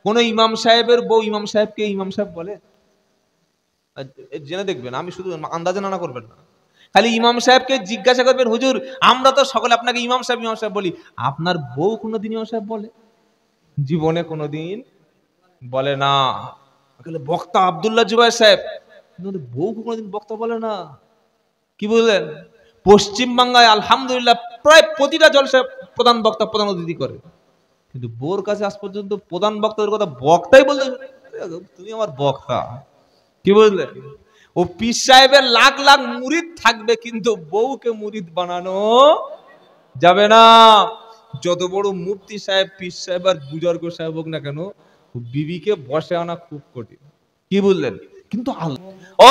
কোন ইমাম সাহেবের বউ ইমাম সাহেবকে ইমাম সাহেব বলে? জেনে দেখবেন, আমি শুধু আন্দাজে নানা করবেন না। খালি ইমাম সাহেবকে জিজ্ঞাসা করবেন, হুজুর আমরা তো সকলে আপনাকে ইমাম সাহেব বলি, আপনার বউ কোনোদিন ইমাম সাহেব বলে? জীবনে কোনোদিন বলে না। বক্তা আব্দুল্লাহ জুবায়ের সাহেব, বউ কোনোদিন বক্তা বলে না। কি বললেন? পশ্চিমবাংলায় আলহামদুলিল্লাহ প্রায় প্রতিটা জলসায় প্রধান বক্তা প্রধান অতিথি করে, কিন্তু বউর কাছে আজ পর্যন্ত প্রধান বক্তাদের কথা বক্তাই বলতে, তুমি আমার বক্তা। কি বললেন? ও পীর সাহেবের লাখ লাখ মুরিদ থাকবে, কিন্তু বউকে মুরিদ বানানো যাবে না। যত বড় মুফতি সাহেব, পীর সাহেব আর বুজুর্গ সাহেব হোক না কেন, বিবিকে বসে আনা খুব কঠিন। কি বললেন? কিন্তু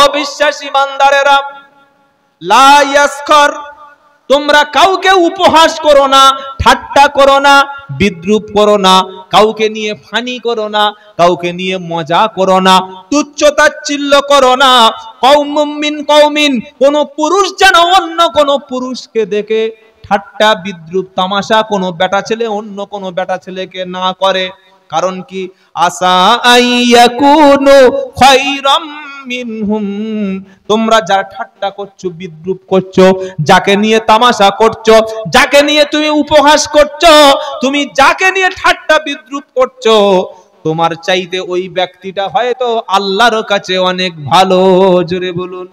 অবিশ্বাসী বান্দারেরা, লা ইয়াসখর, তোমরা কাউকে উপহাস করো না, ঠাট্টা করো না, বিদ্রুপ করো না, কাউকে নিয়ে ফানি করো না, কাউকে নিয়ে মজা করো না, তুচ্ছ-তাচ্ছিল্য করো না। কওমুম মিন কওমিন, কোন পুরুষ যেন অন্য কোন পুরুষকে দেখে ঠাট্টা বিদ্রুপ তামাশা কোন বেটা ছেলে অন্য কোন বেটা ছেলেকে না করে। কারণ কি? আসা আইয়াকুনু খায়রাম মিনহুম, তোমরা যারা ঠাট্টা করছো, বিদ্রুপ করছো, যাকে নিয়ে তামাশা করছো, যাকে নিয়ে তুমি উপহাস করছো, তুমি যাকে নিয়ে ঠাট্টা বিদ্রুপ করছো, তোমার চাইতে ওই ব্যক্তিটা হয়তো আল্লাহর কাছে অনেক ভালো। জোরে বলুন।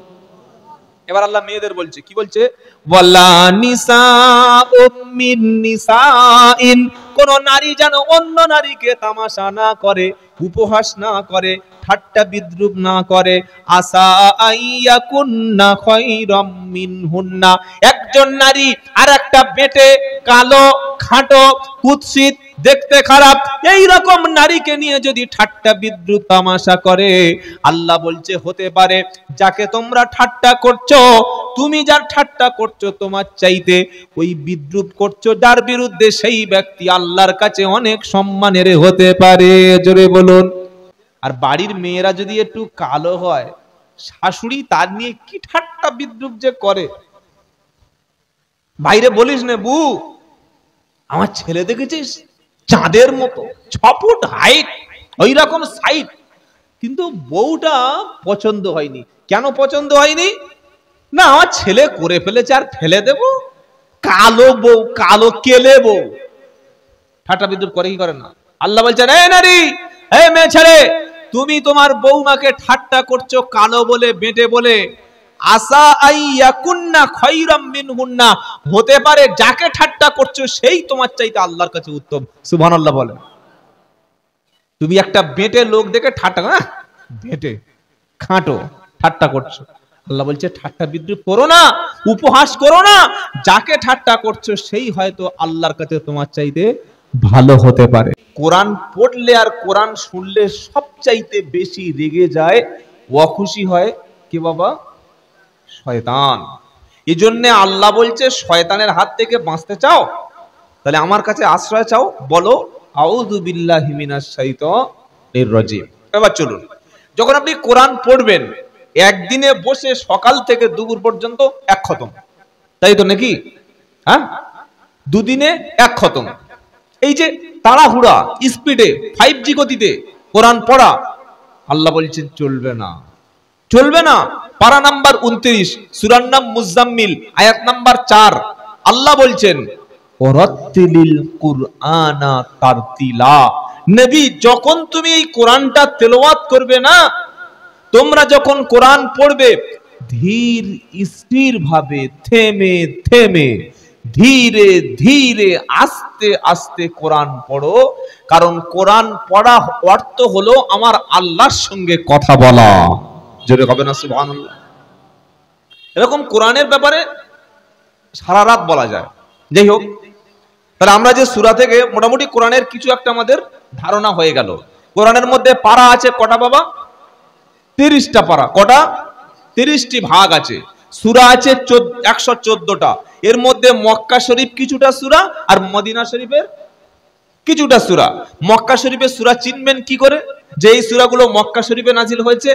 এবার আল্লাহ মেয়েদের বলছে, কি বলছে? ওয়ালা নিসাউম মিন নিসাইন, কোন নারী যেন অন্য নারীকে তামাশা না করে, উপহাস না করে, ঠাট্টা বিদ্রুপ না করে। আসা আইয়াকুন্না খায়রাম মিনহুন্না, একজন নারী আর একটা বেটে কালো, খাটো, কুৎসিত, দেখতে খারাপ, এই রকম নারীকে নিয়ে যদি ঠাট্টা বিদ্রুপ তামাশা করে, আল্লাহ বলছে হতে পারে যাকে তোমরা ঠাট্টা করছো, তুমি যার ঠাট্টা করছো, তোমার চাইতে ওই বিদ্রুপ করছো যার বিরুদ্ধে, সেই ব্যক্তি আল্লাহর কাছে অনেক সম্মানের হতে পারে। জোরে বলুন। আর বাড়ির মেয়েরা যদি একটু কালো হয়, শাশুড়ি তার নিয়ে কি ঠাট্টা বিদ্রুপ যে করে, বাইরে বলিস না, বু আমার ছেলে দেখেছিস চাঁদের মতো, 6 ফুট হাইট, ওই রকম সাইট, কিন্তু বউটা পছন্দ হয়নি। কেন পছন্দ হয়নি? না, আমার ছেলে করে ফেলেছে আর ফেলে দেব, কালো বউ, কালো কেলে বউ। ঠাট্টা বিদ্রুপ করে কি করে না? আল্লাহ বলছেন, এই নারী, এই মেয়ে ছেলে, তুমি তোমার বউমাকে ঠাট্টা করছো কালো বলে, বেটে বলে। আসা আইয়াকুন্না খায়রাম মিনহুন্না, হতে পারে যাকে ঠাট্টা করছো সেই তোমার চাইতে আল্লাহর কাছে উত্তম। সুবহানাল্লাহ বলে। তুমি একটা বেটে লোক দেখে ঠাট্টা, না বেটে খাটো, ঠাট্টা করছো, আল্লাহ বলছে ঠাট্টা বিদ্রুপ করো না, উপহাস করো না, যাকে ঠাট্টা করছো সেই হয়তো আল্লাহর কাছে তোমার চাইতে ভালো হতে পারে। কোরআন পড়লে আর কোরআন শুনলে সবচাইতে বেশি রেগে যায়, অখুশি হয় কি বাবা? শয়তান। এজন্য আল্লাহ বলছে শয়তানের হাত থেকে বাঁচতে চাও, তাহলে আমার কাছে আশ্রয় চাও, বলো আউযু বিল্লাহি মিনাশ শাইতানির রাজিম। এবার চলুন, যখন আপনি কোরআন পড়বেন, একদিনে বসে সকাল থেকে দুপুর পর্যন্ত এক খতম, তাই তো নাকি? হ্যাঁ, দুদিনে এক খতম। এই যে তাড়াহুড়া স্পিডে 5G গতিতে কোরআন পড়া, আল্লাহ বলছেন চলবে না, চলবে না। পারা নাম্বার 29, সূরার নাম মুজাম্মিল, আয়াত নাম্বার 4, আল্লাহ বলছেন ওয়ারাত্তিলিল কুরআনা তারতিলা। নবী, যখন তুমি এই কোরআনটা তেলাওয়াত করবে না, তোমরা যখন কোরআন পড়বে, ধীর স্থির ভাবে, থেমে থেমে, ধীরে ধীরে, আস্তে আস্তে কোরআন পড়ো। কারণ কোরআন পড়া অর্থ হলো আমার আল্লাহর সঙ্গে কথা বলা। জোরে হবে না সুবহানাল্লাহ? এরকম কোরআনের ব্যাপারে সারা রাত বলা যায়। যাই হোক, তাহলে আমরা যে সূরা থেকে মোটামুটি কোরআনের কিছু একটা আমাদের ধারণা হয়ে গেল। কোরআনের মধ্যে পারা আছে কটা বাবা? 30টা পারা। কটা? 30টি ভাগ আছে। সূরা আছে 114টা। এর মধ্যে মক্কা শরীফ কিছুটা সূরা আর মদিনা শরীফের কিছুটা সূরা। মক্কা শরীফের সূরা চিনবেন কি করে? যে এই সূরাগুলো মক্কা শরীফে নাজিল হয়েছে,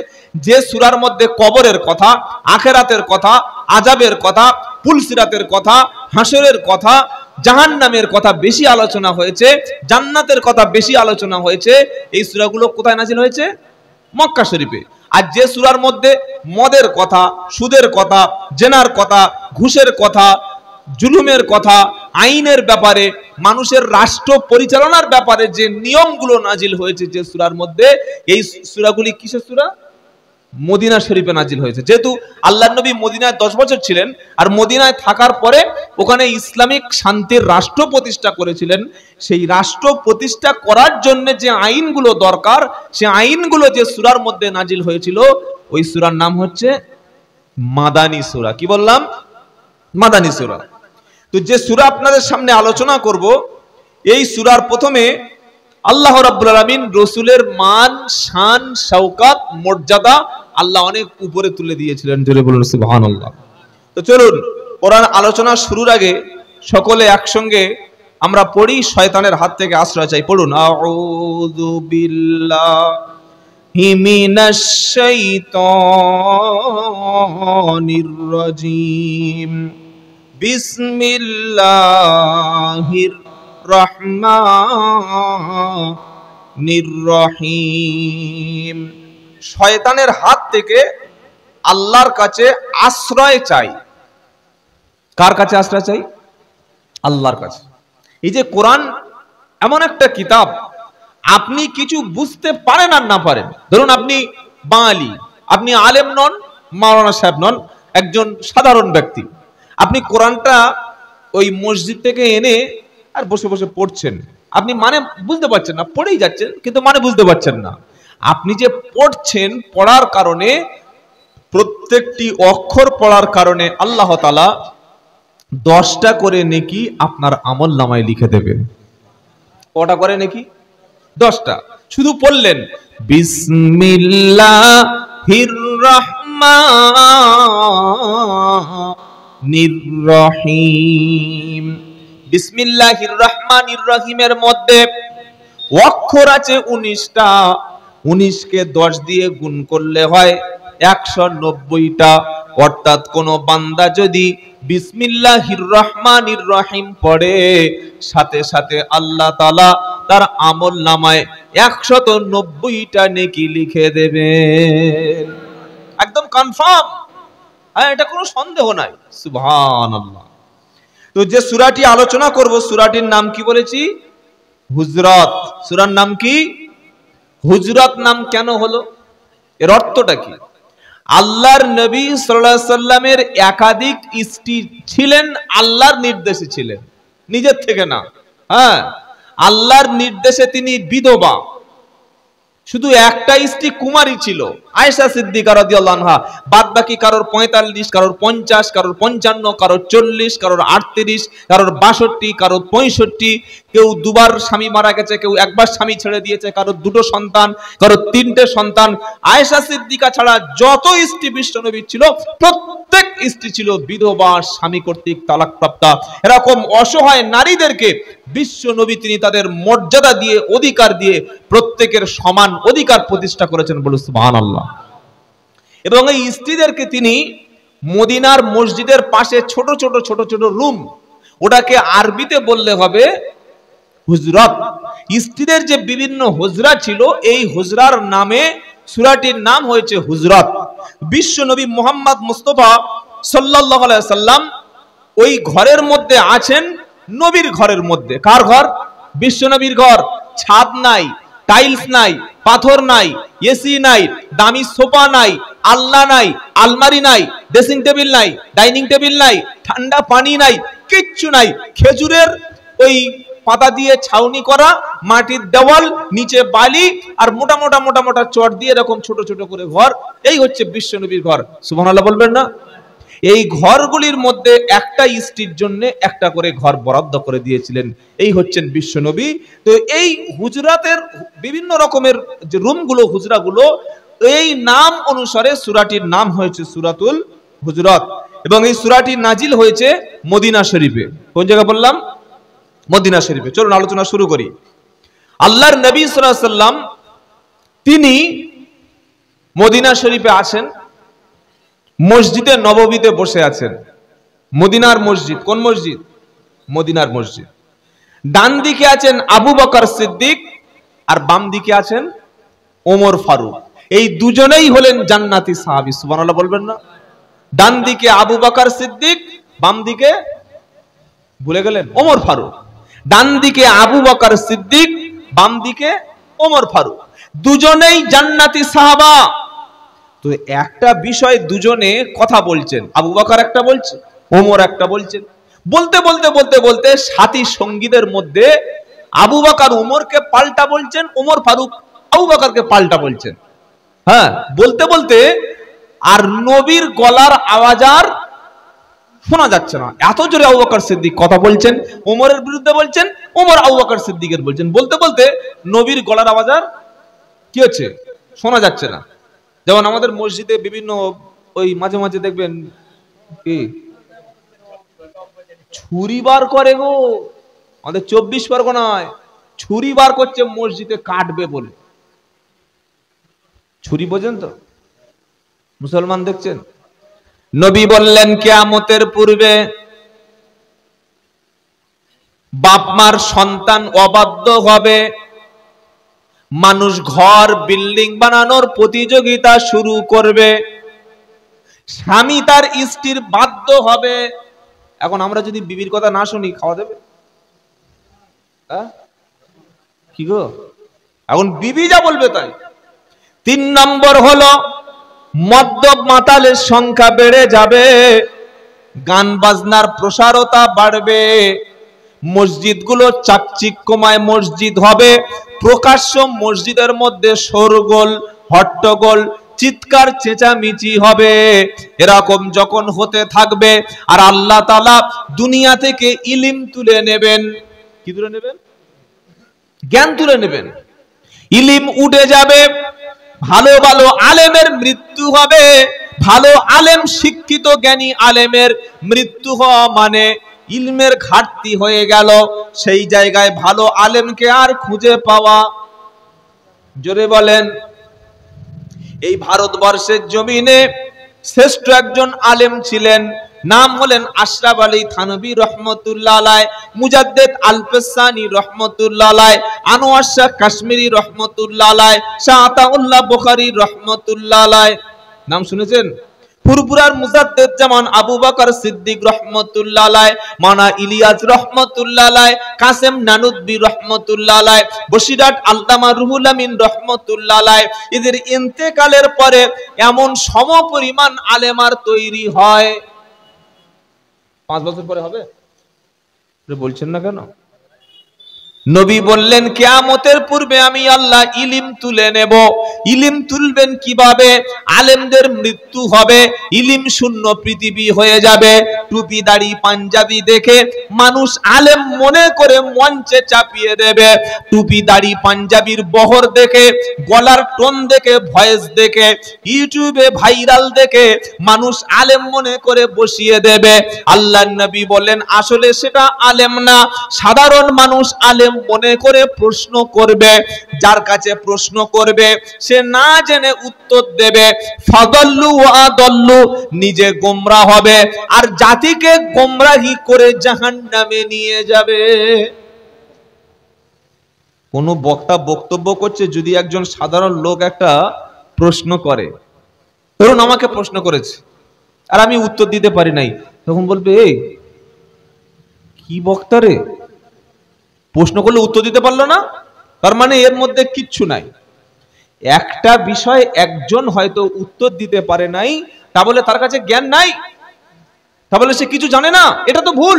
যে সূরার মধ্যে কবরের কথা, আখিরাতের কথা, আযাবের কথা, পুলসিরাতের কথা, হাসরের কথা, জাহান্নামের কথা বেশি আলোচনা হয়েছে, জান্নাতের কথা বেশি আলোচনা হয়েছে। এই সূরাগুলো কোথায় নাজিল হয়েছে? মক্কা শরীফে। আর যে সূরার মধ্যে মদের কথা, সুদের কথা, জেনার কথা, ঘুষের কথা, জুলুমের কথা, আইনের ব্যাপারে, মানুষের রাষ্ট্র পরিচালনার ব্যাপারে যে নিয়মগুলো নাজিল হয়েছে যে সূরার মধ্যে, এই সূরাগুলি কিসের সূরা? মদিনা শরীফে নাজিল হয়েছে। যেহেতু আল্লাহর নবী মদিনায় 10 বছর ছিলেন, আর মদিনায় থাকার পরে ওখানে ইসলামিক শান্তির রাষ্ট্র প্রতিষ্ঠা করেছিলেন, সেই রাষ্ট্র প্রতিষ্ঠা করার জন্য যে আইনগুলো দরকার, সেই আইনগুলো যে সূরার মধ্যে নাজিল হয়েছিল, ওই সূরার নাম হচ্ছে মাদানী সূরা। কি বললাম? মাদানী সূরা। তো যে সূরা আপনাদের সামনে আলোচনা করব, এই সূরার প্রথমে আল্লাহ রাব্বুল আলামিন রাসূলের মান, শান, শওকত, মর্যাদা আল্লাহ অনেক উপরে তুলে দিয়েছিলেন। জোরে বলুন সুবহানাল্লাহ। তো চলুন কোরআন আলোচনা শুরুর আগে সকলে একসঙ্গে আমরা পড়ি, শয়তানের হাত থেকে আশ্রয় চাই। পড়ুন, আউযু বিল্লাহি মিনাশ শাইতানির রাজীম, বিসমিল্লাহির রহমানির রহিম। শয়তানের হাত থেকে আল্লাহর কাছে আশ্রয় চাই। কার কাছে আশ্রয় চাই? আল্লাহর কাছে। এই যে কোরআন এমন একটা কিতাব, আপনি কিছু বুঝতে পারেন আর না পারেন, ধরুন আপনি বাঙালি, আপনি আলেম নন, মাওলানা সাহেব নন, একজন সাধারণ ব্যক্তি, আপনি কোরআনটা ওই মসজিদ থেকে এনে আর বসে বসে পড়ছেন, আপনি মানে বুঝতে পারছেন না, পড়েই যাচ্ছেন কিন্তু মানে বুঝতে পারছেন না। আপনি যে পড়ছেন, পড়ার কারণে, প্রত্যেকটি অক্ষর পড়ার কারণে আল্লাহ তাআলা 10টা করে নেকি আপনার আমল নামায় লিখে দেবেন। কটা করে নেকি? 10টা। শুধু পড়লেন বিসমিল্লাহির রহমানির রহিম। বিসমিল্লাহির রহমানির রহিমের মধ্যে অক্ষর আছে 19টা। 19কে 10 দিয়ে গুণ করলে হয় 190টা। অর্থাৎ কোন বান্দা যদি বিসমিল্লাহির রহমানির রহিম পড়ে, সাথে সাথে আল্লাহ তাআলা তার আমল নামায় 190টা নেকি লিখে দেবেন। একদম কনফার্ম, হ্যাঁ, এটা কোনো সন্দেহ নাই। সুবহানাল্লাহ। তো যে সূরাটি আলোচনা করব, সূরাটির নাম কি বলেছি? হুজরাত। সূরার নাম কি? হুজরাত। নাম কেন হলো? এর অর্থটা কি? আল্লাহর নবী সাল্লাল্লাহু আলাইহি সাল্লামের একাধিক স্ত্রী ছিলেন, আল্লাহর নির্দেশে ছিলেন, নিজের থেকে না। হ্যাঁ, আল্লাহর নির্দেশে তিনি বিধবা। শুধু একটা স্ত্রী কুমারী ছিল, আয়েশা সিদ্দিকা রাদিয়াল্লাহু আনহা। বাদ বাকি কারোর 45, কারোর 50, কারোর 55, কারোর 40, কারোর 38, কারোর 62, কারোর 65। কেউ দুবার স্বামী মারা গেছে, কেউ একবার স্বামী ছেড়ে দিয়েছে, কারোর 2টো সন্তান, কারোর 3টে সন্তান। আয়েশা সিদ্দিকা ছাড়া যত স্ত্রী বিশ্বনবীর ছিল, প্রত্যেক স্ত্রী ছিল বিধবা, স্বামী কর্তৃক তালাকপ্রাপ্তা। এরকম অসহায় নারীদেরকে বিশ্বনবী তিনি তাদের মর্যাদা দিয়ে, অধিকার দিয়ে প্রত্যেকের সমান অধিকার প্রতিষ্ঠা করেছেন। বলুন সুবহানাল্লাহ। এবং এই স্ত্রীদেরকে তিনি মদিনার মসজিদের পাশে ছোট ছোট ছোট ছোট রুম, ওটাকে আরবিতে বললে হবে হুজরাত। স্ত্রীদের যে বিভিন্ন হুজরা ছিল, এই হুজরার নামে সূরাটির নাম হয়েছে হুজরাত। বিশ্বনবী মুহাম্মদ মুস্তাফা সাল্লাল্লাহু আলাইহি সাল্লাম ওই ঘরের মধ্যে আছেন, নবীর ঘরের মধ্যে। কার ঘর? বিশ্বনবীর ঘর। ছাদ নাই, টাইলস নাই, পাথর নাই, এসি নাই, দামি সোফা নাই, আলনা নাই, আলমারি নাই, ড্রেসিং টেবিল নাই, ডাইনিং টেবিল নাই, ঠান্ডা পানি নাই, কিচ্ছু নাই। খেজুরের ওই পাতা দিয়ে ছাউনি করা, মাটির দেওয়াল, নিচে বালি, আর মোটা মোটা মোটা মোটা চট দিয়ে এরকম ছোট ছোট করে ঘর। এই হচ্ছে বিশ্বনবীর ঘর। সুবহানাল্লাহ বলবেন না? এই ঘরগুলির মধ্যে একটা স্ত্রীর জন্য একটা করে ঘর বরাদ্দ করে দিয়েছিলেন। এই হচ্ছেন বিশ্বনবী। তো এই হুজরাতের বিভিন্ন রকমের যে রুমগুলো, হুজরাগুলো, এই নাম অনুসারে সূরাটির নাম হয়েছে সূরাতুল হুজরাত। এবং এই সূরাটি নাজিল হয়েছে মদিনা শরীফে। কোন জায়গা বললাম? মদিনা শরীফে। চলুন আলোচনা শুরু করি। আল্লাহর নবী সাল্লাল্লাহু আলাইহি সাল্লাম তিনি মদিনা শরীফে আছেন, মসজিদে নববীতে বসে আছেন। মদিনার মসজিদ কোন মসজিদ? মদিনার মসজিদ। ডান দিকে আছেন আবু বকর সিদ্দিক, আর বাম দিকে আছেন ওমর ফারুক। এই দুজনেই হলেন জান্নাতি সাহাবী। সুবহানাল্লাহ বলবেন না? ডান দিকে আবু বকর সিদ্দিক, বাম দিকে ভুলে গেলেন ওমর ফারুক। ডান দিকে আবু বকর সিদ্দিক, বাম দিকে ওমর ফারুক, দুজনেই জান্নাতি সাহাবা। তো একটা বিষয় দুজনে কথা বলছেন, আবু বকর একটা বলছে, ওমর একটা বলছেন। বলতে বলতে বলতে বলতে সাথী সঙ্গীদের মধ্যে আবু বকর ওমরকে পাল্টা বলছেন, ওমর ফারুক আবু বকরকে পাল্টা বলছেন। হ্যাঁ, বলতে বলতে আর নবীর গলার আওয়াজ আর শোনা যাচ্ছে না, এত জোরে আবু বকর সিদ্দিক কথা বলছেন, ওমরের বিরুদ্ধে বলছেন, ওমর আবু বকর সিদ্দিকের বলছেন। বলতে বলতে নবীর গলার আওয়াজ আর কি হচ্ছে, শোনা যাচ্ছে না। যেমন আমাদের মসজিদে বিভিন্ন ওই মাঝে মাঝে দেখবেন কি ছুরি বার করে গো, আমাদের 24 পরগনায় ছুরি বার করছে মসজিদে কাটবে বলে। ছুরি বোঝেন তো, মুসলমান দেখছেন। নবী বললেন কিয়ামতের পূর্বে বাপ মার সন্তান অবাধ্য হবে, মানুষ ঘর বিল্ডিং বানানোর প্রতিযোগিতা শুরু করবে, স্বামী তার স্ত্রীর বাধ্য হবে। এখন আমরা যদি বিবির কথা না শুনি, খাওয়া দেবে? কি গো, এখন বিবি যা বলবে তাই। 3 নম্বর হলো মদ্যপ মাতালের সংখ্যা বেড়ে যাবে, গান বাজনার প্রসারতা বাড়বে, মসজিদগুলো চাকচিক্যময় মসজিদ হবে, প্রকাশ্য মসজিদের মধ্যে শোরগোল হট্টগোল চিৎকার চেঁচামেচি হবে। এরকম যখন হতে থাকবে আর আল্লাহ তাআলা দুনিয়া থেকে ইলম তুলে নেবেন, কি তুলে নেবেন? জ্ঞান তুলে নেবেন, ইলম উঠে যাবে, ভালো ভালো আলেমের মৃত্যু হবে। ভালো আলেম, শিক্ষিত জ্ঞানী আলেমের মৃত্যু হওয়া মানে ইলমের ঘাটতি হয়ে গেল। সেই জায়গায় ভালো আলেমকে আর খুঁজে পাওয়া, জোরে বলেন। এই ভারতবর্ষের জমিনে শ্রেষ্ঠ একজন আলেম ছিলেন, নাম হলেন আশরাফ আলী থানভী রহমতুল্লাহ আলাইহ, মুজাদ্দিদ আল-ফিসানি রহমতুল্লাহ আলাইহ, আনোয়ার শাহ কাশ্মীরি রহমতুল্লাহ আলাইহ, শাহ আতাউল্লাহ বুখারী রহমতুল্লাহ আলাইহ। নাম শুনেছেন? ফুরফুরার মুজাদ্দিদ যেমন আবু বকর সিদ্দিক রহমতুল্লাহ আলাইহ, মাওলানা ইলিয়াস রহমতুল্লাহ আলাইহ, কাসেম নানুতবি রহমতুল্লাহ আলাইহ, বসিরাট আল্লামা রুহুল আমিন রহমতুল্লাহ আলাইহ। এদের ইন্তেকালের পরে এমন সমপরিমাণ আলেমার তৈরি হয়। 5 বছর পরে হবে? বলছেন না কেন? নবী বললেন কিয়ামতের পূর্বে আমি আল্লাহ ইলম তুলে নেব। ইলম তুলবেন কিভাবে? আলেমদের মৃত্যু হবে, ইলম শূন্য পৃথিবী হয়ে যাবে। টুপি দাড়ি পাঞ্জাবি দেখে মানুষ আলেম মনে করে মঞ্চে চাপিয়ে দেবে, টুপি দাড়ি পাঞ্জাবির বহর দেখে, গলার টোন দেখে, ভয়েস দেখে, ইউটিউবে ভাইরাল দেখে মানুষ আলেম মনে করে বসিয়ে দেবে। আল্লাহর নবী বলেন আসলে সেটা আলেম না, সাধারণ মানুষ আলেম মনে করে প্রশ্ন করবে। যার কাছে প্রশ্ন করবে সে না জেনে উত্তর দেবে, ফাদাল্লু ওয়া দাল্লু, নিজে গোমরা হবে আর জাতিকে গোমরাহি করে জাহান্নামে নিয়ে যাবে। কোন বক্তা বক্তব্য করছে, যদি একজন সাধারণ লোক একটা প্রশ্ন করে, ধরুন আমাকে প্রশ্ন করেছে আর আমি উত্তর দিতে পারি নাই, তখন বলবে এই কি বক্তা রে, প্রশ্ন করলে উত্তর দিতে পারলো না, তার মানে এর মধ্যে কিচ্ছু নাই। একটা বিষয় একজন হয়তো উত্তর দিতে পারে নাই, তা বলে তার কাছে জ্ঞান নাই, তা বলে সে কিছু জানে না, এটা তো ভুল।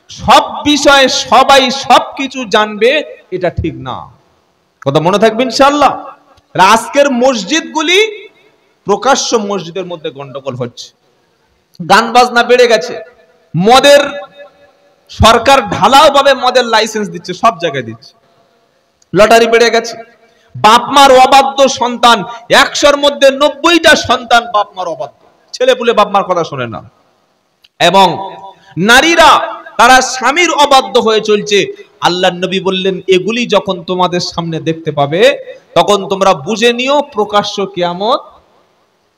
সব বিষয়ে সবাই সবকিছু জানবে, এটা ঠিক না। কথা মনে থাকবে ইনশাআল্লাহ। আজকের মসজিদগুলি প্রকাশ্য মসজিদের মধ্যে গন্ডগোল হচ্ছে, গান বাজনা বেড়ে গেছে, মদের সরকার ঢালাও ভাবে মদের লাইসেন্স দিচ্ছে, সব জায়গায় দিচ্ছে, লটারি বেড়ে গেছে, বাপ মার অবাধ্য সন্তান, 100-র মধ্যে 90টা সন্তান বাপ মার অবাধ্য, ছেলে পুলে বাপ মার কথা শোনে না। এবং নারীরা তারা স্বামীর অবাধ্য হয়ে চলছে। আল্লাহর নবী বললেন এগুলি যখন তোমাদের সামনে দেখতে পাবে তখন তোমরা বুঝে নিও প্রকাশ্য কিয়ামত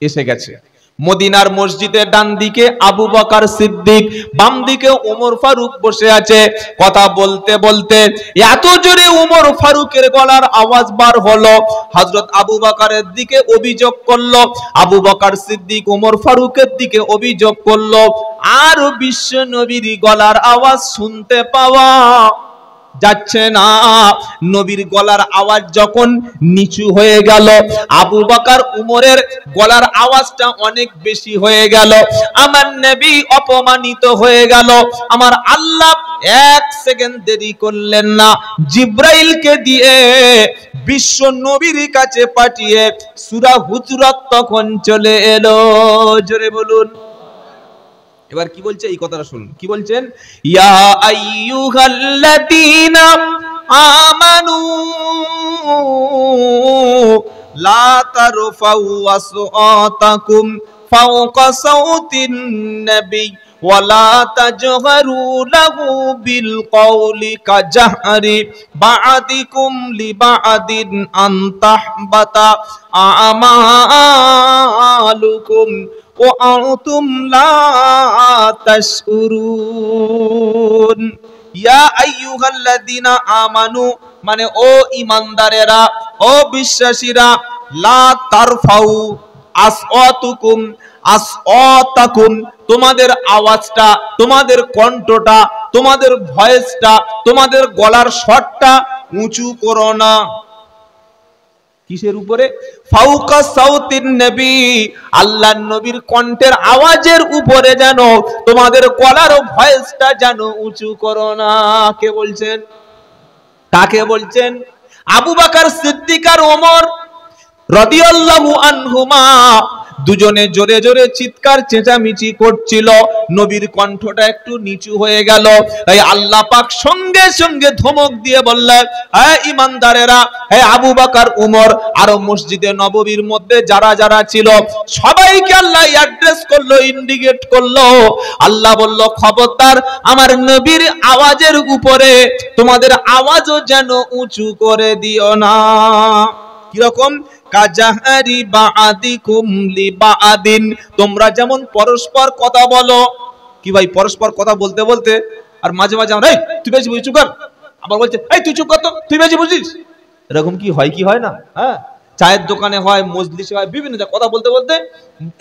এসে গেছে। মদিনার মসজিদের ডান দিকে আবু বকর সিদ্দিক, বাম দিকে ওমর ফারুক বসে আছে। কথা বলতে বলতে এত জোরে ওমর ফারুকের গলার আওয়াজ বার হলো, হযরত আবু বকরের দিকে অভিযোগ করলো, আবু বকর সিদ্দিক ওমর ফারুকের দিকে অভিযোগ করলো, আর বিশ্ব নবীর গলার আওয়াজ শুনতে পাওয়া যাচ্ছে না। নবীর গলার আওয়াজ যখন নিচু হয়ে গেল, আবু বকর উমরের গলার আওয়াজটা অনেক বেশি হয়ে গেল, আমার নবী অপমানিত হয়ে গেল। আমার আল্লাহ এক সেকেন্ড দেরি করলেন না, জিব্রাইলকে দিয়ে বিশ্ব নবীর কাছে পাঠিয়ে সূরা হুজুরাত তখন চলে এলো। জোরে বলুন। এবার কি বলছে এই কথাটা শুনুন, কি বলছেন? ইয়া আইয়ুহাল্লাযীনা আমানু লা তারফাউ আসওয়াতাকুম ফাওকা সাওতিন নবী ওয়া লা তাজহারু লাহু বিল কওলি কাজহরি বা'দিকুম লিবা'দিন আন তাহবাতা আমালুকুম ও আনতুম লা তাশউরুন। ইয়া আইয়ুহাল্লাযীনা আমানু মানে ও ঈমানদারেরা, ও বিশ্বাসীরা, লা তারফাউ আসওয়াতুকুম, আসওয়াতাকুম তোমাদের আওয়াজটা, তোমাদের কণ্ঠটা, তোমাদের ভয়েসটা, তোমাদের গলার স্বরটা উঁচু করো না। কিসের উপরে? ফাওকা সাউতিন নবী, আল্লাহর নবীর কণ্ঠের আওয়াজের উপরে যেন তোমাদের গলার ভয়েসটা যেন উঁচু করো না। কে বলছেন? কাকে বলছেন? আবু বকর সিদ্দিক আর ওমর রাদিয়াল্লাহু আনহুমা দুজনে জোরে জোরে চিৎকার চেঁচামেচি করছিল, নবীর কণ্ঠটা একটু নিচু হয়ে গেল। তাই আল্লাহ পাক সঙ্গে সঙ্গে ধমক দিয়ে বললেন, হে ঈমানদারেরা, হে আবু বকর উমর, আর মসজিদে নববীর মধ্যে যারা যারা ছিল সবাইকে আল্লাহ অ্যাড্রেস করলো, ইন্ডিকেট করলো। আল্লাহ বলল, খবরদার আমার নবীর আওয়াজের উপরে তোমাদের আওয়াজও যেন উঁচু করে দিও না। কিরকম? কাজাহারি বা'দিকুম লিবা'দিন, তোমরা যেমন পরস্পর কথা বলো। কি ভাই, পরস্পর কথা বলতে বলতে আর মাঝে মাঝে আমরা, এই তুই বেশি বুঝিস, চুপ কর, আবার বলছে এই তুই চুপ কর তো, তুই বেশি বুঝিস। এরকম কি হয়? কি হয় না? হ্যাঁ, চায়ের দোকানে হয়, মজলিসে হয়, বিভিন্ন জায়গায় কথা বলতে বলতে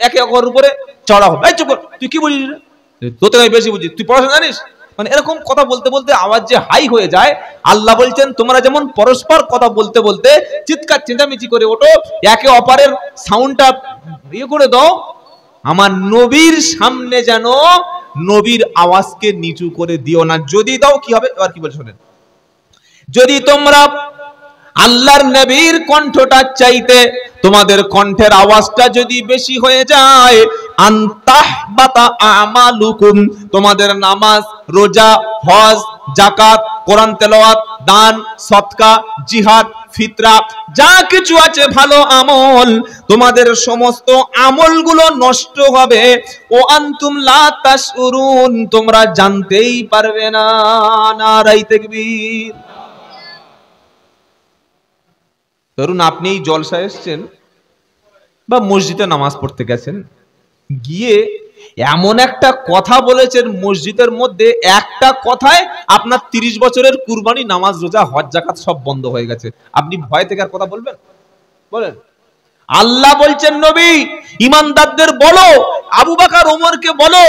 একে অপরের উপরে চড়া হবে, এই চুপ কর, তুই কি বুঝিস, তোতে বেশি বুঝিস, তুই পড়াশোনা জানিস। মানে এরকম কথা বলতে বলতে আওয়াজ যে হাই হয়ে যায়। আল্লাহ বলছেন, তোমরা যেমন পরস্পর কথা বলতে বলতে চিৎকার চেঁচামেচি করে ওঠো, একে অপরের সাউন্ডটা ইয়ে করে দাও, আমার নবীর সামনে যেন নবীর আওয়াজকে নিচু করে দিও না। যদি দাও কি হবে? এবার কি বলে শোনেন, যদি তোমরা আল্লাহর নবীর কণ্ঠটা চাইতে তোমাদের কণ্ঠের আওয়াজটা যদি বেশি হয়ে যায়, আনতাহবাতা আমালুকুম, তোমাদের নামাজ, রোজা, হজ, যাকাত, কোরআন তেলাওয়াত, দান, সদকা, জিহাদ, ফিতরা, যা কিছু আছে ভালো আমল, তোমাদের সমস্ত আমলগুলো নষ্ট হবে। ও আনতুম লা তাশউরুন, তোমরা জানতেই পারবে না। নারায়ে তাকবীর। ধরুন আপনি এই জলসায় এসেছেন বা মসজিদে নামাজ পড়তে গেছেন, গিয়ে এমন একটা কথা বলেছেন মসজিদের মধ্যে, একটা কথায় আপনার 30 বছরের কুরবানি, নামাজ, রোজা, হজ, যাকাত সব বন্ধ হয়ে গেছে। আপনি ভয় থেকে আর কথা বলবেন? বলেন। আল্লাহ বলছেন, নবী ঈমানদারদের বলো, আবু বকর ওমরকে বলো,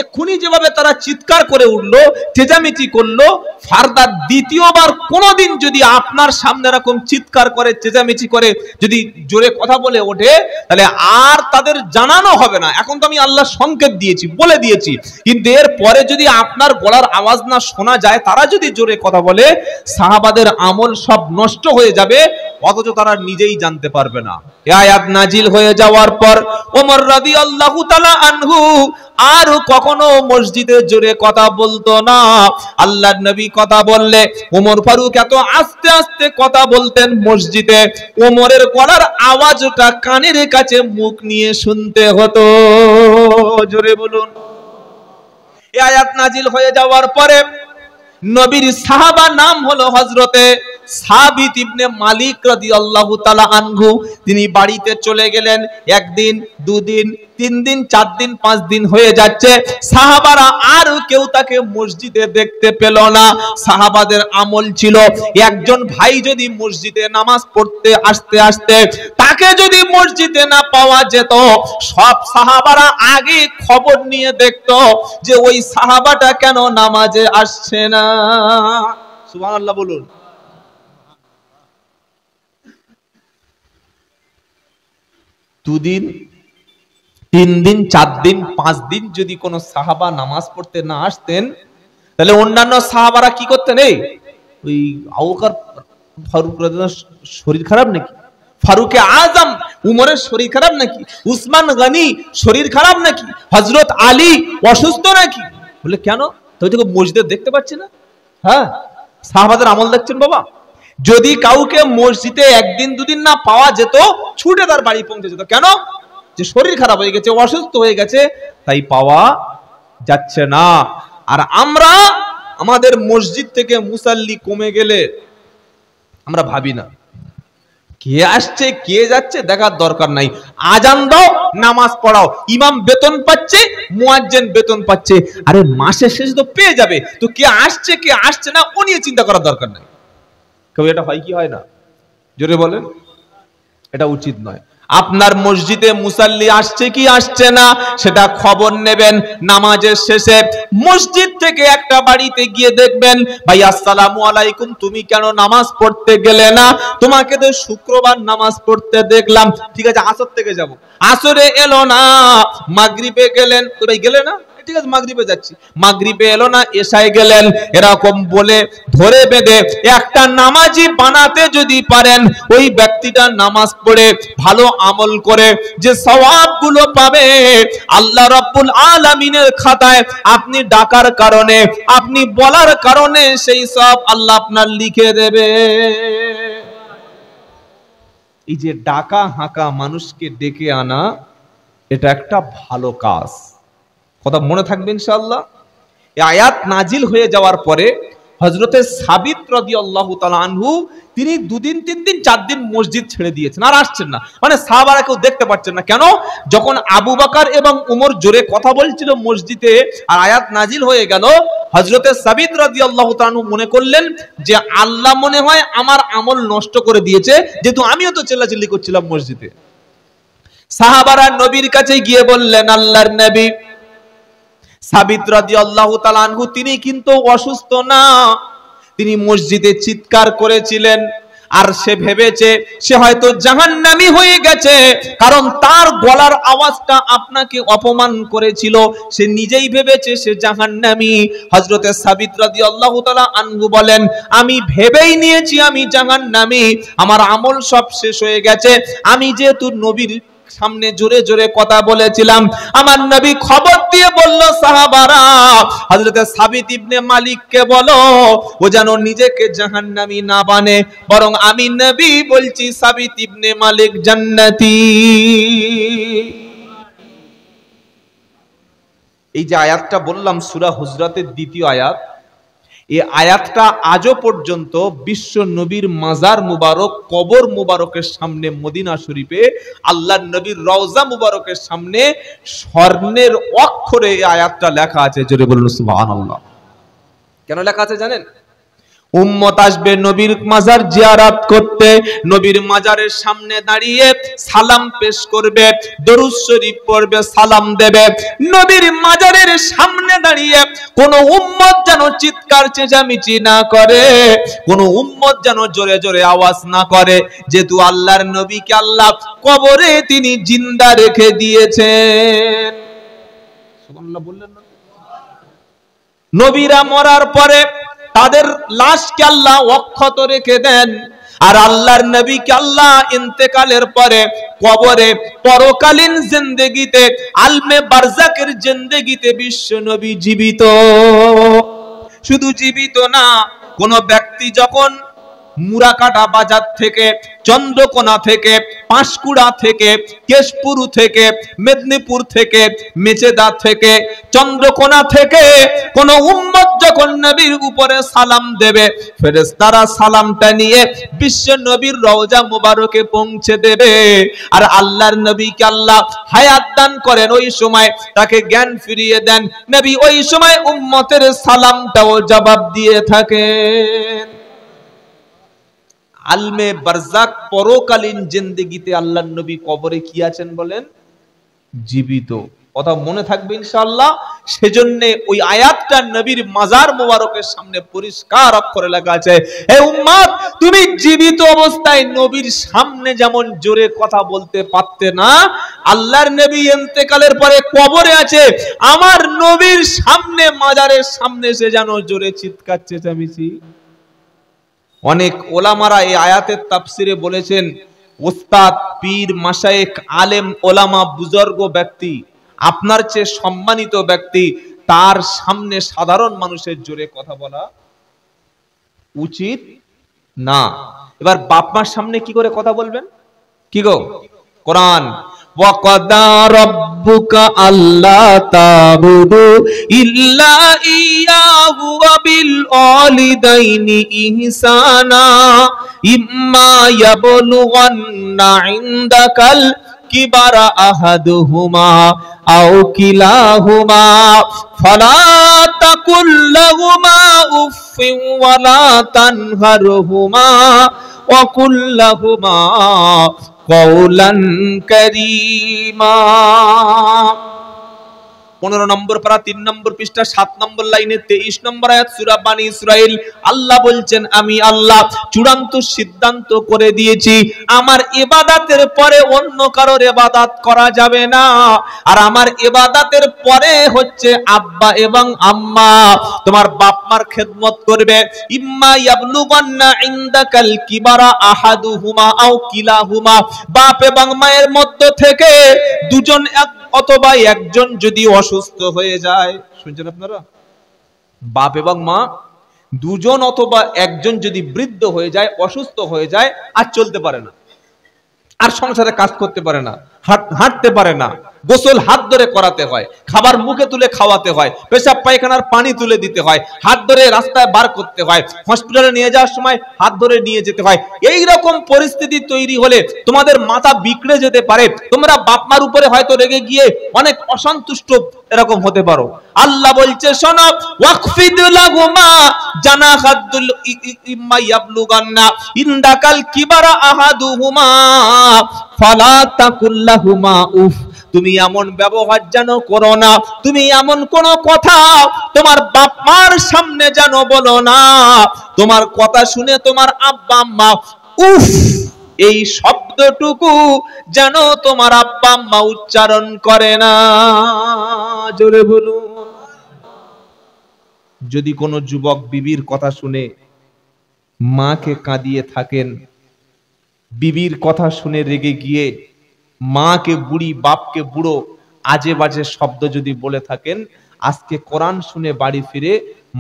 এক্ষুনি যেভাবে তারা চিৎকার করে উঠলো, চেঁচামেচি করলো, ফারদার দ্বিতীয়বার কোনোদিন যদি আপনার সামনে এরকম চিৎকার করে, চেঁচামেচি করে, যদি জোরে কথা বলে ওঠে, তাহলে আর তাদের জানানো হবে না। এখন তো আমি আল্লাহ সংকেত দিয়েছি, বলে দিয়েছি, কিন্তু এর পরে যদি আপনার গলার আওয়াজ না শোনা যায়, তারা যদি জোরে কথা বলে, সাহাবাদের আমল সব নষ্ট হয়ে যাবে, অথচ তারা নিজেই জানতে পারবে না। এই আয়াত নাজিল হয়ে যাওয়ার পর ওমর রাদিয়াল্লাহু তাআলা আনহু আর কখনো মসজিদে জোরে কথা বলতো না। আল্লাহর নবী কথা বললে ওমর ফারুক এত আস্তে আস্তে কথা বলতেন মসজিদে, ওমরের গলার আওয়াজটা কানের কাছে মুখ নিয়ে শুনতে হতো। জোরে বলুন। এই আয়াত নাজিল হয়ে যাওয়ার পরে নবীর সাহাবা নাম হলো হযরতে সাবিত ইবনে মালিক রাদিয়াল্লাহু তাআলা আনহু। তিনি বাড়িতে চলে গেলেন। একদিন, দুদিন, 3 দিন, 4 দিন, 5 দিন হয়ে যাচ্ছে, সাহাবারা আর কেউ তাকে মসজিদে দেখতে পেল না। সাহাবাদের আমল ছিল, একজন ভাই যদি মসজিদে নামাজ পড়তে আসতে আসতে তাকে যদি মসজিদে না পাওয়া যেত, সব সাহাবারা আগে খবর নিয়ে দেখতো যে ওই সাহাবাটা কেন নামাজে আসছে না। সুবহানাল্লাহ বলুন। দুদিন, 3 দিন, 4 দিন, 5 দিন যদি কোন সাহাবা নামাজ পড়তে না আসতেন, তাহলে অন্যান্য সাহাবারা কি করতেন? এই ওই আবু বকর ফারুক রাদিয়াল্লাহু শরীর খারাপ নাকি, ফারুকে আজম উমরের শরীর খারাপ নাকি, উসমান গনি শরীর খারাপ নাকি, হযরত আলী অসুস্থ নাকি? বলে কেন? তুই তো মসজিদে দেখতে পাচ্ছি না। হ্যাঁ, সাহাবাদের আমল দেখছেন বাবা। যদি কাউকে মসজিদে একদিন দুদিন না পাওয়া যেত, ছুটে তার বাড়ি পৌঁছে যেত। কেন? যে শরীর খারাপ হয়ে গেছে, অসুস্থ হয়ে গেছে, তাই পাওয়া যাচ্ছে না। আর আমরা আমাদের মসজিদ থেকে মুসাল্লি কমে গেলে আমরা ভাবি না কে আসছে কে যাচ্ছে দেখার দরকার নাই। আজান দাও, নামাজ পড়াও, ইমাম বেতন পাচ্ছে, মুয়াজ্জিন বেতন পাচ্ছে। আরে মাসের শেষে তো পেয়ে যাবে, তো কে আসছে কে আসছে না ও নিয়ে চিন্তা করার দরকার নাই। কেউ এটা হয় কি হয় না? জোরে বলেন। এটা উচিত নয়। আপনার মসজিদে মুসাল্লি আসছে কি আসছে না সেটা খবর নেবেন নামাজের শেষে। মসজিদ থেকে একটা বাড়িতে গিয়ে দেখবেন, ভাই আসসালামু আলাইকুম, তুমি কেন নামাজ পড়তে গেলে না? তোমাকে তো শুক্রবার নামাজ পড়তে দেখলাম। ঠিক আছে, আসর থেকে যাব। আসরে এলো না, মাগরিবে গেলেন, তো ভাই গেলে না, ঠিক আছে মাগরিবে যাচ্ছি, মাগরিবে এলো না, এশায় গেলেন। এরকম বলে ধরে বেঁধে একটা নামাজি বানাতে যদি পারেন, ওই ব্যক্তিটা নামাজ পড়ে ভালো আমল করে যে সওয়াবগুলো পাবে, আল্লাহ রাব্বুল আলামিনের খাতায় আপনি ডাকার কারণে, আপনি বলার কারণে সেই সব আল্লাহ আপনার লিখে দেবে। এই যে ডাকা হাঁকা মানুষকে ডেকে আনা, এটা একটা ভালো কাজ। কথা মনে থাকবে ইনশাআল্লাহ। এই আয়াত নাজিল হয়ে যাওয়ার পরে হযরতে সাবিত রাদিয়াল্লাহু তাআলা আনহু তিনি 2 দিন 3 দিন 4 দিন মসজিদ ছেড়ে দিয়েছেন, আর আসছেন না। মানে সাহাবারা কেউ দেখতে পাচ্ছেন না। কেন? যখন আবু বকর এবং উমর জোরে কথা বলছিল মসজিদে আর আয়াত নাজিল হয়ে গেল, হযরতে সাবিত রাদিয়াল্লাহু তাআলা আনহু মনে করলেন যে আল্লাহ মনে হয় আমার আমল নষ্ট করে দিয়েছে, যেহেতু আমিও তো চিল্লাচিল্লি করছিলাম মসজিদে। সাহাবারা নবীর কাছে গিয়ে বললেন, আল্লাহর নবী, সাবিত রাদিয়াল্লাহু তাআলা আনহু তিনি কিন্তু অসুস্থ না, তিনি মসজিদে চিৎকার করেছিলেন আর সে ভেবেছে সে হয়তো জাহান্নামী হয়ে গেছে, কারণ তার গলার আওয়াজটা আপনাকে অপমান করেছিল, সে নিজেই ভেবেছে সে জাহান্নামী। হযরতে সাবিত রাদিয়াল্লাহু তাআলা আনহু বলেন, আমি ভেবেই নিয়েছি আমি জাহান্নামী, আমার আমল সব শেষ হয়ে গেছে। আমি যেহেতু নবীর সামনে জোরে জোরে কথা বলেছিলাম, আমার নবী খবর দিয়ে বলল, সাহাবারা হযরতে সাবিত ইবনে মালিককে বলো ও যেন নিজেকে জাহান্নামী না বানে, বরং আমি নবী বলছি সাবিত ইবনে মালিক জান্নাতি। এই যে আয়াতটা বললাম সূরা হুজরাতের 2য় আয়াত, এই আয়াতটা আজও পর্যন্ত বিশ্ব নবীর মাজার মুবারক, কবর মুবারকের সামনে মদিনা শরীফে আল্লাহর নবীর রওজা মুবারকের সামনে স্বর্ণের অক্ষরে এই আয়াতটা লেখা আছে। জোরে বলুন সুবহানাল্লাহ। কেন লেখা আছে জানেন? উম্মত আসবে নবীর মাজার জিয়ারত করতে, নবীর মাজারের সামনে দাঁড়িয়ে সালাম পেশ করবে, দরুদ শরীফ পড়বে, সালাম দেবে। নবীর মাজারের সামনে দাঁড়িয়ে কোন উম্মত যেন চিৎকার চেঁচামেচি না করে, কোন উম্মত যেন জোরে জোরে আওয়াজ না করে, যেহেতু আল্লাহর নবীকে আল্লাহ কবরে তিনি জিন্দা রেখে দিয়েছেন। সুবহানাল্লাহ বললেন না? নবীরা মরার পরে তাদের লাশকে আল্লাহ অক্ষত রেখে দেন, আর আল্লাহর নবীকে আল্লাহ ইন্তেকালের পরে কবরে পরকালীন জিন্দেগিতে আলমে বারজাকের জিন্দেগিতে বিশ্ব নবী জীবিত। শুধু জীবিত না, কোন ব্যক্তি যখন মুরাকাটা বাজার থেকে, চন্দ্রকোনা থেকে, পাঁশকুড়া থেকে, কেশপুর থেকে, মেদিনীপুর থেকে, মেচেদা থেকে, চন্দ্রকোনা থেকে কোন উম্মত যখন নবীর উপরে সালাম দেবে, ফেরেশতারা সালামটা নিয়ে বিশ্ব নবীর রওজা মুবারকে পৌঁছে দেবে। আর আল্লাহর নবীকে আল্লাহ হায়াত দান করেন, ওই সময় তাকে জ্ঞান ফিরিয়ে দেন। নবী ওই সময় উম্মতের সালামটাও জবাব দিয়ে থাকেন। আলমে বারজাক, পরকালীন জিন্দেগিতে আল্লাহর নবী কবরে কি আছেন বলেন? জীবিত। কথা মনে থাকবে ইনশাআল্লাহ। সেজন্য ওই আয়াতটা নবীর মাজার মোবারকের সামনে পরিষ্কার অক্ষরে লেখা আছে, হে উম্মত, তুমি জীবিত অবস্থায় নবীর সামনে যেমন জোরে কথা বলতে পারতে না, আল্লাহর নবী ইন্তেকালের পরে কবরে আছে, আমার নবীর সামনে, মাজারের সামনে সে যেন জোরে চিৎকার চেঁচামেচি। অনেক ওলামারা এই আয়াতের তাফসিরে বলেছেন, ওস্তাদ, পীর, মাশায়েখ, আলেম, ওলামা, বুজুর্গ ব্যক্তি, আপনার চেয়ে সম্মানিত ব্যক্তি, তার সামনে সাধারণ মানুষের জোরে কথা বলা উচিত না। এবার বাপ মার সামনে কি করে কথা বলবেন? কি গো? কোরআন, ওয়াকাদা রাব্বুকা আল্লা তাবুদু ইল্লা ইয়াহু ওয়া বিল ওয়ালিদাইনি ইহসানা ইম্মা ইয়াবলুগান্না ইনদাকাল কিবারা আহাদুহুমা আও কিলাহুমা ফালা তাকুল লাহুমা উফফিন ওয়ালা তানহারহুমা ওয়া কুল লাহুমা কওলান কারীমা। 15 নম্বর পারা 3 নম্বর পৃষ্ঠা 7 নম্বর লাইনে 23 নম্বর আয়াত সূরা বানী ইসরাইল। আল্লাহ বলছেন, আমি আল্লাহ চূড়ান্ত সিদ্ধান্ত করে দিয়েছি, আমার ইবাদতের পরে অন্য কারোর ইবাদত করা যাবে না। আর আমার ইবাদতের পরে হচ্ছে আব্বা এবং আম্মা, তোমার বাপ মার খেদমত করবে। ইম্মা ইয়াবলুগান্না ইনদাকাল কিবারা আহাদুহুমা আও কিলাহুমা, বাপ এবং মায়ের মধ্য থেকে দুজন অথবা একজন যদি অসুস্থ হয়ে যায়, শুনছেন আপনারা? বাপ এবং মা দুজন অথবা একজন যদি বৃদ্ধ হয়ে যায়, অসুস্থ হয়ে যায়, আর চলতে পারে না, আর সংসারে কাজ করতে পারে না, হাঁটতে পারে না, গোসল হাত ধরে করাতে হয়, খাবার মুখে তুলে খাওয়াতে হয়, পেশাব পায়খানার পানি তুলে দিতে হয়, হাত ধরে রাস্তায় বার করতে হয়, হসপিটালে নিয়ে যাওয়ার সময় হাত ধরে নিয়ে যেতে হয়। এই রকম পরিস্থিতি তৈরি হলে তোমাদের মাথা বিগড়ে যেতে পারে, তোমরা বাপ মার উপরে হয়তো রেগে গিয়ে অনেক অসন্তুষ্ট এরকম হতে পারো। আল্লাহ বলছে, শোনো, ওয়াকফিদ লাহুমা জানাহাদুল ইম্মা ইয়াবলুগান্না ইনদাকাল কিবারা আহাদুহুমা ফালা তাকুল লাহুমা উফ, তুমি এমন ব্যবহার যেন করো না, তুমি এমন কোন কথা তোমার বাপ মার সামনে যেন বলো না, তোমার কথা শুনে তোমার আব্বা আম্মা উফ এই শব্দটুকু যেন তোমার আব্বা আম্মা উচ্চারণ করে না। জোরে বলুন। যদি কোনো যুবক বিবির কথা শুনে মাকে কাঁদিয়ে থাকেন, বিবির কথা শুনে রেগে গিয়ে মাকে বুড়ি, বাপকে বুড়ো, আজে বাজে শব্দ যদি বলে থাকেন, আজকে কোরআন শুনে বাড়ি ফিরে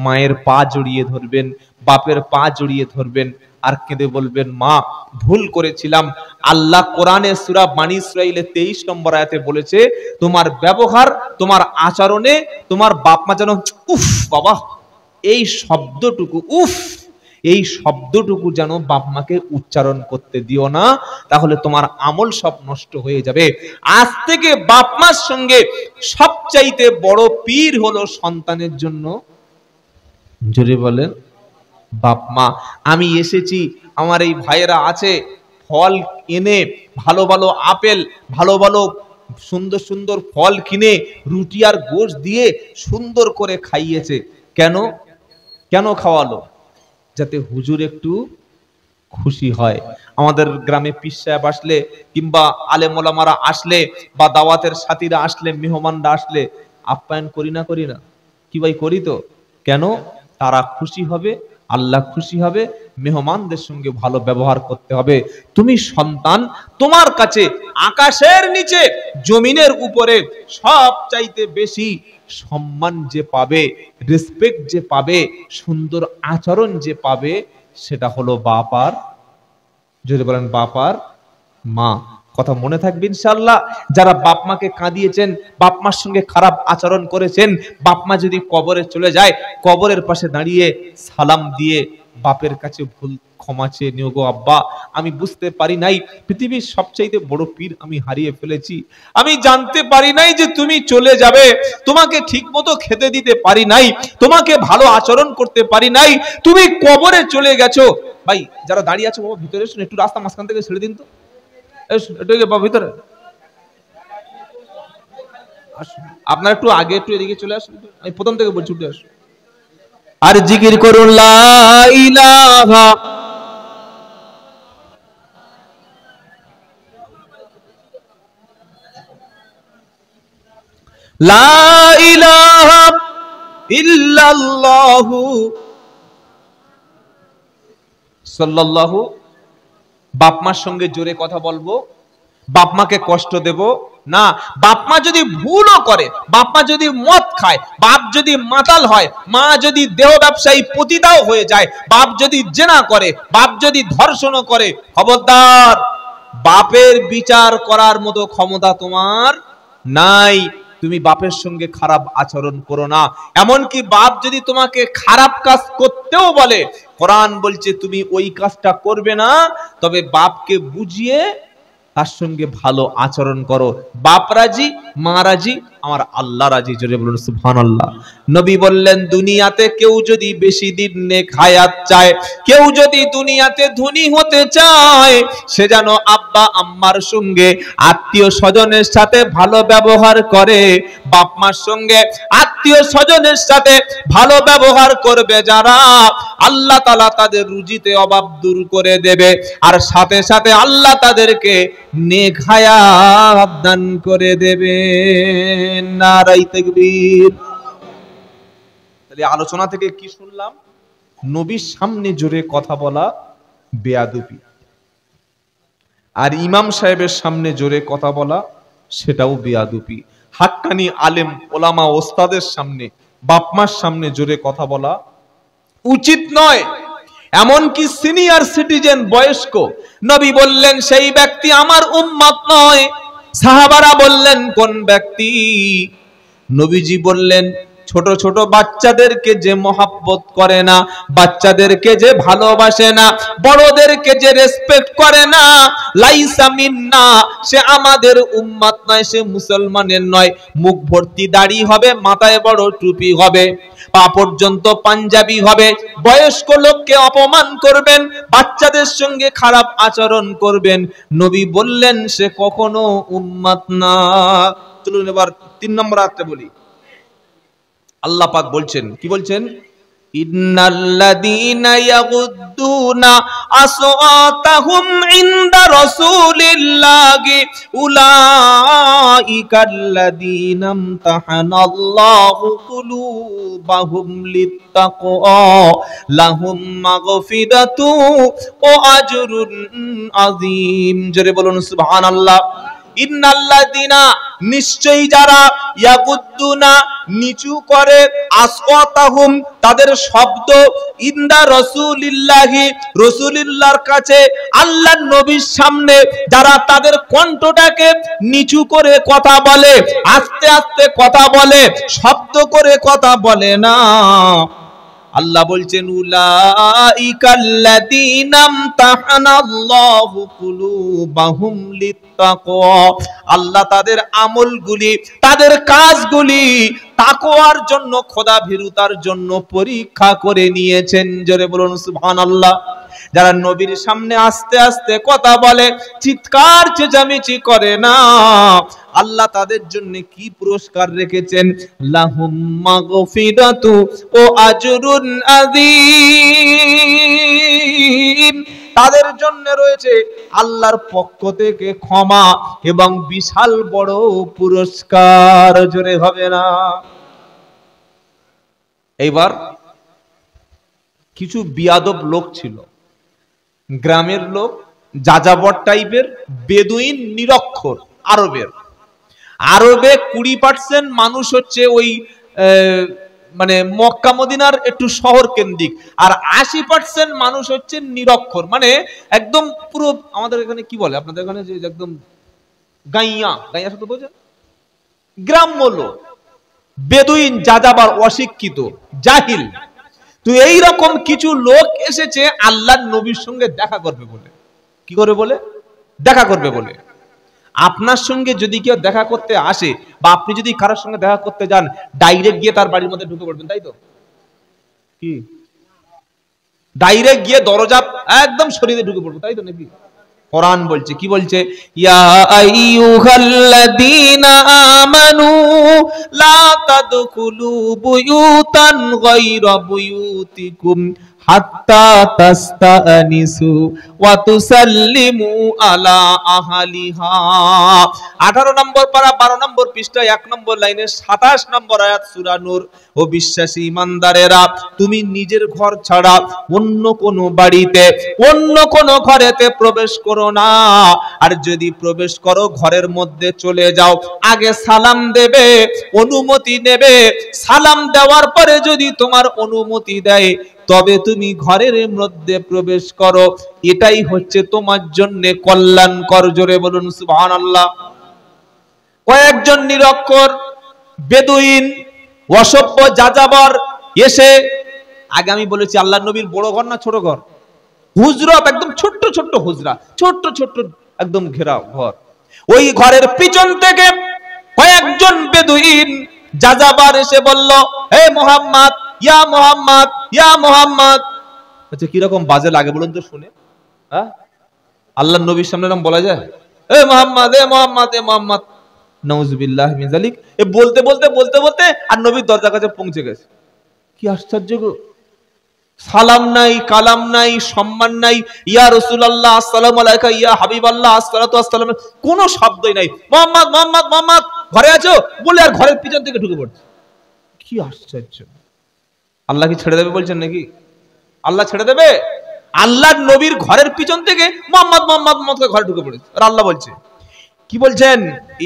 মায়ের পা জড়িয়ে ধরবেন, বাপের পা জড়িয়ে ধরবেন, আর কেঁদে বলবেন, মা ভুল করেছিলাম। আল্লাহ কোরআনে সূরা বানী ইসরাইলে 23 নম্বর আয়াতে বলেছে, তোমার ব্যবহার, তোমার আচরণে তোমার বাপ মা যেন উফ, বাবা এই শব্দটুকু, উফ এই শব্দটুকু যেন বাপ মাকে উচ্চারণ করতে দিও না, তাহলে তোমার আমল সব নষ্ট হয়ে যাবে। আজ থেকে বাপ মার সঙ্গে সবচাইতে বড় পীর হলো সন্তানের জন্য, জোরে বলেন, বাপ মা। আমি এসেছি, আমার এই ভাইয়েরা আছে, ফল এনে ভালো ভালো আপেল, ভালো ভালো সুন্দর সুন্দর ফল কিনে রুটি আর গোশত দিয়ে সুন্দর করে খাইয়েছে। কেন? কেন খাওয়ালো? যাতে হুজুর একটু খুশি হয়। আমাদের গ্রামে পীর সাহেব আসলে কিংবা আলেম ওলামারা আসলে বা দাওয়াতের সাথীরা আসলে, মেহমানরা আসলে আপ্যায়ন করি না? করি না? কি ভাই, করি তো। কেন? তারা খুশি হবে, আল্লাহ খুশি হবে, মেহমানদের সঙ্গে ভালো ব্যবহার করতে হবে। তুমি সন্তান, তোমার কাছে আকাশের নিচে জমিনের উপরে সব চাইতে বেশি সম্মান যে পাবে, রেসপেক্ট যে পাবে, সুন্দর আচরণ যে পাবে, সেটা হলো বাপ আর, যদি বলেন বাপ আর মা। কথা মনে থাকবে ইনশাআল্লাহ। যারা বাপ মাকে কাঁদিয়েছেন, বাপ মার সঙ্গে খারাপ আচরণ করেছেন, বাপ মা যদি কবরে চলে যায়, কবরের পাশে দাঁড়িয়ে সালাম দিয়ে বাপের কাছে ভুল ক্ষমা চেয়ে নিও, গো আব্বা আমি বুঝতে পারি নাই, পৃথিবীর সবচাইতে বড় পীর আমি হারিয়ে ফেলেছি, আমি জানতে পারি নাই যে তুমি চলে যাবে, তোমাকে ঠিক মতো খেতে দিতে পারি নাই, তোমাকে ভালো আচরণ করতে পারি নাই, তুমি কবরে চলে গেছো। ভাই যারা দাঁড়িয়ে আছো বাবা ভিতরে এসো, একটু রাস্তা মাঝখান থেকে ছেড়ে দিন তো, ভিতরে আপনার একটু আগে একটু এদিকে চলে আসুন, আমি প্রথম থেকে বলছি উঠে আসুন। আর জিকির করুন লা ইলাহা লা ইলাহা ইল্লাল্লাহু সাল্লাল্লাহু। বাপ মার সঙ্গে জোরে কথা বলবো, বাপ মাকে কষ্ট দেব না। বাপ মা যদি ভুলও করে, বাপ মা যদি মদ খায়, বাপ যদি মাতাল হয়, মা যদি দেহ ব্যবসায়ী পতিতাও হয়ে যায়, বাপ যদি জেনা করে, বাপ যদি ধর্ষণ করে, খবরদার, বাপের বিচার করার মতো ক্ষমতা তোমার নাই। তুমি বাপের সঙ্গে খারাপ আচরণ করো না। এমনকি বাপ যদি তোমাকে খারাপ কাজ করতেও বলে, কোরআন বলছে তুমি ওই কাজটা করবে না, তবে বাপকে বুঝিয়ে তার সঙ্গে ভালো আচরণ করো। বাপ রাজি, মা রাজি, আমার আল্লাহ রাজি। জোরে বলুন সুবহানাল্লাহ। নবী বললেন দুনিয়াতে কেউ যদি বেশি দিন নেক হায়াত চায়, কেউ যদি দুনিয়াতে ধনী হতে চায়, সে যেন আব্বা আম্মার সঙ্গে, আত্মীয় স্বজনের সাথে ভালো ব্যবহার করে। বাপ মার সঙ্গে, আত্মীয় স্বজনের সাথে ভালো ব্যবহার করবে যারা, আল্লাহ তাআলা তাদের রুজিতে অভাব দূর করে দেবে, আর সাথে সাথে আল্লাহ তাদেরকে নেক হায়াত দান করে দেবে। নারায়ে তাকবীর। তাহলে আলোচনা থেকে কি শুনলাম? নবীর সামনে জোরে কথা বলা বেয়াদবি, আর ইমাম সাহেবের সামনে জোরে কথা বলা সেটাও বেয়াদবি। হাক্কানি আলেম ওলামা ওস্তাদের সামনে, বাপ মার সামনে জোরে কথা বলা উচিত নয়। এমনকি সিনিয়র সিটিজেন, বয়স্ক, নবী বললেন সেই ব্যক্তি আমার উম্মত নয়। সাহাবারা বললেন কোন ব্যক্তি? নবীজি বললেন ছোট ছোট বাচ্চাদেরকে যে মহব্বত করে না, বাচ্চাদেরকে যে ভালোবাসে না, বড়দেরকে যে রেসপেক্ট করে না, লাইসা মিন্না, সে আমাদের উম্মত নয়, সে মুসলমানের নয়। মুখ ভর্তি দাড়ি হবে, মাথায় বড় টুপি হবে, পা পর্যন্ত পাঞ্জাবি হবে, বয়স্ক লোককে অপমান করবেন, বাচ্চাদের সঙ্গে খারাপ আচরণ করবেন, নবী বললেন সে কখনো উম্মত না। চলুন এবার 3 নম্বর আয়াতে বলি। আল্লাহ পাক বলছেন, কি বলছেন? ইন্নাল্লাযীনা ইয়াগুদ্দুনা আসওয়াতাহুম ইনদা রাসূলিল্লাহি উলাইকাল্লাযীনা ইমতাহানাল্লাহু কুলুবাহুম লিত্তাকওয়া লাহুম মাগফিরাতু ওয়া আজরুন আযীম। জোরে বলুন সুবহানাল্লাহ। ইন্নাল্লাযীনা, নিশ্চয়ই যারা, ইয়াগুদ্দুনা, নিচু করে, আসওয়াতাহুম, তাদের শব্দ, ইনদা রাসূলিল্লাহি, রাসূলুল্লাহর কাছে, আল্লাহর নবীর সামনে যারা তাদের কণ্ঠটাকে নিচু করে কথা বলে, আস্তে আস্তে কথা বলে, শব্দ করে কথা বলে না, আল্লাহ বলছেন উলাইকাল্লাযীনা ইমতাহানাল্লাহু কুলুবাহুম লিত্তাকওয়া, আল্লাহ তাদের আমলগুলি, তাদের কাজগুলি তাকওয়ার জন্য, খোদা ভীরুতার জন্য পরীক্ষা করে নিয়েছেন। জোরে বলুন সুবহানাল্লাহ। যারা নবীর সামনে আস্তে আস্তে কথা বলে, চিৎকার চেঁচামেচি করে না, আল্লাহ তাদের জন্য কি পুরস্কার রেখেছেন? লাহুম মাগফিরাতু ও আজরুন আযীম, তাদের জন্য রয়েছে আল্লাহর পক্ষ থেকে ক্ষমা এবং বিশাল বড় পুরস্কার। জোরে হবে না? এইবার কিছু বিয়াদব লোক ছিল, গ্রামের লোক, যাযাবর টাইপের, বেদুইন, নিরক্ষর, আরবে 20% মানুষ হচ্ছে ওই মানে মক্কা মদিনার একটু শহর কেন্দ্রিক, আর 80% মানুষ হচ্ছে নিরক্ষর, মানে একদম পুরো আমাদের এখানে কি বলে আপনাদের এখানে যে একদম গাইয়া গাইয়া শব্দ বোঝেন, গ্রাম্য লোক, বেদুইন, যাযাবর, অশিক্ষিত, জাহিল। তো এইরকম কিছু লোক এসেছে আল্লাহর নবীর সঙ্গে দেখা করবে বলে। কি করে বলে? দেখা করবে বলে। আপনার সঙ্গে যদি কেউ দেখা করতে আসে বা আপনি যদি কারোর সঙ্গে দেখা করতে যান, ডাইরেক্ট গিয়ে তার বাড়ির মধ্যে ঢুকে পড়বেন, তাই তো? কি ডাইরেক্ট গিয়ে দরজা একদম শরীরে ঢুকে পড়বো, তাই তো নাকি? কোরআন বলছে, কি বলছে? ইয়া আইয়ুহাল্লাযীনা আমানু লা তাদখুলু বুয়ুতান গায়রা বুয়ুতিকুম হাত্তা তাস্তানিসু ওয়া তুসাল্লিমু আলা আহলিহা। 18 নম্বর পারা 12 নম্বর পৃষ্ঠা 1 নম্বর লাইনে 27 নম্বর আয়াত সূরা নূর। ও বিশ্বাসী ঈমানদারেরা, তুমি নিজের ঘর ছাড়া অন্য কোন বাড়িতে, অন্য কোন ঘরেতে প্রবেশ করো না। আর যদি প্রবেশ করো, ঘরের মধ্যে চলে যাও, আগে সালাম দেবে, অনুমতি নেবে। সালাম দেওয়ার পরে যদি তোমার অনুমতি দেয়, তবে তুমি ঘরের মধ্যে প্রবেশ করো। এটাই হচ্ছে তোমার জন্য কল্যাণকর। জোরে বলুন সুবহানাল্লাহ। কয়েকজন নিরক্ষর, বেদুইন, অসভ্য, যাযাবর এসে, আগে আমি বলেছি আল্লাহর নবীর বড় ঘর না ছোট ঘর? হুজরাত, একদম ছোট্ট ছোট্ট হুজরা, ছোট্ট ছোট্ট একদম ঘেরা ঘর। ওই ঘরের পিছন থেকে কয়েকজন বেদুইন, যাযাবর এসে বলল, হে মুহাম্মদ, ইয়া মুহাম্মদ, ইয়া মুহাম্মদ। আচ্ছা, কিরকম বাজে লাগে বলুন তো শুনে? হ্যাঁ, আল্লাহর নবীর সামনে এরকম বলা যায়? এ মুহাম্মদ, এ মুহাম্মদ, এ মুহাম্মদ। নাউজুবিল্লাহ মিন যালিক। এ বলতে বলতে বলতে বলতে আর নবীর দরজার কাছে পৌঁছে গেছে। কি আশ্চর্য গো! সালাম নাই, কালাম নাই, সম্মান নাই। ইয়া রাসূলুল্লাহ, আসসালামু আলাইকা, ইয়া হাবিবাল্লাহ, আসসালাতু ওয়াসসালাম, কোনো শব্দই নাই। মুহাম্মদ, মুহাম্মদ, মুহাম্মদ, ঘরে আছো বলে আর ঘরের পিছন থেকে ঢুকে পড়ছে। কি আশ্চর্য! আল্লাহ কি ছেড়ে দেবে বলছেন নাকি? আল্লাহ ছেড়ে দেবে? আল্লাহর নবীর ঘরের পিছন থেকে মুহাম্মদ, মুহাম্মদ, মুহাম্মদ ঘরে ঢুকে পড়েছে। আর আল্লাহ বলছে, কি বলছেন?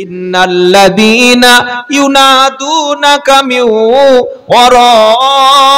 ইন্নাল্লাযীনা ইউনাদুনাকা মিন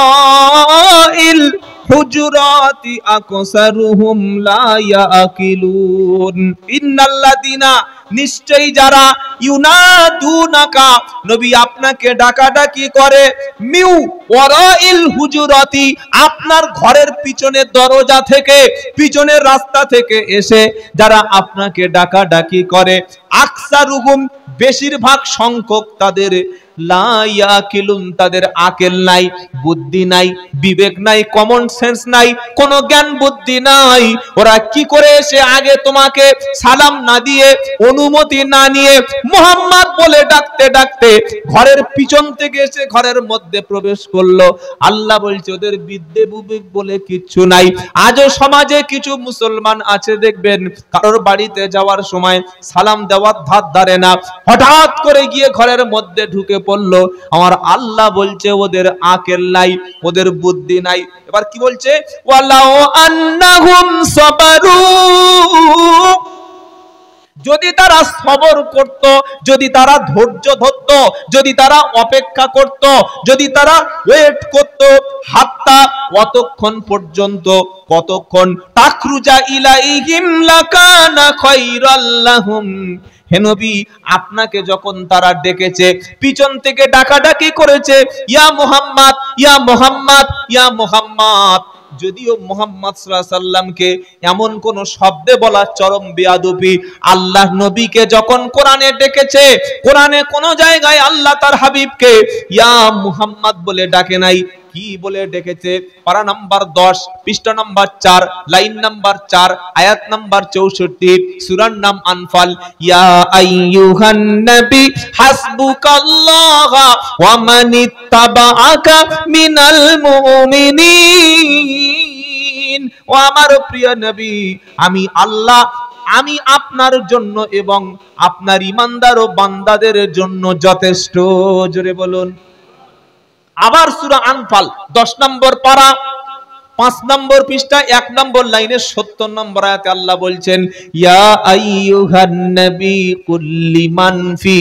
ওয়ারাইল হুজুরাতি আকসারুহুম লা ইয়াকিলুন। ইন্নাল্লাযীনা, নিশ্চয়ই যারা, ইউনাদুনাকা, নবী আপনাকে ডাকাডাকি করে, মিউ ওয়ারাইল হুজুরাতি, আপনার ঘরের পিছনের দরজা থেকে, পিছনের রাস্তা থেকে এসে যারা আপনাকে ডাকাডাকি করে, আকসারুহুম, বেশিরভাগ সংখ্যক তাদের, লা ইয়াকিলুন, তাদের আকেল নাই, বুদ্ধি নাই, বিবেক নাই, কমন সেন্স নাই, কোনো জ্ঞান বুদ্ধি নাই। ওরা কি করে এসে আগে তোমাকে সালাম না দিয়ে, অনুমতি না নিয়ে, মুহাম্মদ বলে ডাকতে ডাকতে ঘরের পিছন থেকে এসে ঘরের মধ্যে প্রবেশ করলো। আল্লাহ বলছে, ওদের বিদ্যে বিবেক বলে কিচ্ছু নাই। আজও সমাজে কিছু মুসলমান আছে, দেখবেন কারোর বাড়িতে যাওয়ার সময় সালাম দেওয়ার ধার ধারে না, হঠাৎ করে গিয়ে ঘরের মধ্যে ঢুকে পড়লো। আমার আল্লাহ বলছে, ওদের আকেল নাই, ওদের বুদ্ধি নাই। এবার কি বলছে? ওয়ালাউ আন্নাহুম সাবারু, যদি তারা সবর করত, যদি তারা ধৈর্য ধরত, যদি তারা অপেক্ষা করত, যদি তারা ওয়েট করত, হাত্তা, অতক্ষণ পর্যন্ত, কতক্ষণ? তাখরুজা ইলাইহিম লাকানা খায়রাল লাহুম। হে নবী, আপনাকে যখন তারা ডেকেছে, পিছন থেকে ডাকাডাকি করেছে, ইয়া মুহাম্মদ, ইয়া মুহাম্মদ, ইয়া মুহাম্মদ, যদিও মুহাম্মদ সাল্লাল্লাহু আলাইহি সাল্লামকে এমন কোন শব্দে বলা চরম বেয়াদবি। আল্লাহ নবীকে যখন কোরআনে ডেকেছে, কোরআনে কোন জায়গায় আল্লাহ তার হাবিবকে ইয়া মুহাম্মদ বলে ডাকে নাই। কি বলে ডেকেছে? পারা নাম্বার 10, পৃষ্ঠা নাম্বার 4, লাইন নাম্বার 4, আয়াত নাম্বার 64, সূরার নাম আনফাল। ইয়া আইয়ুহান নবী হাসবুকাল্লাহ ওয়া মানিত্তাবাআকা মিনাল মুমিনিন। ও আমার প্রিয় নবী, আমি আল্লাহ, আমি আপনার জন্য এবং আপনার ঈমানদার ও বান্দাদের জন্য যথেষ্ট। জোরে বলুন। আবার সূরা আনফাল 10 নম্বর পারা, 5 নম্বর পৃষ্ঠা 1 নম্বর লাইনে 70 নম্বর আয়াতে আল্লাহ বলছেন, ইয়া আইয়ুহান নবী কুল্লি মান ফি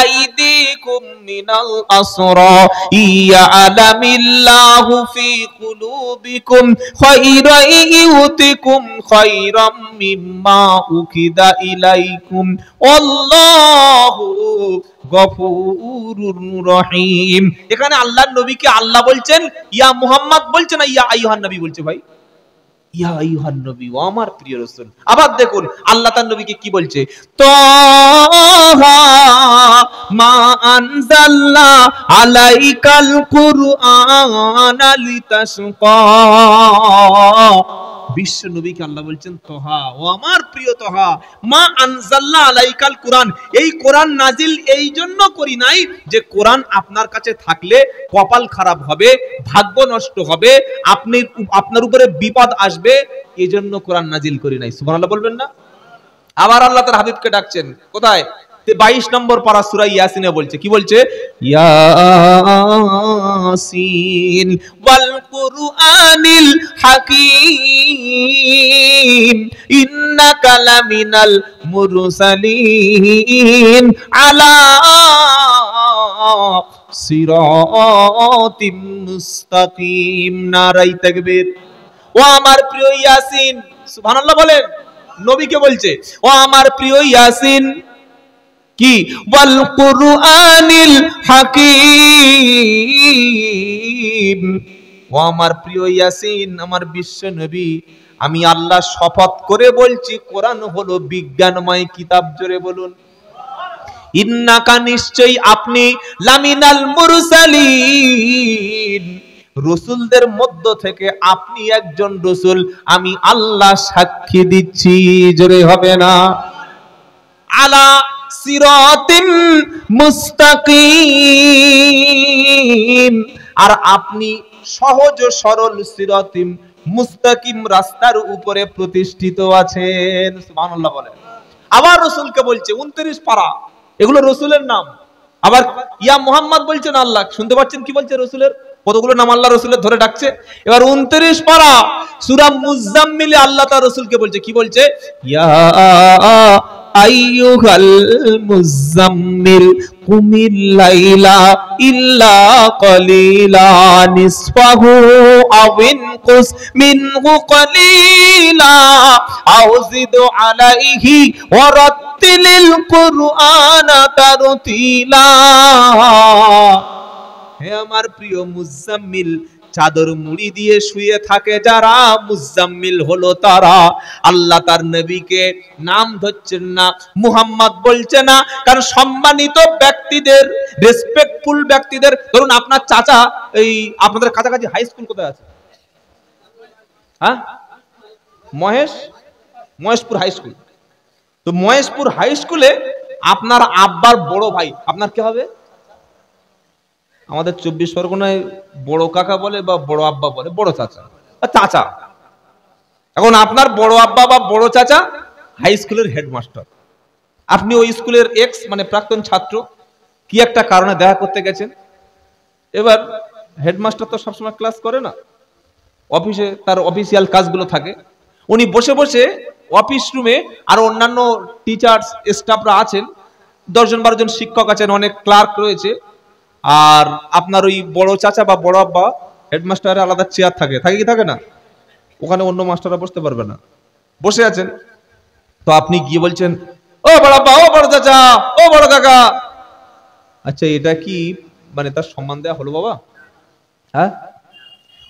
আইদিকুম মিনাল আসরা ইয়ালামিল্লাহু ফি কুলুবিকুম খায়রান ইউতিকুম খায়রাম মিম্মা উকিদা ইলাইকুম আল্লাহু গফুরুর রহিম। এখানে আল্লাহর নবীকে আল্লাহ বলছেন, ইয়া মুহাম্মদ বলছে না ইয়া আইয়ুহান নবী বলছে ভাই? ইয়া আইয়ুহান নবী, ও আমার প্রিয় রাসূল। আবার দেখুন আল্লাহ তার নবীকে কি বলছে, তাহা মা আনজালনা আলাইকাল কুরআনা লিতাশকা। বিশ্ব নবীকে আল্লাহ বলছেন তোহা, ও আমার প্রিয় তোহা, মা আনজালনা আলাইকাল কুরআন, এই কোরআন নাজিল এই জন্য করি নাই যে কোরআন আপনার কাছে থাকলে কপাল খারাপ হবে, ভাগ্য নষ্ট হবে, আপনার উপরে বিপদ আসবে, এই জন্য কোরআন নাজিল করি নাই। সুবহানাল্লাহ বলবেন না? আবার আল্লাহ তার হাবিবকে ডাকছেন কোথায়? 22 নম্বর পারা সূরা ইয়াসিনে বলছে, কি বলছে? ইয়াসিন ওয়াল কুরআনিল হাকীম ইন্নাকা লামিনাল মুরসালিন আলা সিরাতিম মুস্তাকিম। নারায়ে তাকবীর। ও আমার প্রিয় ইয়াসিন, সুবহানাল্লাহ বলেন, নবীকে বলছে, ও আমার প্রিয় ইয়াসিন, কি? ওয়াল কুরআনিল হাকীম, ও আমার প্রিয় ইয়াসিন, আমার বিশ্ব নবী, আমি আল্লাহ শপথ করে বলছি কোরআন হলো বিজ্ঞানময় কিতাব। জোরে বলুন, ইন্নাকা, নিশ্চয়ই আপনি, লামিনাল মুরসালিন, রসুলদের মধ্য থেকে আপনি একজন রসুল, আমি আল্লাহ সাক্ষী দিচ্ছি। জোরে হবে না? আলা সিরাতিম মুস্তাকিম, আর আপনি সহজ সরল সিরাতিম মুস্তাকিম রাস্তার উপরে প্রতিষ্ঠিত আছেন। সুবহানাল্লাহ বলেন। আবার রসুলকে বলছে 29 পারা, এগুলো রসুলের নাম। আবার ইয়া মুহাম্মদ বলছেন আল্লাহ, শুনতে পাচ্ছেন কি বলছে? রসুলের কতগুলো নাম আল্লাহ রসুলের ধরে ডাকছে। এবার 29 পারা সূরা মুজাম্মিলে আল্লাহ তার রসুলকে বলছে, কি বলছে? ইয়া আইয়ুহাল মুজাম্মিল কুমিল লাইলা ইল্লা কলিলা নিসফাহু আও ইনকুস মিনহু কলিলা আও জিদ আলাইহি ওয়া রাত্তিলিল কুরআনা তারতিলা। হে আমার প্রিয় মুজাম্মিল, চাদর মুড়ি দিয়ে শুয়ে থাকে যারা, মুজাম্মিল হলো তারা। আল্লাহ তার নবীকে নাম ধরছেন না, মুহাম্মদ বলছে না, কারণ সম্মানিত ব্যক্তিদের, রেসপেক্টফুল ব্যক্তিদের, ধরুন আপনার চাচা, এই আপনাদের কাছাকাছি হাই স্কুল কোথায় আছে? হ্যাঁ, মহেশপুর হাই স্কুল। তো মহেশপুর হাই স্কুলে আপনার আব্বার বড় ভাই, আপনার কি হবে? আমাদের 24 পরগনায় বড় কাকা বলে বা বড় আব্বা বলে, বড় চাচা, চাচা। এখন আপনার বড় আব্বা বা বড় চাচা হাই স্কুলের হেডমাস্টার, আপনি ওই স্কুলের এক্স মানে প্রাক্তন ছাত্র, কি একটা কারণে দেখা করতে গেছেন। এবার হেডমাস্টার তো সবসময় ক্লাস করে না, অফিসে তার অফিসিয়াল কাজগুলো থাকে। উনি বসে বসে অফিস রুমে, আর অন্যান্য টিচার্স স্টাফরা আছেন, 10-12 জন শিক্ষক আছেন, অনেক ক্লার্ক রয়েছে। আর আপনার ওই বড় চাচা বা বড় আব্বা, হেডমাস্টারের আলাদা চেয়ার থাকে, থাকে কি থাকে না? ওখানে অন্য মাস্টাররা বসতে পারবে না, বসে আছেন। তো আপনি গিয়ে বলছেন, ও বড় আব্বা, ও বড় চাচা, ও বড় কাকা। আচ্ছা, এটা কি মানে তার সম্মান দেওয়া হলো বাবা? হ্যাঁ,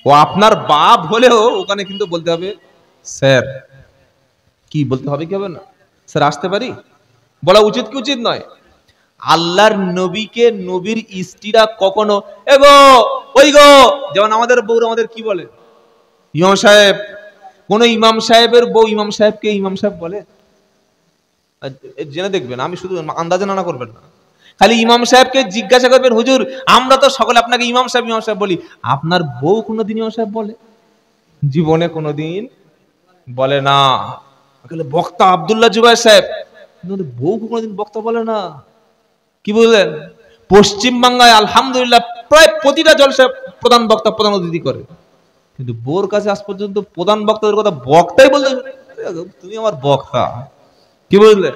ও আপনার বাপ হলেও ওখানে কিন্তু বলতে হবে স্যার। কি বলতে হবে, কি হবে না? স্যার আসতে পারি বলা উচিত কি উচিত নয়? আল্লাহর নবীকে নবীর স্ত্রীরা কখনো এগো ওই গো, যেমন আমাদের বউরা আমাদের কি বলে? ইমাম সাহেব। কোন ইমাম সাহেবের বউ ইমাম সাহেবকে ইমাম সাহেব বলে? জেনে দেখবেন, আমি শুধু আন্দাজে নানা করবেন না। খালি ইমাম সাহেবকে জিজ্ঞাসা করবেন, হুজুর আমরা তো সকলে আপনাকে ইমাম সাহেব বলি, আপনার বউ কোনোদিন ইমাম সাহেব বলে? জীবনে কোনোদিন বলে না। বক্তা আব্দুল্লাহ জুবাইর সাহেব, বউ কোনোদিন বক্তা বলে না। কি বললেন? পশ্চিম বাংলায় আলহামদুলিল্লাহ প্রায় প্রতিটা জলসায় প্রধান বক্তা, প্রধান অতিথি করে। কিন্তু বউর কাছে আজ পর্যন্ত প্রধান বক্তাদের কথা বক্তাই বলতে, তুমি আমার বক্তা, কি বুঝলে?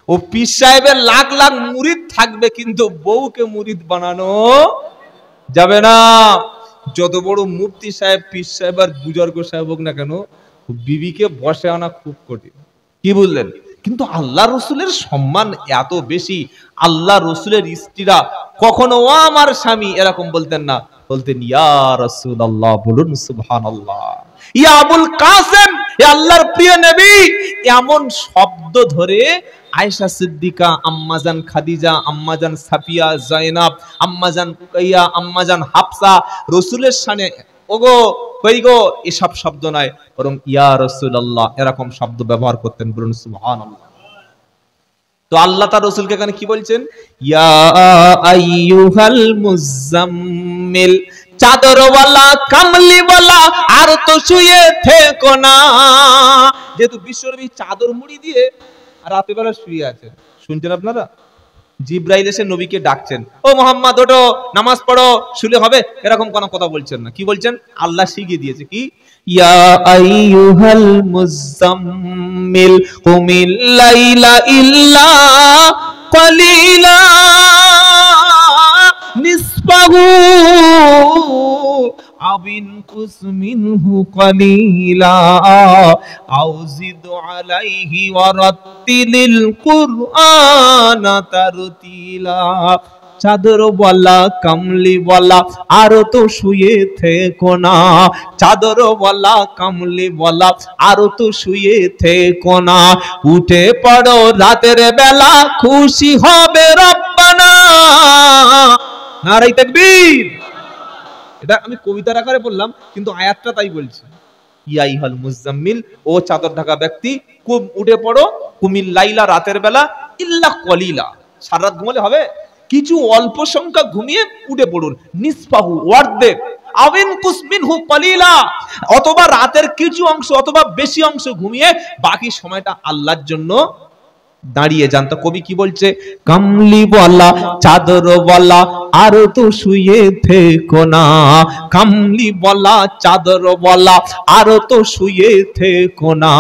ও পীর সাহেবের লাখ লাখ মুরিদ থাকবে, কিন্তু বউকে মুরিদ বানানো যাবে না। যত বড় মুফতি সাহেব, পীর সাহেব আর বুজুর্গ সাহেব হোক না কেন, বিবিকে বসে আনা খুব কঠিন, কি বুঝলেন? কিন্তু আল্লাহ রসুলের সম্মান এত বেশি, আল্লাহ রসুলের স্ত্রীরা কখনো ও আমার স্বামী এরকম বলতেন না, বলতেন ইয়া রাসূলুল্লাহ, বলুন সুবহানাল্লাহ, ইয়া আবুল কাসেম, হে আল্লাহর প্রিয় নবী। এমন শব্দ ধরে আয়েশা সিদ্দিকা, আম্মাজান খাদিজা, আম্মাজান সাফিয়া, জায়নাব, আম্মাজান রুকাইয়া, আম্মাজান হাফসা রসুলের শানে ওগো কই গো এসব শব্দ নয়, বরং ইয়া রাসূলুল্লাহ এরকম শব্দ ব্যবহার করতেন, বলুন সুবহানাল্লাহ। তো আল্লাহ তার রসুলকে এখানে কি বলছেন? ইয়া আইয়ুহাল মুজাম্মিল, চাদরওয়ালা, কামলিওয়ালা, আর তো শুয়ে থেকো না। যেহেতু বিশ্বনবী চাদর মুড়ি দিয়ে রাতের বেলা শুয়ে আছেন, শুনছেন আপনারা? জিব্রাইল এসে নবীকে ডাকছেন, ও মুহাম্মদ ওঠো, নামাজ পড়ো, শুলে হবে, এরকম কোনো কথা বলছেন না। কি বলছেন? আল্লাহ শিখিয়ে দিয়েছে কি, ইয়া আইয়ুহাল মুজাম্মিল কুমিল লাইলা ইল্লা কালিলা নিসফাহু আবিন কুসমিনহু কালিলা আও জিদ আলাইহি ওয়ারাত্তিলিল কুরআনা তারতিলা। চাদর বলা, কামলি বলা, আর তো শুয়ে থেকো না। চাদর বলা, কামলি বলা, আর তো শুয়ে থেকো না। উঠে পড়ো রাতের বেলা, খুশি হবে রব্বানা। নারায়ে তাকবীর। এটা আমি কবিতার আকারে বললাম, কিন্তু আয়াতটা তাই বলছে, ইয়া আইয়ুহাল মুজাম্মিল, ও চাদর ঢাকা ব্যক্তি, কুম উঠে পড়ো, কুমিল লাইলা রাতের বেলা, ইল্লা কলিলা, সারা রাত ঘুমালে হবে? কিছু অল্প সংখ্যা ঘুমিয়ে উঠে পড়ুন, নিসফাহু অর্ধেক, আবিন কুসমিনহু কলিলা, অথবা রাতের কিছু অংশ অথবা বেশি অংশ ঘুমিয়ে বাকি সময়টা আল্লাহর জন্য দাঁড়িয়ে যান। তো কবি কি বলছে? কামলি বলা, চাদর বলা, আর তো শুয়ে থেকো না। কামলি বলা, চাদর বলা, আর তো শুয়ে থেকো না।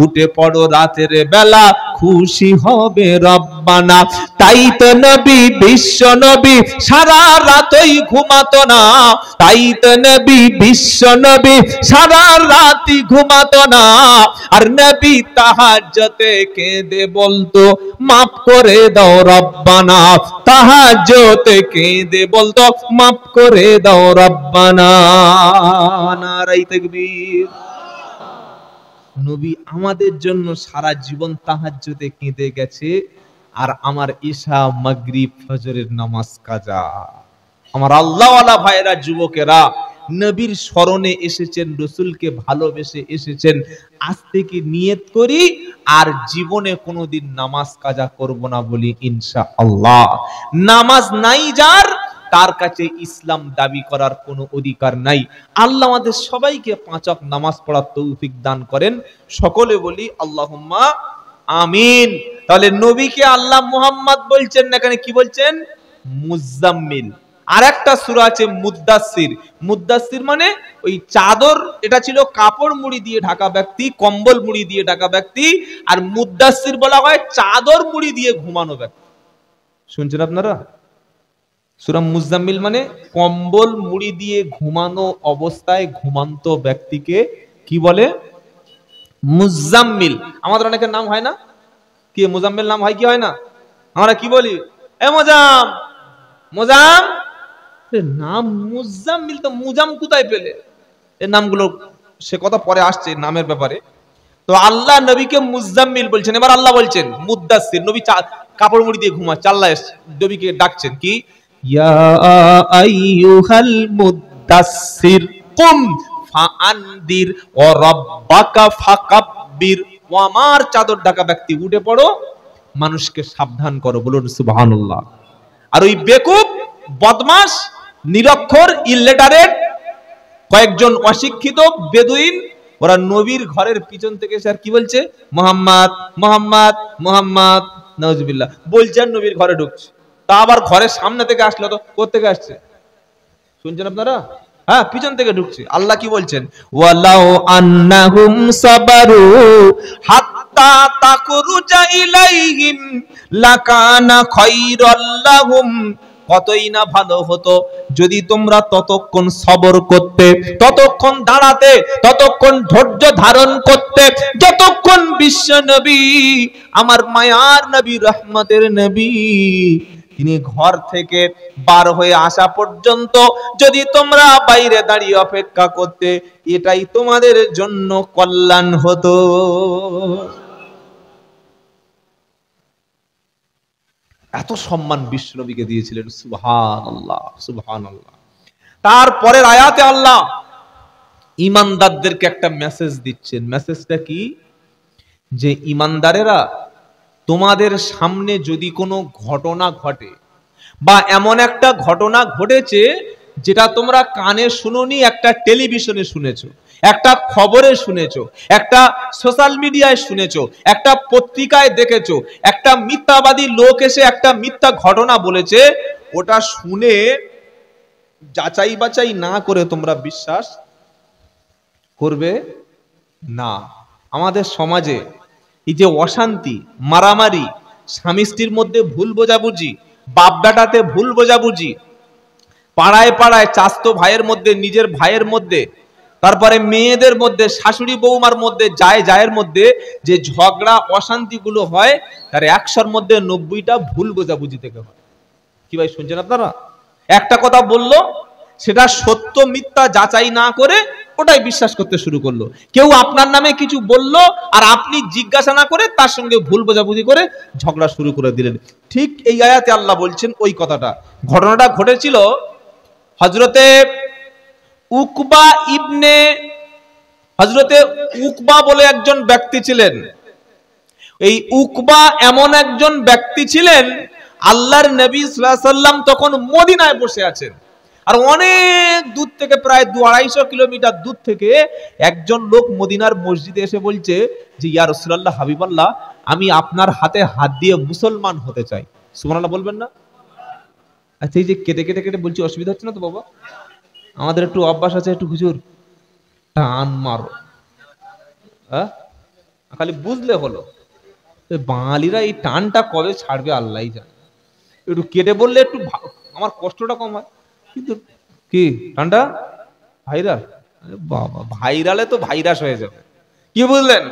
উঠে পড়ো রাতের বেলা, খুশি হবে রব্বানা। তাই তো নবী, বিশ্ব নবী সারা রাতই ঘুমাতো না। তাই তো নবী, বিশ্ব নবী সারা রাতই ঘুমাতো না। আর নবী তাহাজ্জুদে কেঁদে বলতো, মাফ করে দাও রব্বানা। তাহাজ্জুদে কেঁদে বলতো, মাফ করে দাও রব্বানা। নারায়ে তাকবীর। নবী আমাদের জন্য সারা জীবন তাহাজ্জুদে কেঁদে গেছে, আর আমার ঈশা, মাগরিব, ফজরের নামাজ কাজা। আমার আল্লাহওয়ালা ভাইরা, যুবকেরা, নবীর স্মরণে এসেছেন, রসুলকে ভালোবেসে এসেছেন। আজ থেকে নিয়ত করি আর জীবনে কোনোদিন নামাজ কাজা করব না বলি ইনশাআল্লাহ। নামাজ নাই যার, তার কাছে ইসলাম দাবি করার কোনো অধিকার নাই। আল্লাহ আমাদের সবাইকে 5 ওয়াক্ত নামাজ পড়ার তৌফিক দান করেন। সকলে বলি আল্লাহুম্মা আমিন। তাহলে নবীকে আল্লাহ মুহাম্মদ বলছেন না, এখানে কি বলছেন? মুজাম্মিল। আর একটা সূরা আছে মুদ্দাসসির। মুদ্দাসসির মানে ওই চাদর, এটা ছিল কাপড় মুড়ি দিয়ে ঢাকা ব্যক্তি, কম্বল মুড়ি দিয়ে ঢাকা ব্যক্তি। আর মুদ্দাসসির বলা হয় চাদর মুড়ি দিয়ে ঘুমানো ব্যক্তি। শুনছেন আপনারা? সূরা মুজাম্মিল মানে কম্বল মুড়ি দিয়ে ঘুমানো অবস্থায় ঘুমান্ত ব্যক্তিকে কি বলে? মুজাম্মিল। আমাদের অনেকের নাম হয় না কি? মুজাম্মিল নাম হয় কি হয় না? আমরা কি বলি? এ মোজাম, মোজাম। নাম মুজাম্মিল, তো মুজাম কোথায় পেলে? এই নামগুলো সে কথা পরে আসছে নামের ব্যাপারে। তো আল্লাহ নবীকে মুজাম্মিল বলছেন। এবার আল্লাহ বলছেন মুদ্দাসসির। নবী কাপড় মুড়ি দিয়ে ঘুমাচ্ছে, আল্লাহ নবীকে ডাকছেন কি? ইয়া আইয়ুহাল মুদ্দাসসির কুম ফাআনদির ওয়া রাব্বাকা ফাকাব্বির। ও আমার চাদর ঢাকা ব্যক্তি, উঠে পড়ো, মানুষকে সাবধান করো, বলুন সুবহানাল্লাহ। আর ওই বেকুব, বদমাশ, নিরক্ষর, ইললিটারেট কয়েকজন অশিক্ষিত বেদুইন, ওরা নবীর ঘরের পিছন থেকে এসে আর কি বলছে? মুহাম্মদ, মুহাম্মদ, মুহাম্মদ, নাউজুবিল্লাহ বলছেন, নবীর ঘরে ঢুকছে। তা আবার ঘরের সামনে থেকে আসলো, তো কোথা থেকে আসছে? শুনছেন আপনারা? হ্যাঁ, পিছন থেকে ঢুকছে। আল্লাহ কি বলছেন? ওয়ালাউ আন্নাহুম সাবারু হাত্তা তাকরুজা ইলাইহিম লাকানা খায়রাল লাহুম, কতই না ভালো হতো যদি তোমরা ততক্ষণ সবর করতে, ততক্ষণ দাঁড়াতে, ততক্ষণ ধৈর্য ধারণ করতে, যতক্ষণ বিশ্ব নবী, আমার মায়ার নবী, রহমতের নবী, তিনি ঘর থেকে বার হয়ে আসা পর্যন্ত যদি তোমরা বাইরে দাঁড়িয়ে অপেক্ষা করতে, এটাই তোমাদের জন্য কল্যাণ হতো। এত সম্মান বিশ্বনবীকে দিয়েছিলেন। সুবহানাল্লাহ, সুবহানাল্লাহ। তারপরের আয়াতে আল্লাহ ঈমানদারদেরকে একটা মেসেজ দিচ্ছেন। মেসেজটা কি? যে ঈমানদারেরা, তোমাদের সামনে যদি কোনো ঘটনা ঘটে, বা এমন একটা ঘটনা ঘটেছে যেটা তোমরা কানে শুনোনি, একটা টেলিভিশনে শুনেছো, একটা খবরে শুনেছো, একটা সোশ্যাল মিডিয়ায় শুনেছো, একটা পত্রিকায় দেখেছো, একটা মিথ্যাবাদী লোক এসে একটা মিথ্যা ঘটনা বলেছে, ওটা শুনে যাচাই বাছাই না করে তোমরা বিশ্বাস করবে না। আমাদের সমাজে এই যে অশান্তি, মারামারি, স্বামী স্ত্রীর মধ্যে ভুল বোঝাবুঝি, বাপ বেটাতে ভুল বোঝাবুঝি, পাড়ায় পাড়ায় চাচতো ভাইয়ের মধ্যে, নিজের ভাইয়ের মধ্যে, তারপরে মেয়েদের মধ্যে, শাশুড়ি বৌমার মধ্যে, জায়ের মধ্যে যে ঝগড়া অশান্তি গুলো হয়, তার 100-র মধ্যে 90টা ভুল বোঝাবুঝি থেকে হয়। কি ভাই শুনছেন আপনারা? একটা কথা বললো, সেটা সত্য মিথ্যা যাচাই না করে ওটাই বিশ্বাস করতে শুরু করলো। কেউ আপনার নামে কিছু বলল, আর আপনি জিজ্ঞাসা না করে তার সঙ্গে ভুল বোঝাবুঝি করে ঝগড়া শুরু করে দিলেন। ঠিক এই আয়াতে আল্লাহ বলছেন ওই কথাটা। ঘটনাটা ঘটেছিল হযরতে উকবা বলে একজন ব্যক্তি ছিলেন। এই উকবা এমন একজন ব্যক্তি ছিলেন, আল্লাহর নবী সাল্লাল্লাহু আলাইহি ওয়াসাল্লাম তখন মদিনায় বসে আছেন, আর অনেক দূর থেকে, প্রায় 200-250 কিলোমিটার দূর থেকে একজন লোক মদিনার মসজিদে এসে বলছে যে, ইয়া রাসূলুল্লাহ, হাবিবাল্লাহ, আমি আপনার হাতে হাত দিয়ে মুসলমান হতে চাই। সুবহানাল্লাহ বলবেন না? আচ্ছা, এই যে কেটে কেটে কেটে বলছি, অসুবিধা হচ্ছে না তো বাবা? আমাদের একটু অভ্যাস আছে, একটু হুজুর টান মারো, হ্যাঁ, খালি বুঝলে হলো। বাঙালিরা এই টানটা কবে ছাড়বে আল্লাহই জানে। একটু কেটে বললে একটু আমার কষ্টটা কম হয়। কিন্তু কি টানটা ভাইরাল? বাবা, ভাইরালে তো ভাইরাস হয়ে যাবে। কি বুঝলেন?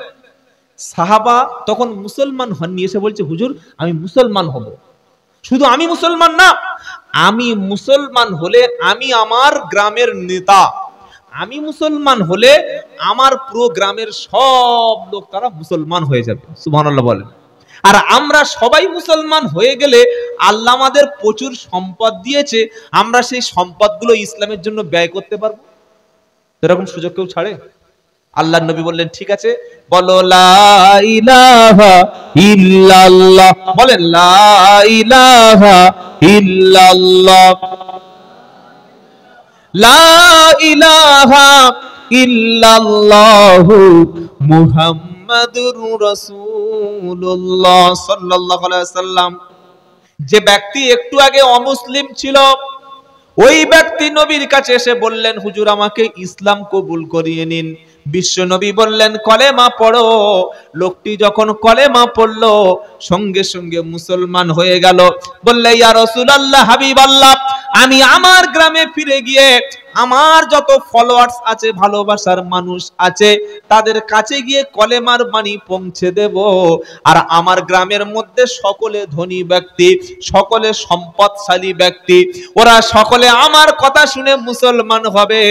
সাহাবা তখন মুসলমান হননি, এসে বলছে, হুজুর আমি মুসলমান হব। শুধু আমি মুসলমান না, আমি মুসলমান হলে আমি আমার গ্রামের নেতা, আমি মুসলমান হলে আমার পুরো গ্রামের সব লোক তারা মুসলমান হয়ে যাবে। সুবহানাল্লাহ বলেন। আর আমরা সবাই মুসলমান হয়ে গেলে আল্লাহ আমাদের প্রচুর সম্পদ দিয়েছে, আমরা সেই সম্পদগুলো ইসলামের জন্য ব্যয় করতে পারবো। এরকম সুযোগ কেউ ছাড়ে? আল্লাহর নবী বললেন, ঠিক আছে, বলো লা ইলাহা ইল্লাল্লাহ, বলেন লা ইলাহা ইল্লাল্লাহ, লা ইলাহা ইল্লাল্লাহু মুহাম্মাদুর রাসূলুল্লাহ সাল্লাল্লাহু আলাইহি ওয়াসাল্লাম। যে ব্যক্তি একটু আগে অমুসলিম ছিল, ওই ব্যক্তি নবীর কাছে এসে বললেন, হুজুর আমাকে ইসলাম কবুল করিয়ে নিন। বিশ্ব নবী বললেন, কলেমা পড়ো। লোকটি যখন কলেমা পড়লো, সঙ্গে সঙ্গে মুসলমান হয়ে গেল। বললে, ইয়া রাসূলুল্লাহ, হাবিবাল্লাহ, আমি আমার গ্রামে ফিরে গিয়ে আমার যত ফলোয়ার্স আছে, ভালোবাসার মানুষ আছে, তাদের কাছে গিয়ে কলেমার বাণী পৌঁছে দেব। আর আমার গ্রামের মধ্যে সকলে ধনী ব্যক্তি, সকলে সম্পদশালী ব্যক্তি, ওরা সকলে আমার কথা শুনে মুসলমান হবে।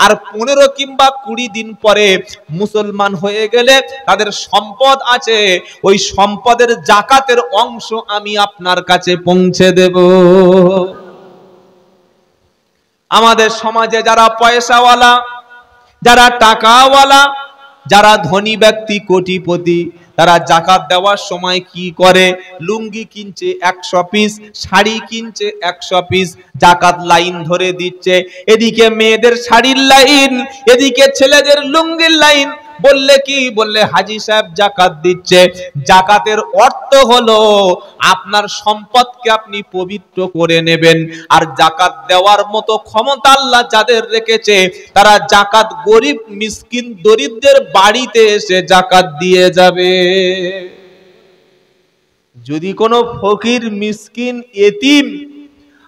আর 15 কিংবা 20 দিন পরে মুসলমান হয়ে গেলে তাদের সম্পদ আছে, ওই সম্পদের জাকাতের অংশ আমি আপনার কাছে পৌঁছে দেব। আমাদের সমাজে যারা পয়সাওয়ালা, যারা টাকাওয়ালা, যারা ধনী ব্যক্তি, কোটিপতি, তারা জাকাত দেওয়ার সময় কি করে? লুঙ্গি কিনছে 100 পিস, শাড়ি কিনছে 100 পিস, জাকাত লাইন ধরে দিচ্ছে। এদিকে মেয়েদের শাড়ির লাইন, এদিকে ছেলেদের লুঙ্গির লাইন, বললে কি, বললে হাজী সাহেব জাকাত দিচ্ছে। জাকাতের অর্থ হলো আপনার সম্পদকে আপনি পবিত্র করে নেবেন। আর জাকাত দেওয়ার মতো ক্ষমতা আল্লাহ যাদের রেখেছে, তারা জাকাত গরিব মিসকিন দরিদ্রের বাড়িতে এসে জাকাত দিয়ে যাবে। যদি কোনো ফকির মিসকিন এতিম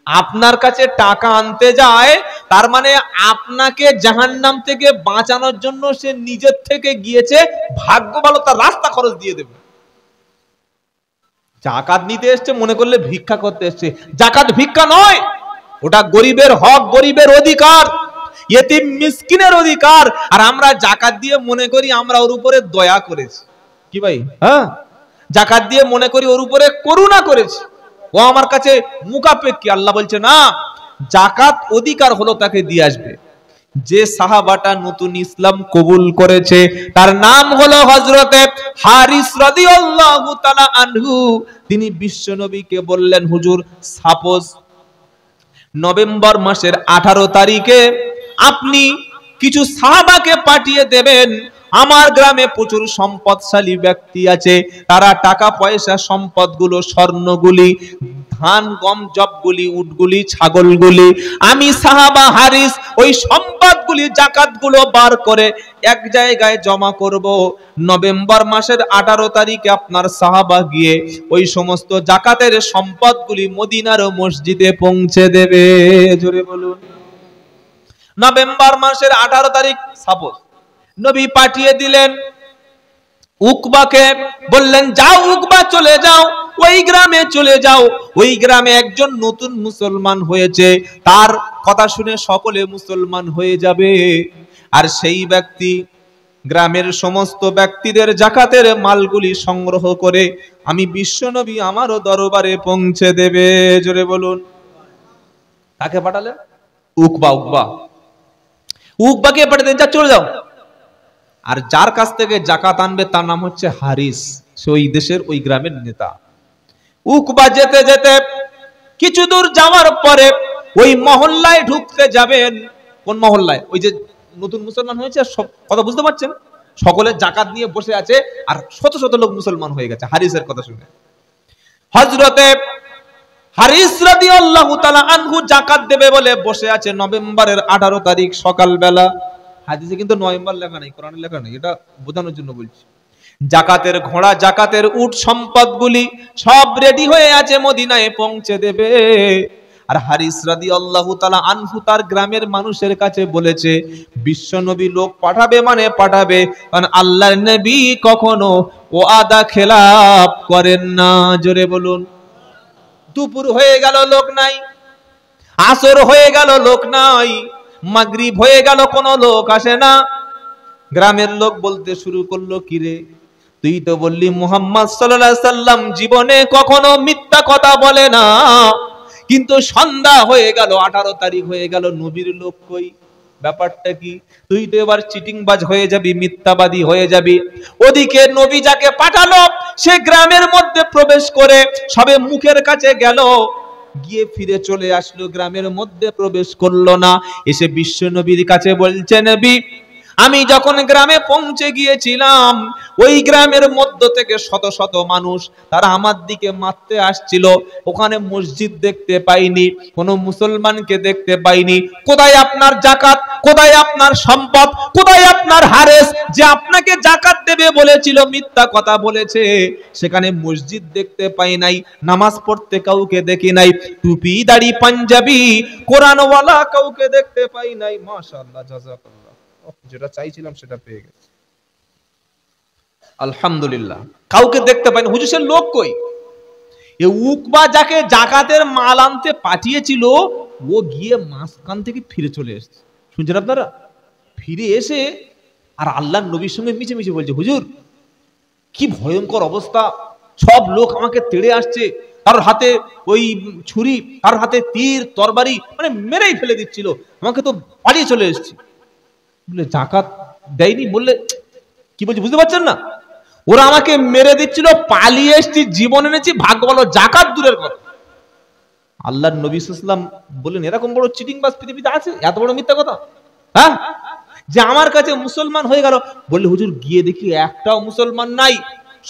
আপনার কাছে টাকা আনতে যায়, তার মানে আপনাকে জাহান্নাম থেকে বাঁচানোর জন্য সে নিজের থেকে গিয়েছে, ভাগ্য ভালো তার রাস্তা খরচ দিয়ে দেবে। জাকাত নিতে এসছে মনে করলে ভিক্ষা করতে এসছে, জাকাত ভিক্ষা নয়, ওটা গরিবের হক, গরিবের অধিকার, এতিম মিসকিনের অধিকার। আর আমরা জাকাত দিয়ে মনে করি আমরা ওর উপরে দয়া করেছি, কি ভাই? হ্যাঁ, জাকাত দিয়ে মনে করি ওর উপরে করুণা করেছি, ও আমার কাছে মুখাপেক্ষী। আল্লাহ বলছে না, জাকাত অধিকার হলো তাকে দিয়ে আসবে। যে সাহাবাটা নতুন ইসলাম কবুল করেছে তার নাম হলো হযরতে হারিস রাদিয়াল্লাহু তাআলা আনহু। তিনি বিশ্ব নবীকে বললেন, হুজুর সাপোজ নভেম্বর মাসের 18 তারিখে আপনি কিছু সাহাবাকে পাঠিয়ে দেবেন, আমার গ্রামে প্রচুর সম্পদশালী ব্যক্তি আছে, তারা টাকা পয়সা সম্পদগুলো, স্বর্ণগুলি, ধান গম জবগুলি, উটগুলি, ছাগলগুলি, আমি সাহাবা হারিস ওই সম্পদগুলি জাকাতগুলো বার করে এক জায়গায় জমা করব। নভেম্বর মাসের 18 তারিখে আপনার সাহাবা গিয়ে ওই সমস্ত জাকাতের সম্পদগুলি মদিনার মসজিদে পৌঁছে দেবে। জোরে বলুন। নভেম্বর মাসের 18 তারিখ সাপোজ নবী পাঠিয়ে দিলেন উকবাকে, বললেন যাও উকবা, চলে যাও ওই গ্রামে, চলে যাও ওই গ্রামে একজন নতুন মুসলমান হয়েছে, তার কথা শুনে সকলে মুসলমান হয়ে যাবে। আর সেই ব্যক্তি গ্রামের সমস্ত ব্যক্তিদের জাকাতের মালগুলি সংগ্রহ করে আমি বিশ্বনবী আমারও দরবারে পৌঁছে দেবে। জোরে বলুন। কাকে পাঠালেন? উকবা। উকবাকে পাঠালেন, যা চলে যাও। আর যার কাছ থেকে জাকাত আনবে তার নাম হচ্ছে হারিস, সে ওই দেশের ওই গ্রামের নেতা। উকবা যেতে যেতে কিছু দূর যাওয়ার পরে ওই মহল্লায় ঢুকতে যাবেন। কোন মহল্লায়? ওই যে নতুন মুসলমান হয়েছে, সব কথা বুঝতে পারছেন, সকলে জাকাত নিয়ে বসে আছে আর শত শত লোক মুসলমান হয়ে গেছে হারিসের কথা শুনে। হযরতে হারিস রাদিয়াল্লাহু তাআলা আনহু জাকাত দেবে বলে বসে আছে নভেম্বরের 18 তারিখ সকালবেলা। হাদিসে কিন্তু নভেম্বর লেখা নেই, কোরআনে লেখা নেই, এটা বোঝানোর জন্য বলছি। জাকাতের ঘোড়া, জাকাতের উট সম্পদগুলি সব রেডি হয়ে আছে, মদিনায় পৌঁছে দেবে। আর হারিস রাদিয়াল্লাহু তাআলা আনহু তার গ্রামের মানুষের কাছে বলেছে, বিশ্ব নবী লোক পাঠাবে মানে পাঠাবে, কারণ আল্লাহর নবী কখনো ওয়াদা খেলাফ করেন না। জোরে বলুন। দুপুর হয়ে গেল, লোক নাই। আসর হয়ে গেল, লোক নাই। মাগরিব হয়ে গেল, কোনো লোক আসে না। গ্রামের লোক বলতে শুরু করলো, কিরে তুই তো বললি মুহাম্মদ সাল্লাল্লাহু আলাইহি সাল্লাম জীবনে কখনো মিথ্যা কথা বলে না, কিন্তু সন্ধ্যা হয়ে গেল, 18 তারিখ হয়ে গেল, নবীর লোক কই? ব্যাপারটা কি? তুই তো এবার চিটিংবাজ হয়ে যাবি, মিথ্যাবাদী হয়ে যাবি। ওদিকে নবী যাকে পাঠালো সে গ্রামের মধ্যে প্রবেশ করে সবে মুখের কাছে গেল, গিয়ে ফিরে চলে আসলো, গ্রামের মধ্যে প্রবেশ করলো না। এসে বিশ্ব নবীর কাছে বলছে, নবী আমি যখন গ্রামে পৌঁছে গিয়েছিলাম, ওই গ্রামের মধ্য থেকে শত শত মানুষ তারা আমার দিকে মারতে আসছিল, ওখানে মসজিদ দেখতে পাইনি, কোনো মুসলমানকে দেখতে পাইনি। কোথায় আপনার জাকাত? কোথায় আপনার সম্পদ? কোথায় আপনার হারেস যে আপনাকে জাকাত দেবে বলেছিল, মিথ্যা কথা বলেছে? সেখানে মসজিদ দেখতে পাই নাই, নামাজ পড়তে কাউকে দেখি নাই, টুপি দাড়ি পাঞ্জাবি কোরআনওয়ালা কাউকে দেখতে পাই নাই। মাশাআল্লাহ, জাযাকাল্লাহ, যেটা চাইছিলাম সেটা পেয়ে গেছি, আলহামদুলিল্লাহ। কাউকে দেখতে পাইনি। হুজুর সে লোক কই? এ উকবা যাকে জাকাতের মাল আনতে পাঠিয়েছিল, ও গিয়ে মাঝখান থেকে ফিরে চলে এসেছে। শুনছেন আপনারা? ফিরে এসে আর আল্লাহর নবীর সঙ্গে মিছে মিছে বলছে, হুজুর কি ভয়ঙ্কর অবস্থা, সব লোক আমাকে তেড়ে আসছে, কারোর হাতে ওই ছুরি, কারোর হাতে তীর তরবারি, মানে মেরেই ফেলে দিচ্ছিল, আমাকে তো পালিয়ে চলে এসেছি। বলে জাকাত দেয়নি? বললে কি বলছি বুঝতে পারছেন না? ওরা আমাকে মেরে দিচ্ছিল, পালিয়ে এসেছি, জীবন এনেছি, ভাগ্য ভালো জাকাত দূরের কথা। আল্লাহর নবী সাল্লাল্লাহু আলাইহি ওয়াসাল্লাম বললেন, এরকম বড় চিটিংবাজ পৃথিবীতে আছে? এত বড় মিথ্যা কথা? হ্যাঁ, যে আমার কাছে মুসলমান হয়ে গেল। বললে হুজুর গিয়ে দেখি একটাও মুসলমান নাই,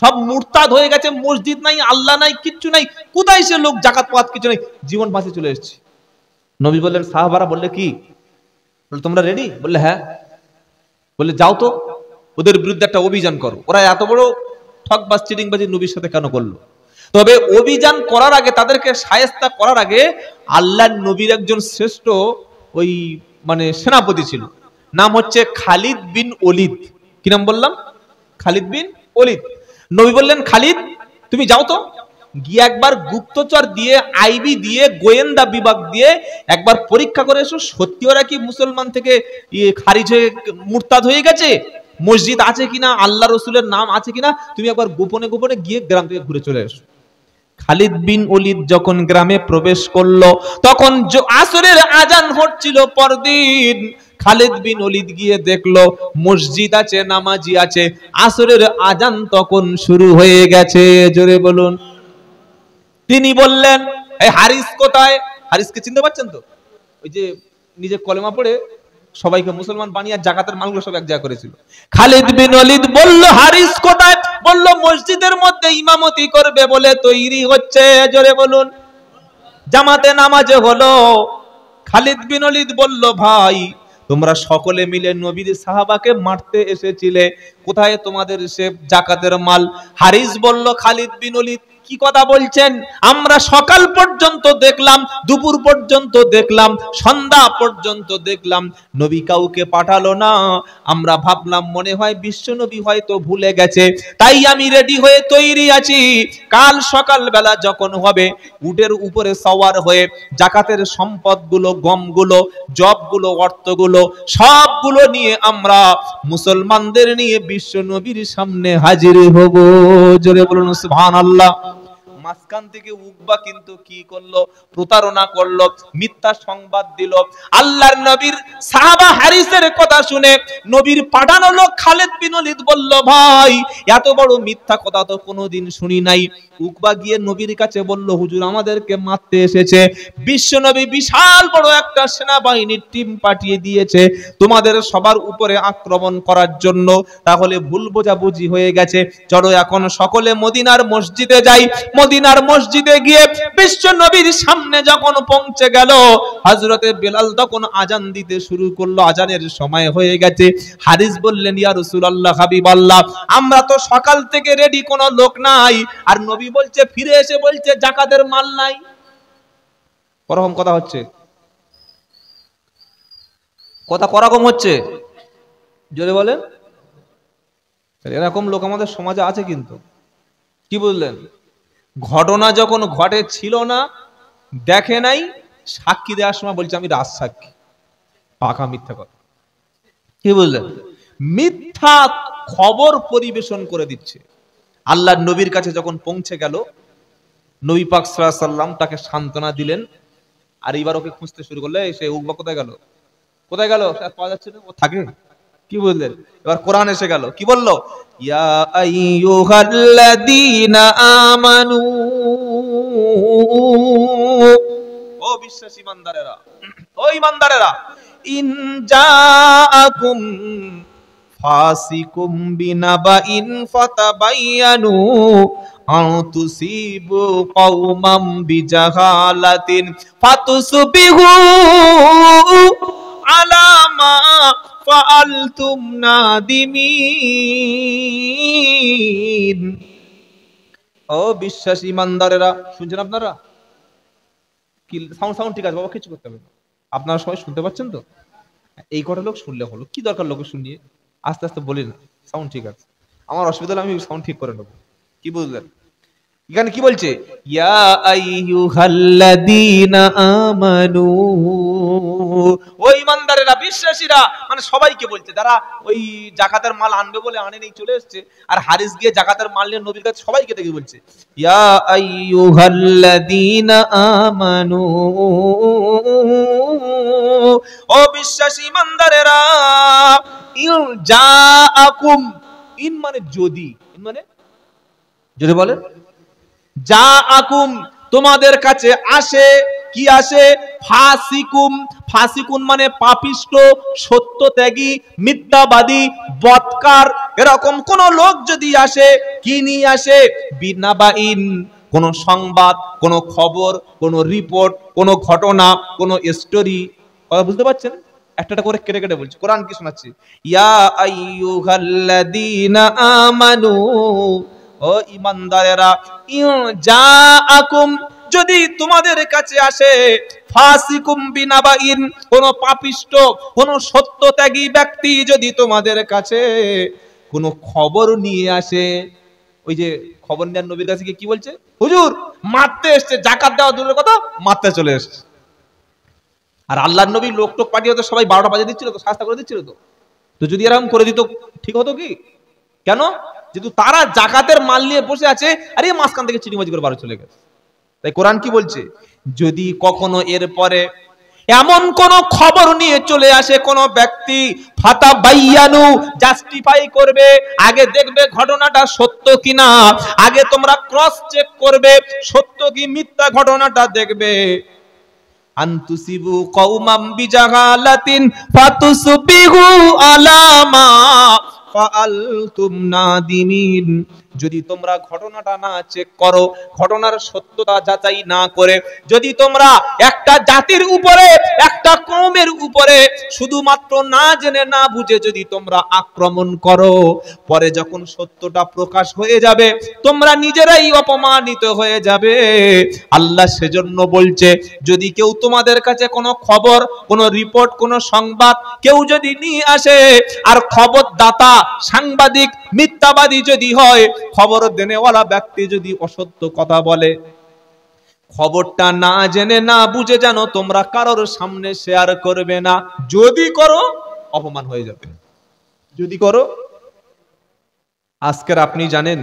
সব মুরতাদ হয়ে গেছে, মসজিদ নাই, আল্লাহ নাই, কিচ্ছু নাই, কোথায় সে লোক, জাকাত পাত কিছু নাই, জীবন বাঁচিয়ে চলে এসেছে। নবী বললেন, সাহাবারা বললে কি, বললে তোমরা রেডি? বললে হ্যাঁ। বললে যাও তো ওদের বিরুদ্ধে একটা অভিযান করো। ওরা এত বড় ঠকবাজ চিটিংবাজি নবীর সাথে কেন করলো? তবে অভিযান করার আগে, তাদেরকে শায়েস্তা করার আগে, আল্লাহর নবীর একজন শ্রেষ্ঠ ওই মানে সেনাপতি ছিল, নাম হচ্ছে খালিদ বিন ওলিদ। কি নাম বললাম? খালিদ বিন ওলিদ। নবী বললেন, খালিদ তুমি যাও তো, গিয়ে একবার গুপ্তচর দিয়ে, আইবি দিয়ে, গোয়েন্দা বিভাগ দিয়ে একবার পরীক্ষা করে এসো, সত্যি ওরা কি মুসলমান থেকে খারিজ হয়ে মুরতাদ হয়ে গেছে, মসজিদ আছে কিনা, আল্লাহ রসুলের নাম আছে কিনা, তুমি একবার গোপনে গোপনে গিয়ে গ্রাম থেকে ঘুরে চলে এসো। খালিদ বিন ওলিদ যখন গ্রামে প্রবেশ করলো, তখন আসরের আজান হচ্ছিল পরদিন। খালিদ বিন ওলিদ গিয়ে দেখলো মসজিদ আছে, নামাজি আছে, আসরের আজান তখন শুরু হয়ে গেছে। জোরে বলুন। তিনি বললেন, এই হারিস কোথায়? হারিসকে চিনতে পারছেন তো? ওই যে নিজে কলেমা পড়ে সবাইকে মুসলমান বানিয়ে জাকাতের মালগুলো সব এক জায়গা করেছিল। খালিদ বিন ওলিদ বলল, হারিস কোথায়? বলল মসজিদের মধ্যে ইমামতি করবে বলে তৈরি হচ্ছে। জোরে বলুন। জামাতে নামাজে হলো। খালিদ বিন ওলিদ বলল, ভাই তোমরা সকলে মিলে নবীর সাহাবাকে মারতে এসেছিলে, কোথায় তোমাদের সে জাকাতের মাল? হারিস বলল, খালিদ বিন ওলিদ কি কথা বলছেন? আমরা সকাল পর্যন্ত দেখলাম, দুপুর পর্যন্ত দেখলাম, সন্ধ্যা পর্যন্ত দেখলাম, নবী কাউকে পাঠালো না। আমরা ভাবলাম মনে হয় বিশ্ব নবী হয়তো ভুলে গেছে, তাই আমি রেডি হয়ে তৈরি আছি। কাল সকাল বেলা যখন হবে, উটের উপরে সওয়ার হয়ে জাকাতের সম্পদগুলো, গমগুলো, জবগুলো, অর্থগুলো সবগুলো নিয়ে আমরা মুসলমানদের নিয়ে বিশ্ব নবীর সামনে হাজির হব। জোরে বলুন সুবহানাল্লাহ। মাঝখান থেকে উকবা কিন্তু কি করলো? প্রতারণা করলো, মিথ্যা সংবাদ দিল। আল্লাহর নবীর সাহাবা হারিসের কথা শুনে নবীর পাঠানো লোক খালিদ বিন ওলিদ বলল, ভাই এত বড় মিথ্যা কথা তো কোনোদিন শুনি নাই। উকবা গিয়ে নবীর কাছে বলল, হুজুর আমাদেরকে মারতে এসেছে, বিশ্ব নবী বিশাল বড় একটা সেনাবাহিনীর টিম পাঠিয়ে দিয়েছে তোমাদের সবার উপরে আক্রমণ করার জন্য। তাহলে ভুল বোঝাবুঝি হয়ে গেছে, চলো এখন সকলে মদিনার মসজিদে যাই। মদিনার মসজিদে গিয়ে বিশ্ব নবীর সামনে যখন পৌঁছে গেল, হযরতে বেলাল তখন আজান দিতে শুরু করলো, আজানের সময় হয়ে গেছে। হারিস বললেন, ইয়া রাসূলুল্লাহ, হাবিবাল্লাহ, আমরা তো সকাল থেকে রেডি, কোনো লোক নাই, আর নবী বলছে, ফিরে এসে বলছে জাকাতের মাল নাই। করকম কথা হচ্ছে, কথা করকম হচ্ছে, জোরে বলেন। এরকম লোক আমাদের সমাজে আছে কিন্তু। কি বুঝলেন? ঘটনা যখন ঘটে ছিল না, দেখে নাই, সাক্ষী দেওয়ার সময় বলছে আমি রাজ সাক্ষী। পাকা মিথ্যা কথা। কি বুঝলেন? মিথ্যা খবর পরিবেশন করে দিচ্ছে। আল্লাহর নবীর কাছে যখন পৌঁছে গেল, নবী পাক সাল্লাল্লাহু আলাইহি সাল্লাম তাকে সান্ত্বনা দিলেন, আর এবার ওকে খুঁজতে শুরু করলে, সে উকবা কোথায় গেল, কোথায় গেল, পাওয়া যাচ্ছে না, ও থাকে। কি বুঝলেন? এবার কোরআন এসে গেল, কি বললো? ইয়া আইয়ুহাল্লাযীনা আমানু, ও বিশ্বাসী ইমানদারেরা, ও ইমানদারেরা, ইন জাআকুম ফাসিকুম বিনাবাইন ফাতাবায়ানু আন তুসিবু কওমান বিজাহালাতিন ফাতুসবিহু আলা মা ফাআলতুম নাদিমিন। ও বিশ্বাসী ইমানদারেরা, শুনছেন আপনারা? কি সাউন্ড ঠিক আছে বাবা, কিছু করতে হবে না, আপনারা সবাই শুনতে পাচ্ছেন তো? এই কটা লোক শুনলে হলো, কি দরকার লোকে শুনিয়ে, আস্তে আস্তে বলি না, সাউন্ড ঠিক আছে, আমার অসুবিধা হলে আমি সাউন্ড ঠিক করে নেবো। কি বুঝলেন? এখানে কি বলছে? ইয়া আইয়ুহাল্লাযীনা আমানু, ও ইমানদারেরা, বিশ্বাসীরা, মানে সবাইকে বলছে, যারা ওই জাকাতের মাল আনবে বলে আনে নেই, চলে এসেছে। আর হারিস গিয়ে জাকাতের মাল নিয়ে নবীর কাছে সবাইকে ডেকে বলছে, ইয়া আইয়ুহাল্লাযীনা আমানু, ও বিশ্বাসী ইমানদারেরা, ইন জাআকুম, ইন মানে যদি, ইন মানে যদি বলেন, জাআকুম তোমাদের কাছে আসে, কি আসে? ফাসিকুম। ফাসিকুন মানে পাপিষ্ট, সত্যত্যাগী, মিথ্যাবাদী, বদকার, এরকম কোন লোক যদি আসে, কি নিয়ে আসে? বিনাবাইন, কোন সংবাদ, কোন খবর, কোন রিপোর্ট, কোন ঘটনা, কোন স্টোরি। কথা বুঝতে পারছেন? একটা করে কেটে কেটে বলছি, কোরআন কি শোনাচ্ছে? ইয়া আইয়ুহাল্লাযীনা আমানু, ও ঈমানদারেরা, জাআকুম, যদি তোমাদের কাছে আসে, ফাসিকুম বিনাবাইন, কোন পাপিষ্ট, কোন সত্যত্যাগী ব্যক্তি যদি তোমাদের কাছে কোন খবর নিয়ে আসে। ওই যে খবর নেন নবীর কাছে কি বলছে? হুজুর মারতে এসছে, যাকাত দেওয়া দূরের কথা, মারতে চলে এসছে। আর আল্লাহর নবী লোক টোক পাঠিয়ে তো সবাই 12টা বাজে দিচ্ছিল তো, শাস্তা করে দিচ্ছিল তো। তো যদি এরকম করে দিত ঠিক হতো কি? কেন? যেহেতু তারা জাকাতের মাল নিয়ে বসে আছে, আরে মাঝখান থেকে চিনিবাজি করে বাড়ি চলে গেছে। তাই কোরআন কি বলছে? যদি কখনো এর পরে এমন কোন খবর নিয়ে চলে আসে কোন ব্যক্তি, ফাতাবাইয়ানু, জাস্টিফাই করবে, আগে দেখবে ঘটনাটা সত্য কিনা, আগে তোমরা ক্রস চেক করবে সত্য কি মিথ্যা ঘটনাটা দেখবে। আনতুসিবু কওমাম বিজাহালাতিন ফাতুসবিহু আলা মা ফাআলতুম নাদিমিন। যদি তোমরা ঘটনাটা না চেক করো, ঘটনার সত্যতা যাচাই না করে, যদি তোমরা একটা জাতির উপরে, একটা কওমের উপরে শুধুমাত্র না জেনে না বুঝে যদি তোমরা আক্রমণ করো, পরে যখন সত্যটা প্রকাশ হয়ে যাবে তোমরা নিজেরাই অপমানিত হয়ে যাবে। আল্লাহ সেজন্য বলছে, যদি কেউ তোমাদের কাছে কোনো খবর, কোনো রিপোর্ট, কোনো সংবাদ কেউ যদি নিয়ে আসে, আর খবরদাতা সাংবাদিক মিথ্যাবাদী যদি হয়, খবর দেনেওয়ালা ব্যক্তি যদি অসত্য কথা বলে, খবরটা না জেনে না বুঝে জানো তোমরা কারোর সামনে শেয়ার করবে না। যদি করো অপমান হয়ে যাবে, যদি করো। আজকের আপনি জানেন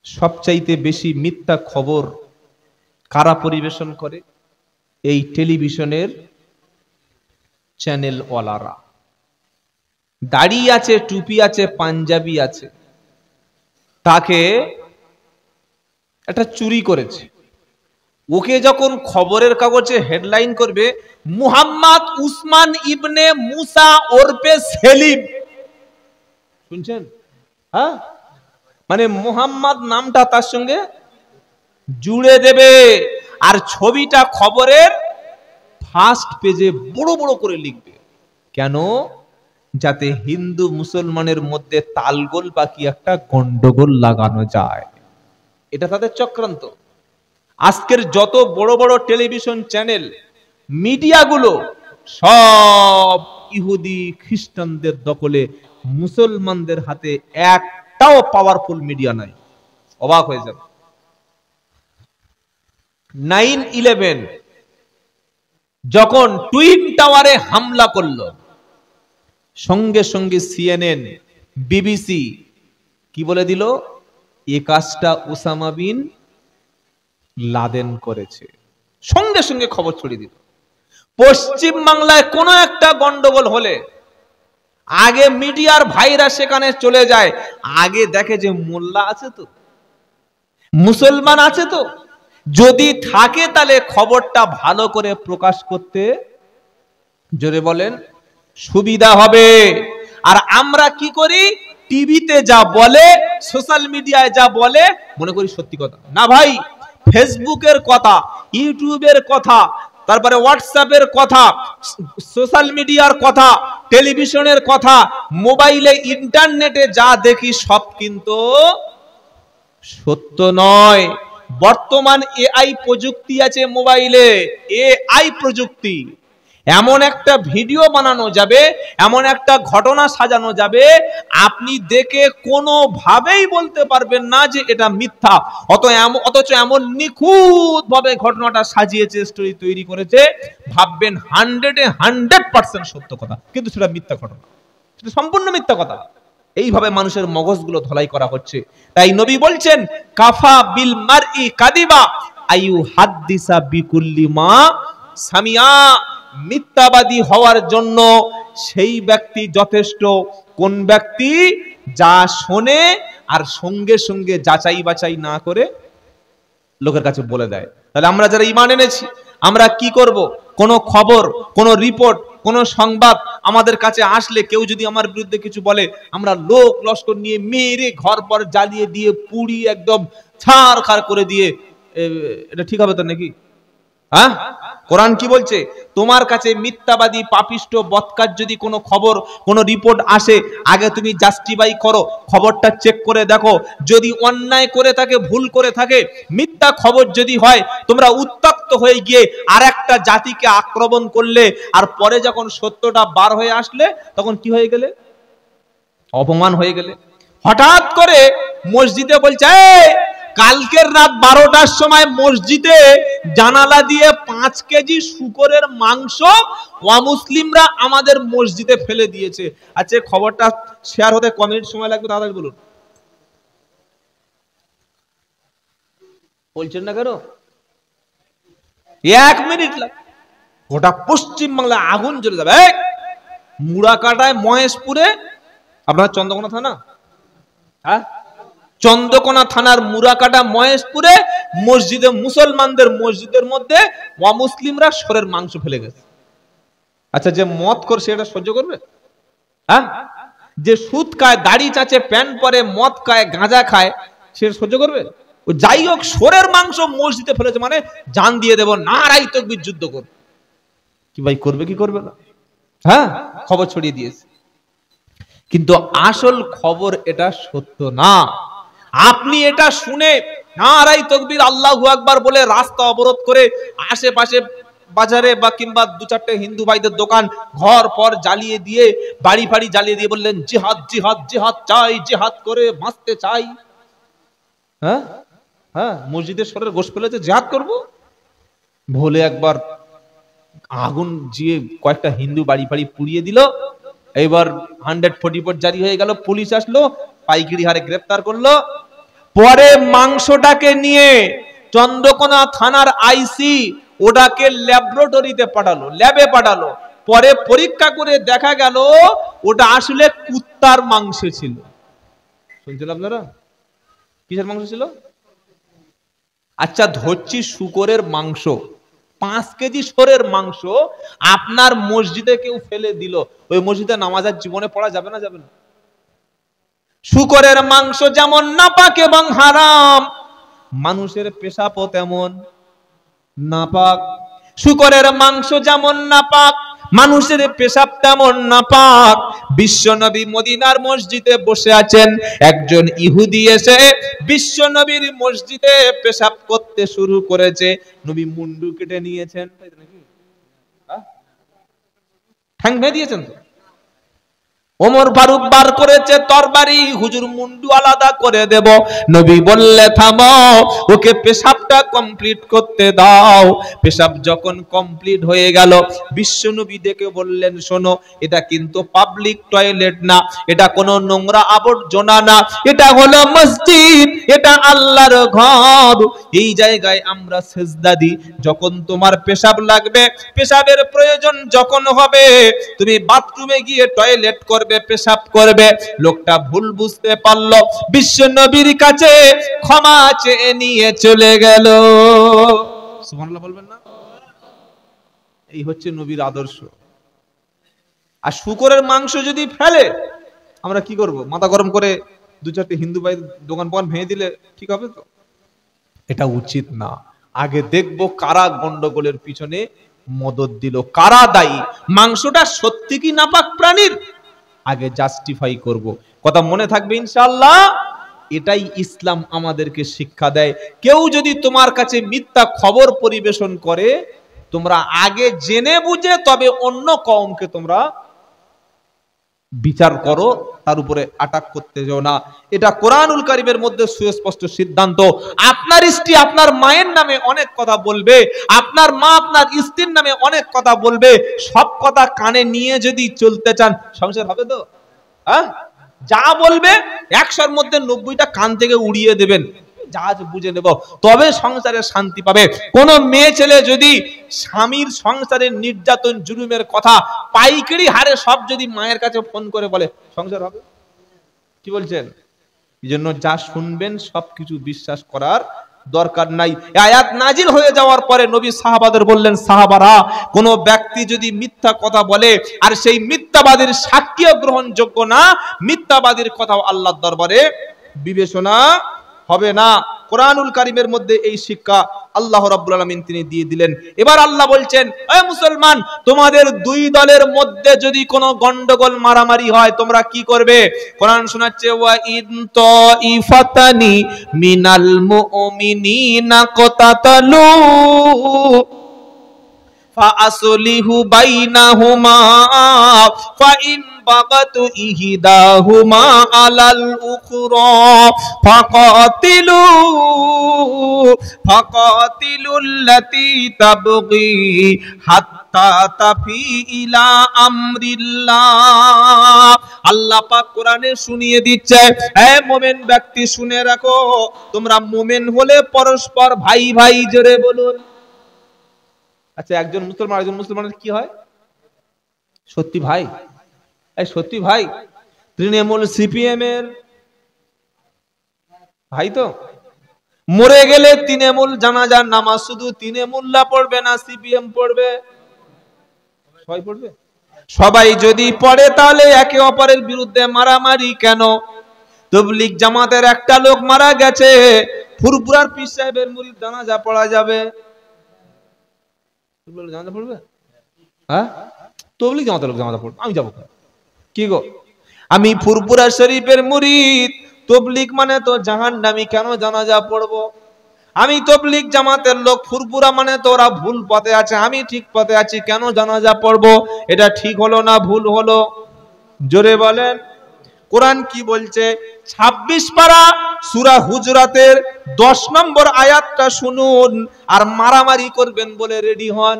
সবচাইতে বেশি মিথ্যা খবর কারা পরিবেশন করে? এই টেলিভিশনের চ্যানেল ওয়ালারা। দাড়ি আছে, টুপি আছে, পাঞ্জাবি আছে, তাকে একটা চুরি করেছে, ওকে যখন খবরের কাগজে হেডলাইন করবে, মুহাম্মদ উসমান ইবনে মুসা ওরফে সেলিম, শুনছেন? হ্যাঁ, মানে মুহাম্মদ নামটা তার সঙ্গে জুড়ে দেবে, আর ছবিটা খবরের ফার্স্ট পেজে বড় বড় করে লিখবে। কেন? যাতে হিন্দু মুসলমানের মধ্যে তালগোল বাকি একটা গন্ডগোল লাগানো যায়। এটা তাদের চক্রান্ত। আজকের যত বড় বড় টেলিভিশন চ্যানেল, মিডিয়াগুলো সব ইহুদি খ্রিস্টানদের দখলে, মুসলমানদের হাতে একটাও পাওয়ারফুল মিডিয়া নাই। অবাক হয়ে যাবে। 9/11 যখন টুইন টাওয়ারে হামলা করলো, সঙ্গে সঙ্গে সিএনএন, বিবিসি কি বলে দিল? এ কাজটা ওসামা বিন লাদেন করেছে। সঙ্গে সঙ্গে খবর ছড়িয়ে দিল। পশ্চিম বাংলায় কোনো একটা গন্ডগোল হলে আগে মিডিয়ার ভাইরা সেখানে চলে যায়, আগে দেখে যে মোল্লা আছে তো, মুসলমান আছে তো, যদি থাকে তাহলে খবরটা ভালো করে প্রকাশ করতে, জোরে বলেন, সুবিধা হবে। আর আমরা কি করি? টিভিতে যা বলে, সোশ্যাল মিডিয়ায় যা বলে মনে করি সত্যি কথা। না ভাই, ফেসবুকের কথা, ইউটিউবের কথা, তারপরে হোয়াটসঅ্যাপের কথা, সোশ্যাল মিডিয়ার কথা, টেলিভিশনের কথা, মোবাইলে ইন্টারনেটে যা দেখি সব কিন্তু সত্য নয়। বর্তমান এআই প্রযুক্তি আছে মোবাইলে, এআই প্রযুক্তি। এমন একটা ভিডিও বানানো যাবে, এমন একটা ঘটনা সাজানো যাবে, আপনি দেখে কোনোভাবেই বলতে পারবেন না যে এটা মিথ্যা। অথচ এমন নিখুঁত ভাবে ঘটনাটা সাজিয়েছে, স্টোরি তৈরি করেছে, ভাববেন 100% সত্য কথা, কিন্তু সেটা মিথ্যা ঘটনা, সেটা সম্পূর্ণ মিথ্যা কথা। এইভাবে মানুষের মগজগুলো ধলাই করা হচ্ছে। তাই নবী বলছেন, কাফা বিল মারই কাদিবা আইউ হাদ্দিসা বিকুল্লি মা সামিয়া। মিথ্যাবাদী হওয়ার জন্য সেই ব্যক্তি যথেষ্ট, কোন ব্যক্তি? যা শোনে আর সঙ্গে সঙ্গে যাচাই বাছাই না করে লোকের কাছে বলে দেয়। তাহলে আমরা যারা ঈমান এনেছি, আমরা কি করব? কোনো খবর, কোনো রিপোর্ট, কোনো সংবাদ আমাদের কাছে আসলে কেউ যদি আমার বিরুদ্ধে কিছু বলে, আমরা লোক লস্কর নিয়ে মেরে ঘর পর জ্বালিয়ে দিয়ে পুড়িয়ে একদম ছারখার করে দিয়ে, এটা ঠিক হবে তো নাকি? হ্যাঁ, কোরআন কি বলছে? তোমার কাছে মিথ্যাবাদী পাপিষ্ট বদকার যদি কোনো খবর, কোনো রিপোর্ট আসে, আগে তুমি জাস্টিফাই করো, খবরটা চেক করে দেখো, যদি অন্যায় করে থাকে, ভুল করে থাকে, মিথ্যা খবর যদি হয়, তোমরা উত্তক্ত হয়ে গিয়ে আর একটা জাতিকে আক্রমণ করলে, আর পরে যখন সত্যটা বার হয়ে আসলে তখন কি হয়ে গেলে? অপমান হয়ে গেলে। হঠাৎ করে মসজিদে বলছে, কালকের রাত 12টার সময় মসজিদে জানালা দিয়ে 5 কেজি শুকরের মাংস অমুসলিমরা আমাদের মসজিদে ফেলে দিয়েছে। আচ্ছা, খবরটা শেয়ার হতে ক মিনিট সময় লাগবে তাড়াতাড়ি বলুন। বলছেন না কেন? 1 মিনিট লাগে। গোটা পশ্চিম বাংলা আগুন জ্বলে যাবে। মুড়াকাটায়, মহেশপুরে, আপনার চন্দ্রকোনা থানা, হ্যাঁ, চন্দ্রকোনা থানার মুড়াকাটা মহেশপুরে মসজিদে, মুসলমানদের মসজিদের মধ্যে অমুসলিমরা শোরের মাংস ফেলে গেছে। আচ্ছা, যে মদ করে সেটা সহ্য করবে? হ্যাঁ, যে সুদ খায়, দাড়ি চাচে, প্যান্ট পরে, মদ খায়, গাঁজা খায়, সে সহ্য করবে? যাই হোক, শোরের মাংস মসজিদে ফেলেছে মানে জান দিয়ে দেব, নারাই তাকবীর, যুদ্ধ করবে। কি ভাই করবে কি করবে না? হ্যাঁ, খবর ছড়িয়ে দিয়েছে, কিন্তু আসল খবর এটা সত্য না। আপনি এটা শুনে নারাই তাকবীর, আল্লাহু আকবার বলে রাস্তা অবরোধ করে আশেপাশে বাজারে বা কিংবা 2-4টে হিন্দু ভাইদের দোকান, ঘর পর জ্বালিয়ে দিয়ে, বাড়ি ফাড়ি জ্বালিয়ে দিয়ে বললেন জিহাদ জিহাদ জিহাদ চাই, জিহাদ করে বাঁচতে চাই। হ্যাঁ হ্যাঁ, মসজিদের সরের গোশ ফেলেছে, জিহাদ করব বলে একবার আগুন জিয়ে কয়েকটা হিন্দু বাড়ি ফাড়ি পুড়িয়ে দিল। এবার 144 জারি হয়ে গেল, পুলিশ আসলো, পাইকারি হারে গ্রেফতার করলো। পরে মাংসটাকে নিয়ে চন্দ্রকোনা থানার আইসি ওটাকে ল্যাবরেটরিতে পাঠালো, ল্যাবে পাঠালো। পরে পরীক্ষা করে দেখা গেল ওটা আসলে কুত্তার মাংস ছিল। শুনছেন আপনারা? কিসের মাংস ছিল? আচ্ছা, ধরছি শুকরের মাংস, 5 কেজি শোরের মাংস আপনার মসজিদে কেউ ফেলে দিল, ওই মসজিদে নামাজ আর জীবনে পড়া যাবে না? যাবে না? শুকরের মাংস যেমন নাপাক এবং হারাম, মানুষের পেশাবও তেমন নাপাক। শুকরের মাংস যেমন নাপাক, মানুষের পেশাব তেমন নাপাক। বিশ্বনবী মদিনার মসজিদে বসে আছেন, একজন ইহুদি এসে বিশ্বনবীর মসজিদে পেশাব করতে শুরু করেছে। নবী মুন্ডু কেটে নিয়েছেন, ঠ্যাং ভেঙে দিয়েছেন তো। ওমর ফারুক বার করেছে তরবারি, হুজুর মুন্ডু আলাদা করে দেব। নবী বললে থামো, ওকে পেশাবটা কমপ্লিট করতে দাও। পেশাব যখন কমপ্লিট হয়ে গেল, বিশ্ব নবী ডেকে বললেন শোনো, এটা কিন্তু পাবলিক টয়লেট না, এটা কোনো নোংরা আবর্জনা না, এটা হলো মসজিদ, এটা আল্লাহর ঘর। এই জায়গায় আমরা সেজদা দিই। যখন তোমার পেশাব লাগবে, পেশাবের প্রয়োজন যখন হবে, তুমি বাথরুমে গিয়ে টয়লেট করবে, পেশাব করবে। লোকটা ভুল বুঝতে পারলো, বিশ্ব নবীর কাছে ক্ষমা চেয়ে নিয়ে চলে গেল। সুবহানাল্লাহ বলবেন না? এই হচ্ছে নবীর আদর্শ। আর শুকরের মাংস যদি ফেলে, আমরা কি করব? মাথা গরম করে 2-4টে হিন্দু ভাই দোকান পান ভেঙে দিলে ঠিক হবে তো? এটা উচিত না। আগে দেখবো কারা গন্ডগোলের পিছনে মদত দিল, কারা দায়ী। মাংসটা সত্যি কি নাপাক প্রাণীর, আগে জাস্টিফাই করব। কথা মনে থাকবে ইনশাআল্লাহ। এটাই ইসলাম আমাদেরকে শিক্ষা দেয়। কেউ যদি তোমার কাছে মিথ্যা খবর পরিবেশন করে, তোমরা আগে জেনে বুঝে তবে অন্য কওমকে তোমরা বিচার করো, তার উপরে অ্যাটাক করতে যাও না। এটা কোরআনুল কারীমের মধ্যে সুস্পষ্ট সিদ্ধান্ত। আপনার স্ত্রী আপনার মায়ের নামে অনেক কথা বলবে, আপনার মা আপনার স্ত্রীর নামে অনেক কথা বলবে। সব কথা কানে নিয়ে যদি চলতে চান, সংসার হবে তো? হ্যাঁ, যা বলবে 100-র মধ্যে 90টা কান থেকে উড়িয়ে দেবেন, যা বুঝে নেব, তবে সংসারে শান্তি পাবে। কোন মেয়ে ছেলে যদি স্বামীর সংসারের নির্যাতন জুলুমের কথা পাইকারি হারে সব যদি মায়ের কাছে ফোন করে বলে, সংসার হবে? কি বলছেন? এই জন্য যা শুনবেন সবকিছু বিশ্বাস করার দরকার নাই। আয়াত নাজিল হয়ে যাওয়ার পরে নবী সাহাবাদের বললেন, সাহাবারা, কোন ব্যক্তি যদি মিথ্যা কথা বলে আর সেই মিথ্যাবাদীর সাক্ষ্য গ্রহণযোগ্য না, মিথ্যাবাদীর কথাও আল্লাহর দরবারে বিবেচনা হবে না। কোরআনুল কারীমের মধ্যে এই শিক্ষা আল্লাহ রাব্বুল আলামিন তিনি দিয়ে দিলেন। এবার আল্লাহ বলছেন, এ মুসলমান, তোমাদের দুই দলের মধ্যে যদি কোনো গন্ডগোল মারামারি হয় তোমরা কি করবে? কোরআন শোনাচ্ছে, ওয়া ইন তাইফাতানি মিনাল মুমিনিনা কতাতালু ফাআসলিহু বাইনাহুমা ফাইন বাগাতু ইহদাহুমা আলাল উখরা ফাকাতিলুল্লাতী তাবগী হাত্তা তাফি ইলা আমরিল্লাহ। আল্লাহ পাক কোরআনে শুনিয়ে দিচ্ছে, হে মুমিন ব্যক্তি শুনে রাখো, তোমরা মুমিন হলে পরস্পর ভাই ভাই, জোরে বলুন। আচ্ছা, একজন মুসলমান আরেকজন মুসলমানের কি হয়? সত্যি ভাই? এই সত্যি ভাই? তৃণমূল সিপিএম এর ভাই তো মরে গেলে তৃণমূল জানাজার নামাজ শুধু তৃণমূল্লা পড়বে না সিপিএম পড়বে? সবাই পড়বে। সবাই যদি পড়ে তাহলে একে অপরের বিরুদ্ধে মারামারি কেন? তাবলীগ জামাতের একটা লোক মারা গেছে, ফুরফুরার পীর সাহেবের মুরিদ জানাজা পড়া যাবে? জানাজা পড়বে? হ্যাঁ, তাবলীগ জামাতের লোক জানাজা পড়বে, আমি যাবো কি গো? আমি ফুরফুরা শরীফের মুরিদ, তাবলীগ মানে তো জাহান্নামী, কেন জানাজা পড়বো? আমি তাবলীগ জামাতের লোক, ফুরফুরা মানে তো ওরা ভুল পথে আছে, আমি ঠিক পথে আছি, কেন জানাজা পড়বো? এটা ঠিক হলো না ভুল হলো? জোরে বলেন। কোরআন কি বলছে? 26 পারা সূরা হুজরাতের 10 নম্বর আয়াতটা শুনুন, আর মারামারি করবেন বলে রেডি হন।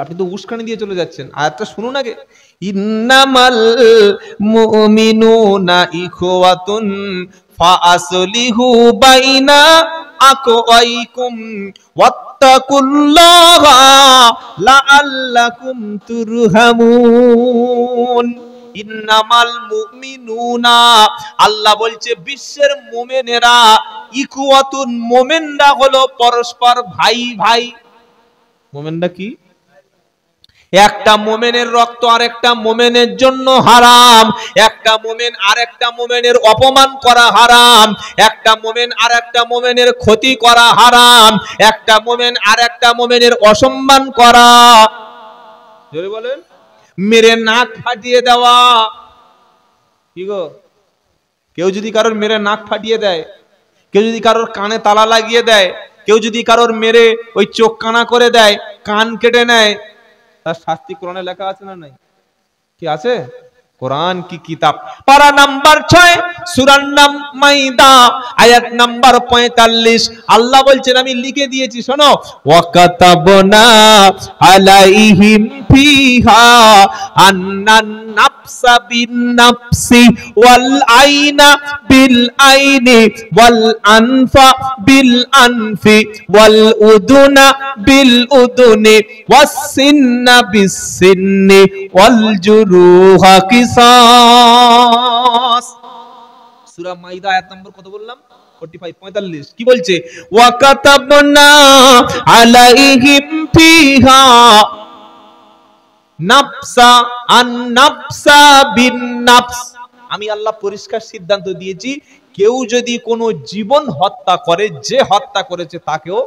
আপনি তো উস্কানি দিয়ে চলে যাচ্ছেন, আয়াতটা শুনুন আগে। ইন্নামাল মুমিনুনা ইখওয়াতুন ফাআসলিহু বাইনা আকওয়াইকুম ওয়াত্তাকুল্লাহা লাআল্লাকুম তুরহামুন। ইন্নামাল মুমিনুনা, আল্লাহ বলছে বিশ্বের মুমিনেরা, ইখওয়াতুন, মুমিনরা হলো পরস্পর ভাই ভাই। মুমিনরা কি? একটা মুমিনের রক্ত আরেকটা মুমিনের জন্য হারাম, একটা মুমিন আরেকটা মুমিনের অপমান করা হারাম, একটা মুমিন আরেকটা মুমিনের ক্ষতি করা হারাম, একটা মুমিন আরেকটা মুমিনের অসম্মান করা, জোরে বলেন, মেরে নাক ফাটিয়ে দেওয়া। কি গো? কেউ যদি কারোর মেরে নাক ফাটিয়ে দেয়, কেউ যদি কারোর কানে তালা লাগিয়ে দেয়, কেউ যদি কারোর মেরে ওই চোখ কানা করে দেয়, কান কেটে নেয়, তার শাস্তি কোরআনে লেখা আছে না নাই? কি আছে? কোরআন কি কিতাব। পারা নাম্বার 6 সূরার নাম মাইদা, আয়াত নাম্বার 45। আল্লাহ বলছেন, আমি লিখে দিয়েছি, শোনো। ওয়াকাতাবনা আলাইহিম ফিহা আন্নান নাফসা বিন নাফসি ওয়াল আইনা বিল আইনি ওয়াল আনফা বিল আনফি ওয়াল উদুনা বিল উদুনি ওয়াস সিন্না বিস সিন্নি ওয়াল জুরুহা কিসাস। সূরা মাইদা আয়াত নম্বর কত বললাম? 45 কি বলছে? ওয়া কাতাবনা আলাইহিম ফিহা নাফসা আন নাফসা বিন নাফস। আমি আল্লাহ পরিষ্কার সিদ্ধান্ত দিয়েছি, কেউ যদি কোনো জীবন হত্যা করে, যে হত্যা করেছে তাকেও,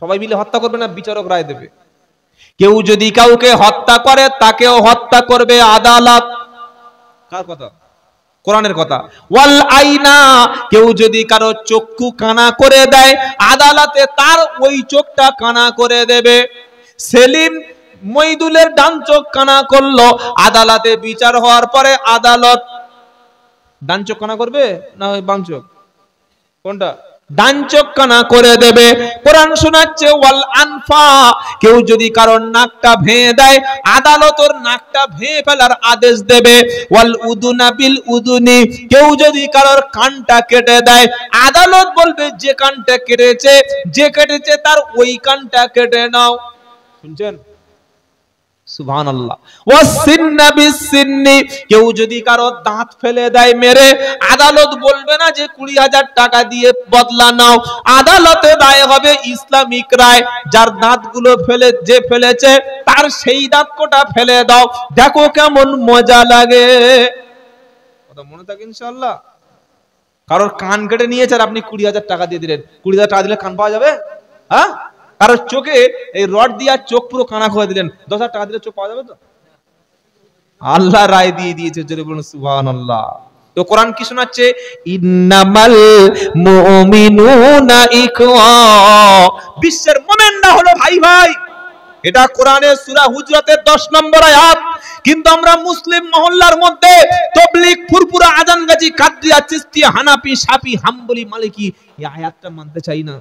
সবাই মিলে হত্যা করবে না, বিচারক রায় দেবে। কেউ যদি কাউকে হত্যা করে তাকেও হত্যা করবে আদালত। কার কথা? কোরআনের কথা। ওয়াল আইনা, কেউ যদি কারো চক্ষু কানা করে দেয়, আদালতে তার ওই চোখটা কানা করে দেবে। সেলিম মইদুলের ডান চোখ কানা করলো, আদালতে বিচার হওয়ার পরে আদালত ডান চোখ কানা করবে না বাম চোখ? কোনটা? ডান চোখ কানা করে দেবে। কোরআন শোনাচ্ছে ওয়াল আনফা, কেউ যদি কারোর নাকটা ভেঙে দেয়, আদালত ওর নাকটা ভেঙে ফেলার আদেশ দেবে। ওয়াল উদুনা বিল উদুনি, কেউ যদি কারোর কানটা কেটে দেয়, আদালত বলবে যে কানটা কেটেছে, যে কেটেছে তার ওই কানটা কেটে নাও। শুনছেন? সুবহানাল্লাহ। ওয়াসিন্না বিসিন্নি, কেউ যদি কারো দাঁত ফেলে দেয় মেরে, আদালত বলবে না যে 20,000 টাকা দিয়ে বদলা নাও, আদালতে দায় হবে ইসলামিক রায়, যার দাঁতগুলো যে ফেলেছে তার সেই দাঁত কোটা ফেলে দাও, দেখো কেমন মজা লাগে। কথা মনে থাকে ইনশাআল্লাহ। কারোর কান কেটে নিয়েছে আর আপনি 20,000 টাকা দিয়ে দিলেন, 20,000 টাকা দিলে কান পাওয়া যাবে? হ্যাঁ? কারোর চোখে এই রড দিয়ে চোখ পুরো কানা করে দিলেন, 10,000 টাকা দিলে চোখ পাওয়া যাবে তো? আল্লাহ রায় দিয়ে দিয়েছে, জোরে বলুন সুবহানাল্লাহ। তো কোরআন কি শোনাচ্ছে? ইন্নামাল মুমিনুনা ইখওয়া, বিশ্বের মুমিনরা হলো ভাই ভাই। এটা কোরআনের সূরা হুজরাতের 10 নম্বর আয়াত। কিন্তু আমরা মুসলিম মহল্লার মধ্যে তাবলীগ, ফুরফুরা, আজানগাজি, কাদরিয়া, চিশতিয়া, হানাফি, শাফি, হাম্বলি, মালিকি এই আয়াতটা মানতে চাই না।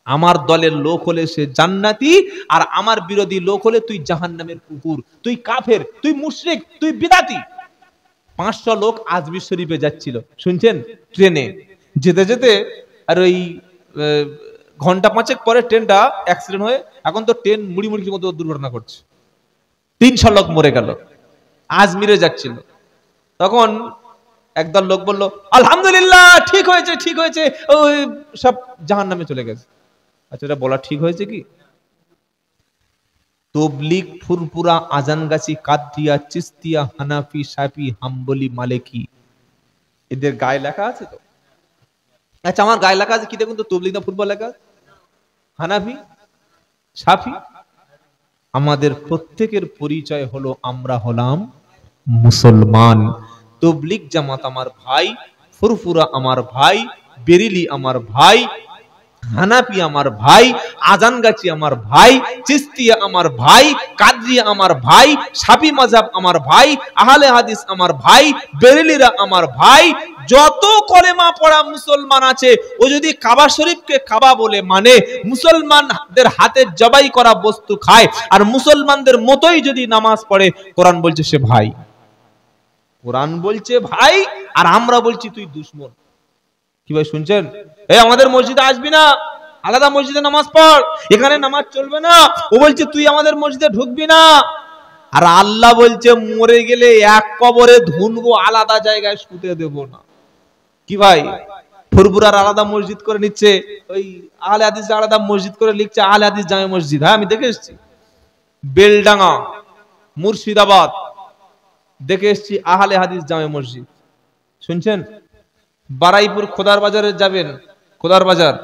আমার দলের লোক হলে সে জান্নাতি, আর আমার বিরোধী লোক হলে তুই জাহান্নামের কুকুর, তুই কাফের, তুই মুশরিক, তুই বিদাতি। 500 লোক আজমির শরীফে যাচ্ছিল, শুনছেন? ট্রেনে যেতে যেতে, আর ওই ঘন্টা 5 পরে ট্রেনটা অ্যাক্সিডেন্ট হয়ে, এখন তো ট্রেন মুড়ি মুড়ির মতো দুর্ঘটনা করছে, 300 লোক মরে গেল। আজমিরে যাচ্ছিল, তখন একদল লোক বলল আলহামদুলিল্লাহ, ঠিক হয়েছে, ঠিক হয়েছে, ওই সব জাহান্নামে চলে গেছে। আচ্ছা, এটা বলা ঠিক হয়েছে কি? তাবলীগ, ফুরফুরা, আজানগাছি, কাদরিয়া, চিশতিয়া, হানাফি, শাফি, হাম্বলি, মালিকি এদের গায়ে লেখা আছে তো? আচ্ছা, আমার গায়ে লেখা আছে কি দেখুন তো? তাবলীগ না ফুরফুরা লেখা, হানাফি, শাফি। আমাদের প্রত্যেকের পরিচয় হলো আমরা হলাম মুসলমান। তাবলীগ জামাত আমার ভাই, ফুরফুরা আমার ভাই, বেরেলি আমার ভাই, হানাফি আমার ভাই, আজানগাছি আমার ভাই, চিশতিয়া আমার ভাই, কাদরিয়া আমার ভাই, শাফি মাযহাব আমার ভাই, আহলে হাদিস আমার ভাই, বেরেলিরা আমার ভাই। যত কলেমা পড়া মুসলমান আছে, ও যদি কাবা শরীফকে কাবা বলে মানে, মুসলমানদের হাতে জবাই করা বস্তু খায়, আর মুসলমানদের মতোই যদি নামাজ পড়ে, কোরআন বলছে সে ভাই। কোরআন বলছে ভাই, আর আমরা বলছি তুই দুশমন। কি ভাই শুনছেন? এই আমাদের মসজিদে আসবি না, আলাদা মসজিদে নামাজ পড়, এখানে নামাজ চলবে না। ও বলছে তুই আমাদের মসজিদে ঢুকবি না। আর আল্লাহ বলছে মরে গেলে এক কবরে ধুনবো, আলাদা জায়গায় শুতে দেব না। কি ভাই? ফুরফুরার আলাদা মসজিদ করে নিচ্ছে, ওই আহলে হাদিস আলাদা মসজিদ করে লিখছে আহলে হাদিস জামে মসজিদ। হ্যাঁ, আমি দেখে এসেছি বেলডাঙ্গা, মুর্শিদাবাদ দেখে এসেছি আহলে হাদিস জামে মসজিদ। শুনছেন? বারাইপুর খোদার বাজারে যাবেন, খোদার বাজার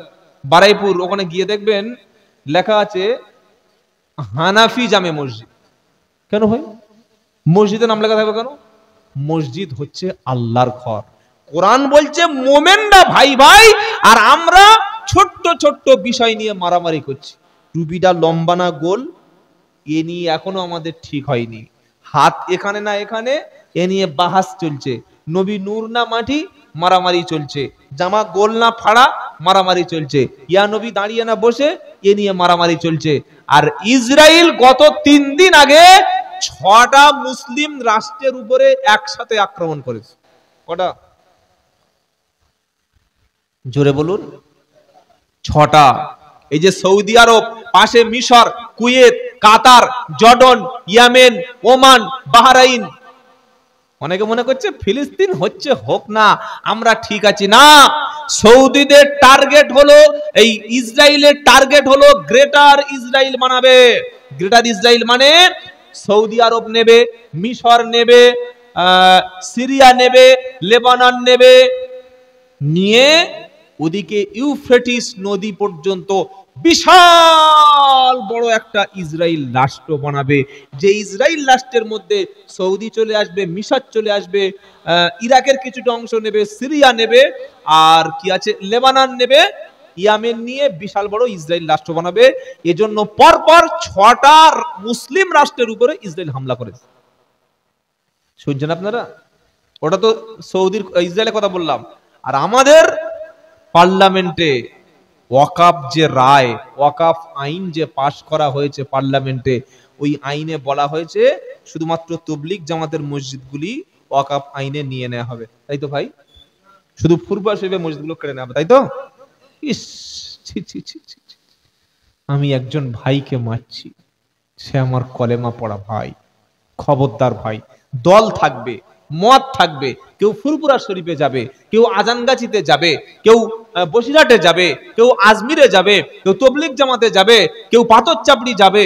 বারাইপুর, ওখানে গিয়ে দেখবেন লেখা আছে হানাফি জামে মসজিদ। কেন ভাই মসজিদের নাম লেখা থাকবে কেন? মসজিদ হচ্ছে আল্লাহর ঘর। কোরআন বলছে মোমেনরা ভাই ভাই, আর আমরা ছোট্ট ছোট্ট বিষয় নিয়ে মারামারি করছি। টুপিটা লম্বা না গোল, এ নিয়ে এখনো আমাদের ঠিক হয়নি। হাত এখানে না এখানে, এ নিয়ে বাহাস চলছে। নবী নূর না মাটি, মারামারি চলছে। জামা গোল না ফাড়া, মারামারি চলছে। ইয়া নবী দাঁড়িয়ে না বসে, এ নিয়ে মারামারি চলছে। আর ইসরায়েল গত 3 দিন আগে 6টা মুসলিম রাষ্ট্রের উপরে একসাথে আক্রমণ করেছে। কটা? জোরে বলুন। 6টা। এই যে সৌদি আরব, পাশে মিশর, কুয়েত, কাতার, জর্ডন, ইয়েমেন, ওমান, বাহরাইন। অনেকে মনে করছে ফিলিস্তিন হচ্ছে, হোক না, আমরা ঠিক আছি না। সৌদিদের টার্গেট হলো, এই ইসরায়েলের টার্গেট হলো গ্রেটার ইসরায়েল বানাবে। গ্রেটার ইসরায়েল মানে সৌদি আরব নেবে, মিশর নেবে, সিরিয়া নেবে, লেবানন নেবে, নিয়ে ওদিকে ইউফ্রেটিস নদী পর্যন্ত বিশাল বড় একটা ইসরায়েল রাষ্ট্র বানাবে। যে ইসরায়েল রাষ্ট্রের মধ্যে সৌদি চলে আসবে, মিশর চলে আসবে, ইরাকের কিছুটা অংশ নেবে, সিরিয়া নেবে, আর কি আছে লেবানন নেবে, ইয়েমেন নিয়ে বিশাল বড় ইসরায়েল রাষ্ট্র বানাবে। এজন্য পরপর 6টা মুসলিম রাষ্ট্রের উপরে ইসরায়েল হামলা করেছে। শুনছেন আপনারা? ওটা তো সৌদির, ইসরায়েলের কথা বললাম। আর আমাদের পার্লামেন্টে ওয়াকাফ যে রায়, ওয়াকাফ আইন যে পাশ করা হয়েছে পার্লামেন্টে, ওই আইনে বলা হয়েছে শুধুমাত্র তাবলীগ জামাতের মসজিদগুলি ওয়াকাফ আইনে নিয়ে নেওয়া হবে। তাই তো ভাই? শুধু ফুরফুরা শরীফের মসজিদগুলো কেড়ে নেওয়া হবে, তাই তো? ইস, ছি ছি ছি ছি, আমি একজন ভাইকে মারছি, সে আমার কলেমা পড়া ভাই। খবরদার ভাই, দল থাকবে, মত থাকবে, কেউ ফুরপুরা শরীফে যাবে, কেউ আজানগাছিতে যাবে, কেউ বসিরহাটে যাবে, কেউ আজমিরে যাবে, কেউ তবলিগ জামাতে যাবে, কেউ পাথর চাপড়ি যাবে,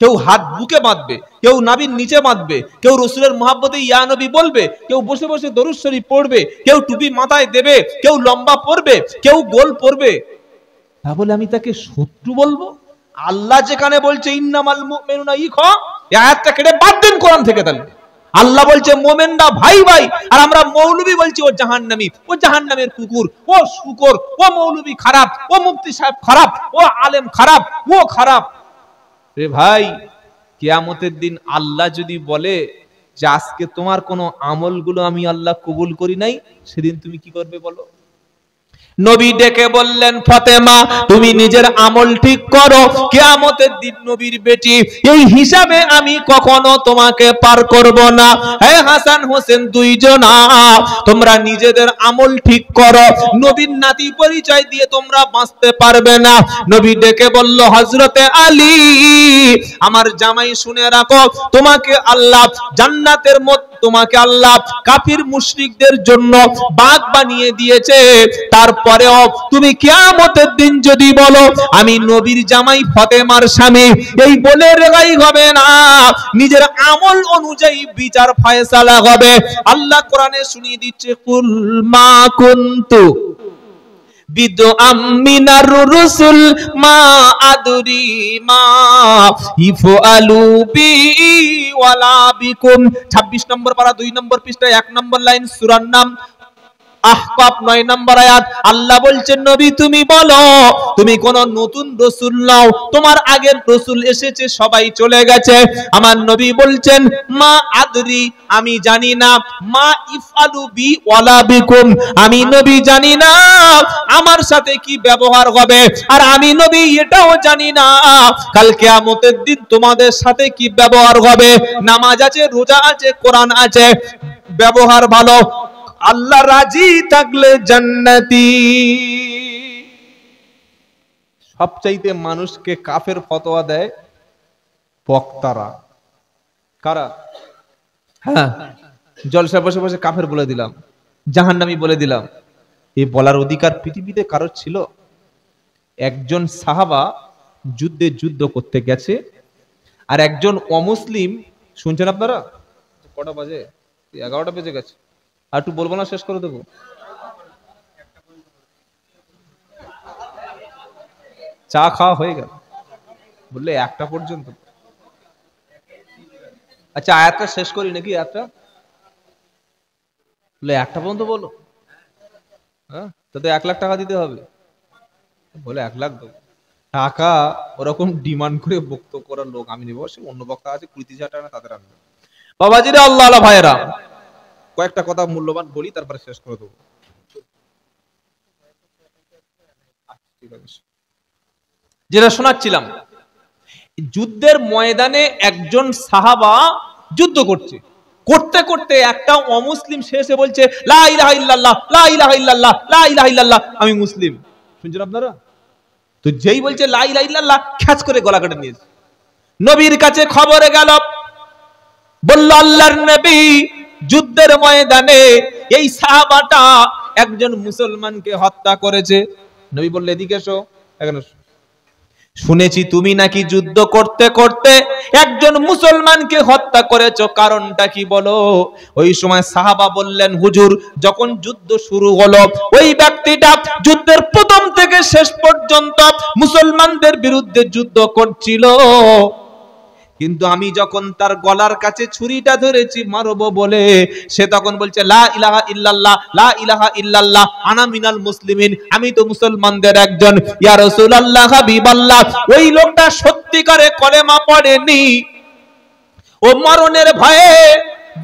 কেউ হাত বুকে বাঁধবে, কেউ নাবির নিচে বাঁধবে, কেউ রসুলের মহাব্বতে ইয়া নবী বলবে, কেউ বসে বসে দরুদ শরীফ পড়বে, কেউ টুপি মাথায় দেবে, কেউ লম্বা পড়বে, কেউ গোল পড়বে। তা বলে আমি তাকে শত্রু বলবো? আল্লাহ যেখানে বলছে ইন্নামাল মুমিনুনা ইখওয়া, এই আয়াতটা কেটে বাদ দেন কোরআন থেকে। তাহলে আল্লাহ বলছে মুমিনরা ভাই ভাই, আর আমরা মৌলবি বলছি ও জাহান্নামী, ও জাহান্নামের কুকুর, ও শুকর, ও মৌলবি খারাপ, ও মুফতি সাহেব খারাপ, ও আলেম খারাপ, ও খারাপ। রে ভাই, কিয়ামতের দিন আল্লাহ যদি বলে যে আজকে তোমার কোনো আমলগুলো আমি আল্লাহ কবুল করি নাই, সেদিন তুমি কি করবে বলো? নবী ডেকে বললেন, ফাতেমা তুমি নিজের আমল ঠিক করো, কিয়ামতের দিন নবীর বেটি, এই হিসাবে আমি কখনো তোমাকে পার করব না। হে হাসান হোসেন দুইজনা, তোমরা নিজেদের আমল ঠিক করো, নবীর নাতি পরিচয় দিয়ে তোমরা বাঁচতে পারবে না। নবী ডেকে বলল, হযরতে আলী আমার জামাই শুনে রাখো, তোমাকে আল্লাহ জান্নাতের মধ্যে, তোমাকে আল্লাহ কাফির মুশরিকদের জন্য বাগ বানিয়ে দিয়েছে। তারপরেও তুমি কিয়ামতের দিন যদি বলো আমি নবীর জামাই ফাতেমার স্বামী, এই বলে রেগাই হবে না, নিজের আমল অনুযায়ী বিচার ফয়সালা হবে। আল্লাহ কোরআনে শুনিয়ে দিচ্ছে, কুল মা কুনতু বিদআম মিনার রুসুল মা আদরি মা ইফআলু বি ওয়ালা বিকুম। 26 নম্বর পারা 2 নম্বর পৃষ্ঠায় 1 নম্বর লাইন, সূরার নাম আহকাফ 9 নম্বর আয়াত। আল্লাহ বলছেন, নবী তুমি বলো তুমি কোন নতুন রাসূল নাও, তোমার আগের রাসূল এসেছে, সবাই চলে গেছে। আমার নবী বলছেন, মা আদরি আমি জানি না, মা ইফআলু বি ওয়ালা বিকুম আমি নবী জানি না আমার সাথে কি ব্যবহার হবে, আর আমি নবী এটাও জানি না কাল কিয়ামতের দিন তোমাদের সাথে কি ব্যবহার হবে। নামাজ আছে, রোজা আছে, কোরআন আছে, ব্যবহার ভালো, আল্লাহ রাজি থাকলে জান্নাতি। সবচাইতে মানুষকে কাফের ফতোয়া দেয় বক্তারা। কারা? হ্যাঁ, জলসা বসে বসে কাফের বলে দিলাম, জাহান্নামী বলে দিলাম। এই বলার অধিকার পৃথিবীতে কারোর ছিল? একজন সাহাবা যুদ্ধ করতে গেছে, আর একজন অমুসলিম, শুনছেন আপনারা? কটা বাজে? 11টা বেজে গেছে। আর একটু বলবো না, শেষ করে দেবো? চা খাওয়া হয়ে গেল, বললে 1টা পর্যন্ত। আচ্ছা আয়াতটা শেষ করি নাকি? আয়াতটা বলে 1টা পর্যন্ত বলো। হ্যাঁ, তাতে 1 লাখ টাকা দিতে হবে। বলে 1 লাখ দেবো। টাকা ওরকম ডিমান্ড করে বক্তব্য করার লোক আমি নেবো, সে অন্য বক্তা আছে 20-30 হাজার টাকা, তাদের আনবে। বাবাজিরা, আল্লাহ আল্লাহ ভাইয়েরা, কয়েকটা কথা মূল্যবান বলি, তারপরে শেষ করে দেবো। যেটা শোনাচ্ছিলাম, যুদ্ধের ময়দানে একজন সাহাবা যুদ্ধ করছে, করতে করতে একটা অমুসলিম শেষে বলছে, লা ইলাহা ইল্লাল্লাহ, লা ইলাহা ইল্লাল্লাহ, লা ইলাহা ইল্লাল্লাহ, আমি মুসলিম। শুনছেন আপনারা? তো যেই বলছে লা ইলাহা ইল্লাল্লাহ, খ্যাচ করে গলা কেটে নিয়েছে। নবীর কাছে খবরে গেল, বলল আল্লাহর নবী, যুদ্ধের ময়দানে এই সাহাবাটা একজন মুসলমানকে হত্যা করেছে। নবী বললে, এদিকে এসো। এখানে শুনেছি তুমি নাকি যুদ্ধ করতে করতে একজন মুসলমানকে হত্যা করেছো, কারণটা কি বলো? ওই সময় সাহাবা বললেন, হুজুর যখন যুদ্ধ শুরু হলো, ওই ব্যক্তিটা যুদ্ধের প্রথম থেকে শেষ পর্যন্ত মুসলমানদের বিরুদ্ধে যুদ্ধ করছিল, কিন্তু আমি যখন তার গলার কাছে ছুরিটা ধরেছি মারবো বলে, সে তখন বলছে লা ইলাহা ইল্লাল্লাহ, লা ইলাহা ইল্লাল্লাহ, আনা মিনাল মুসলিমিন, আমি তো মুসলমানদের একজন। ইয়া রাসূলুল্লাহ, হাবিবাল্লাহ, ওই লোকটা সত্যিকারে কলেমা পড়েনি, ও মরণের ভয়ে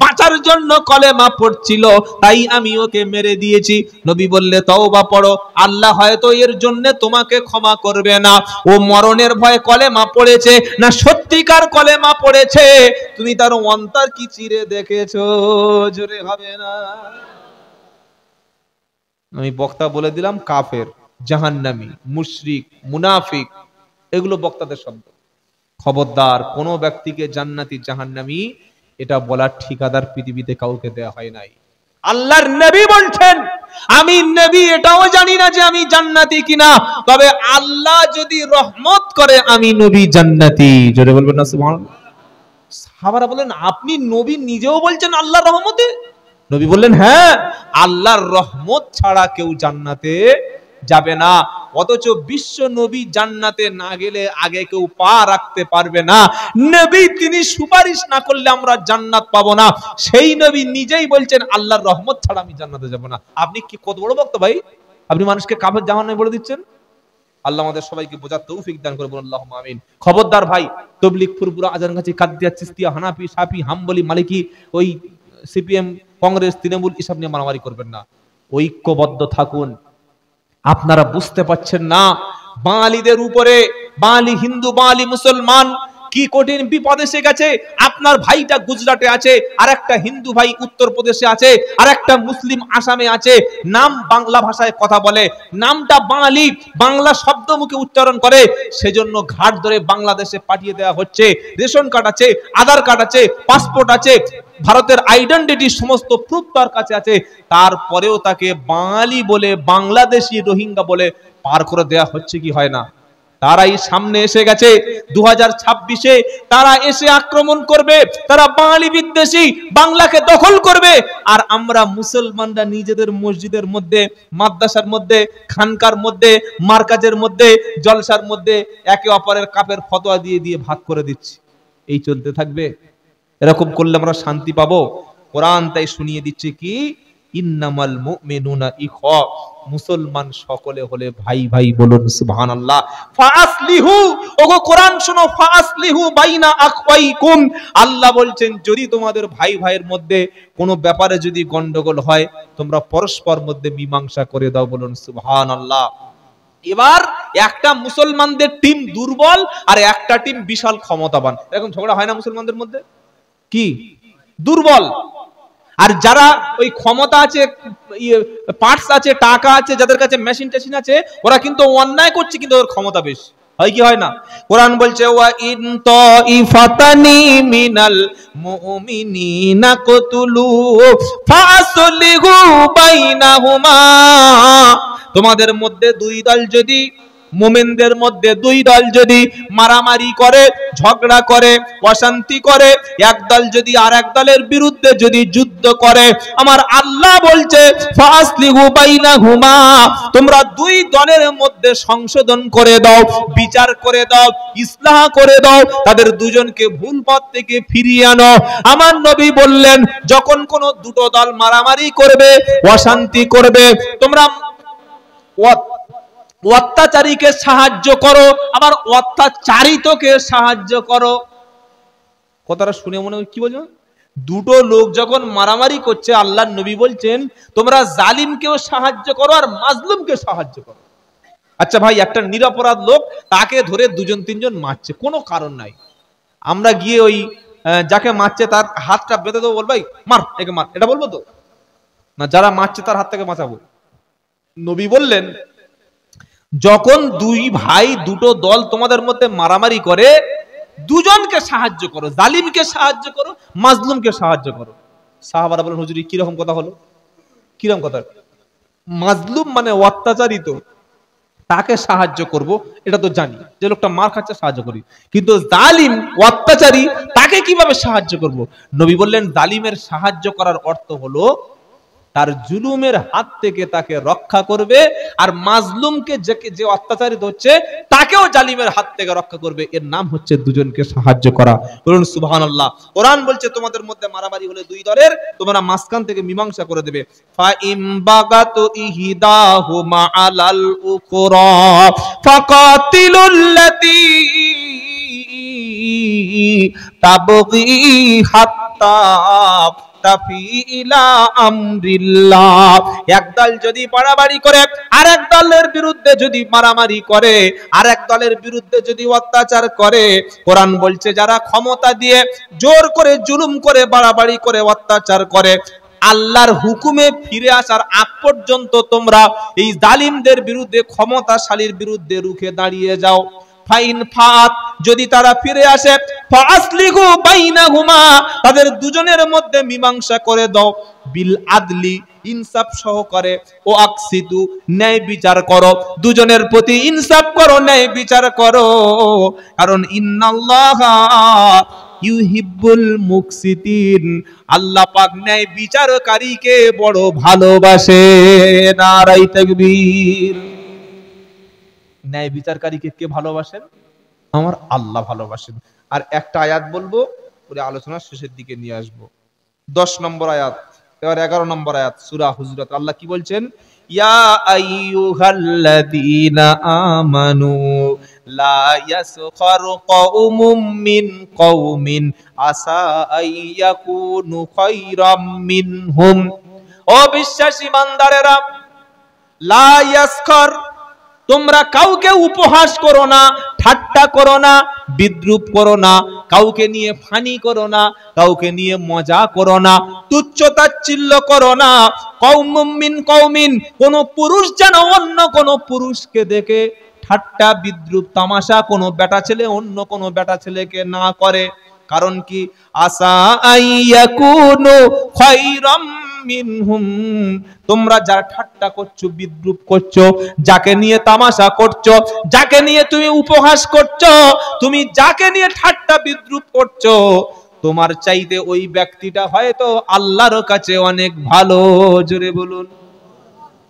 বাঁচার জন্য কলেমা পড়ছিল, তাই আমি ওকে মেরে দিয়েছি। নবী বললে, তওবা পড়ো, আল্লাহ হয়তো এর জন্য তোমাকে ক্ষমা করবে না। ও মরণের ভয়ে কলেমা পড়েছে না সত্যিকার কলেমা পড়েছে, তুমি তার অন্তর কি চিরে দেখেছো? জোরে হবে না? আমি বক্তা বলে দিলাম কাফের, জাহান্নামী, মুশরিক, মুনাফিক, এগুলো বক্তাদের শব্দ। খবরদার, কোনো ব্যক্তিকে জান্নাতি জাহান্নামী এটা বলার ঠিকাদার পৃথিবীতে কাউকে দেয়া হয় নাই। আল্লাহর নবী বলছেন, আমি নবী এটাও জানি না যে আমি জান্নাতি কিনা, তবে আল্লাহ যদি রহমত করে আমি নবী জান্নাতি। জোরে বলবেন না সুবহানাল্লাহ। সাহাবারা বললেন, আপনি নবী নিজেও বলছেন আল্লাহর রহমতে? নবী বললেন, হ্যাঁ, আল্লাহর রহমত ছাড়া কেউ জান্নাতে যাবে না। অথচ বিশ্ব নবী জান্নাতে না গেলে আগে কেউ পা রাখতে পারবে না। নবী তিনি সুপারিশ না করলে আমরা জান্নাত পাবো না। সেই নবী নিজেই বলছেন আল্লাহর রহমত ছাড়া আমি জান্নাতে যাব না। আপনি কি কত বড় বক্তা ভাই, আপনি মানুষকে কাফের জাহান্নামে বলে দিচ্ছেন। আল্লাহ আমাদের সবাইকে বোঝার তৌফিক দান করে, বলুন আল্লাহুম্মা আমিন। খবরদার ভাই, তাবলীগ, ফুরফুরা, আজানগাছি, কাদিয়া, চিশতিয়া, হানাফি, শাফি, হাম্বলি, মালিকি, ওই সিপিএম, কংগ্রেস, তৃণমূল এসব নিয়ে মারামারি করবেন না। ঐক্যবদ্ধ থাকুন। আপনারা বুঝতে পারছেন না বাঙালিদের উপরে, বাঙালি হিন্দু, বাঙালি মুসলমান কি কঠিন বিপদ এসে গেছে। আপনার ভাইটা গুজরাটে আছে, আর একটা হিন্দু ভাই উত্তরপ্রদেশে আছে, আর একটা মুসলিম আসামে আছে। নাম বাংলা ভাষায় কথা বলে, নামটা বাঙালি, বাংলা শব্দ মুখে উচ্চারণ করে, সেজন্য ঘাট ধরে বাংলাদেশে পাঠিয়ে দেওয়া হচ্ছে। রেশন কার্ড আছে, আধার কার্ড আছে, পাসপোর্ট আছে, ভারতের আইডেন্টিটি সমস্ত প্রুফ তার কাছে আছে, তারপরেও তাকে বাঙালি বলে, বাংলাদেশি, রোহিঙ্গা বলে পার করে দেয়া হচ্ছে কি হয় না? তারাই সামনে এসে গেছে 2026-এ, তারা এসে আক্রমণ করবে, তারা বাঙালি বিদ্বেষী, বাংলাকে দখল করবে। আর আমরা মুসলমানরা নিজেদের মসজিদের মধ্যে, মাদ্রাসার মধ্যে, খানকার মধ্যে, মার্কাজের মধ্যে, জলসার মধ্যে একে অপরের কাপের ফতোয়া দিয়ে দিয়ে ভাগ করে দিচ্ছি। এই চলতে থাকবে। এরকম করলে আমরা শান্তি পাবো? কোরআন তাই শুনিয়ে দিচ্ছে কি, ইন্নামাল মুমিনুনা ইখওয়া, মুসলমান সকলে হলে ভাই ভাই। বলুন সুবহানাল্লাহ। ফাআসলিহু, ওগো কোরআন শোনো, ফাআসলিহু বাইনা আখওয়াইকুম। আল্লাহ বলছেন যদি তোমাদের ভাই ভাইয়ের মধ্যে কোনো ব্যাপারে যদি গন্ডগোল হয়, তোমরা পরস্পর মধ্যে মীমাংসা করে দাও। বলুন সুবহানাল্লাহ। এবার একটা মুসলমানদের টিম দুর্বল আর একটা টিম বিশাল ক্ষমতাবান, এরকম ঝগড়া হয় না মুসলমানদের মধ্যে? কি দুর্বল আর যারা ওই ক্ষমতা আছে, পার্টস আছে, টাকা আছে, যাদের কাছে মেশিন টেশিন আছে, ওরা কিন্তু অন্যায় করছে, কিন্তু ওর ক্ষমতা বেশি। হয় কি হয় না? কোরআন বলছে, ওয়া ইন তাইফাতানি মিনাল মুমিনিনা কতুলু ফাসলিহু বাইনাহুমা। তোমাদের মধ্যে দুই দল যদি, মুমিনদের মধ্যে দুই দল যদি মারামারি করে, ঝগড়া করে, অশান্তি করে, এক দল যদি আর এক দলের বিরুদ্ধে যদি যুদ্ধ করে, আমার আল্লাহ বলছে ফাসলিহু বাইনাহুমা, তোমরা দুই দলের মধ্যে সংশোধন করে দাও, বিচার করে দাও, ইসলাহ করে দাও, তাদের দুজনকে ভুল পথ থেকে ফিরিয়ে আনো। আমার নবী বললেন, যখন কোন দুটো দল মারামারি করবে, অশান্তি করবে, তোমরা অত্যাচারীকে সাহায্য করো, আবার অত্যাচারিতকে সাহায্য করো। কথাটা শুনে মনে হয় কি বলছো? দুটো লোক যখন মারামারি করছে, আল্লাহর নবী বলছেন তোমরা জালিমকেও সাহায্য করো আর মাজলুমকে সাহায্য করো। আচ্ছা ভাই, একটা নিরপরাধ লোক, তাকে ধরে দুজন তিনজন মারছে, কোনো কারণ নাই, আমরা গিয়ে ওই যাকে মারছে তার হাতটা বেঁধে দেবো, বলবো মার, একে মার, এটা বলবো তো না? যারা মারছে তার হাত থেকে বাঁচাবো। নবী বললেন, যখন দুই ভাই, দুটো দল তোমাদের মধ্যে মারামারি করে, দুজনকে সাহায্য করো, জালিমকে সাহায্য করো, মাজলুমকে সাহায্য করো। সাহাবারা বলেন, হুজুর কিরকম কথা হলো? কিরকম কথা? মাজলুম মানে অত্যাচারিত, তাকে সাহায্য করব, এটা তো জানি, যে লোকটা মার খাচ্ছে সাহায্য করি, কিন্তু জালিম, অত্যাচারী, তাকে কিভাবে সাহায্য করব? নবী বললেন, জালিমের সাহায্য করার অর্থ হলো তার জুলুমের হাত থেকে তাকে রক্ষা করবে, আর মাজলুমকে যে অত্যাচারিত হচ্ছে তাকেও জালিমের হাত থেকে রক্ষা করবে। এর নাম হচ্ছে দুজনকে সাহায্য করা। বলুন সুবহানাল্লাহ। কোরআন বলছে তোমাদের মধ্যে মারামারি হলে দুই দলের, তোমরা মাঝখান থেকে মীমাংসা করে দেবে। ফা ইম বাগাতু ইহদাহুমা আলাল উখরা ফাকাতিলুল্লাতী তাবগী হাত্তা একদল যদি বাড়াবাড়ি করে, আর এক দলের বিরুদ্ধে যদি মারামারি করে, আর এক দলের বিরুদ্ধে যদি অত্যাচার করে, কোরআন বলছে যারা ক্ষমতা দিয়ে জোর করে, জুলুম করে, বাড়াবাড়ি করে, অত্যাচার করে, আল্লাহর হুকুমে ফিরে আসার আগ পর্যন্ত তোমরা এই জালিমদের বিরুদ্ধে, ক্ষমতাশালীর বিরুদ্ধে রুখে দাঁড়িয়ে যাও। ফাইন ফাত, যদি তারা ফিরে আসে, ফাসলিহু বাইনাহুমা, তাদের দুজনের মধ্যে মীমাংসা করে দাও, বিল আদলি, ইনসাফ সহকারে, ও আকসিতু, ন্যায় বিচার করো, দুজনের প্রতি ইনসাফ করো, ন্যায় বিচার করো, কারণ ইন্নাল্লাহা ইউহিব্বুল মুকসিতিন, আল্লাহ পাক ন্যায় বিচারকারীকে বড় ভালোবাসে। নারায়ে তাকবীর। ন্যায় বিচারকারীকে কে ভালোবাসেন? আমার আল্লাহ ভালোবাসেন। আর একটা আয়াত বলবো, পুরো আলোচনার শেষের দিকে নিয়ে আসবো। 10 নম্বর আয়াত, এবার 11 নম্বর আয়াত সূরা হুজুরাত। আল্লাহ কি বলছেন? ইয়া আইয়ুহাল্লাযীনা আমানু লা ইয়াসখারু কওমুম মিন কওমিন আসা আইয়াকুনু খায়রাম মিনহুম। ও বিশ্বাসী বান্দারেরা, লা ইয়াসখার, তোমরা কাউকে উপহাস করো না, ঠাট্টা করো না, বিদ্রুপ করো না, কাউকে নিয়ে ফানি করো না, কাউকে নিয়ে মজা করো না, তুচ্ছ তাচ্ছিল্য করো না। কওমুম মিন কওমিন, কোন পুরুষ যেন অন্য কোন পুরুষকে দেখে ঠাট্টা বিদ্রুপ তামাশা কোন বেটা ছেলে অন্য কোন বেটা ছেলেকে না করে। কারণ কি? আসা আইয়াকুনু খায়রাম মিনহুম, তোমরা যারা ঠাট্টা করছো, বিদ্রুপ করছো, যাকে নিয়ে তামাশা করছো, যাকে নিয়ে তুমি উপহাস করছো, তুমি যাকে নিয়ে ঠাট্টা বিদ্রুপ করছো, তোমার চাইতে ওই ব্যক্তিটা হয়তো আল্লাহর কাছে অনেক ভালো। জোরে বলুন।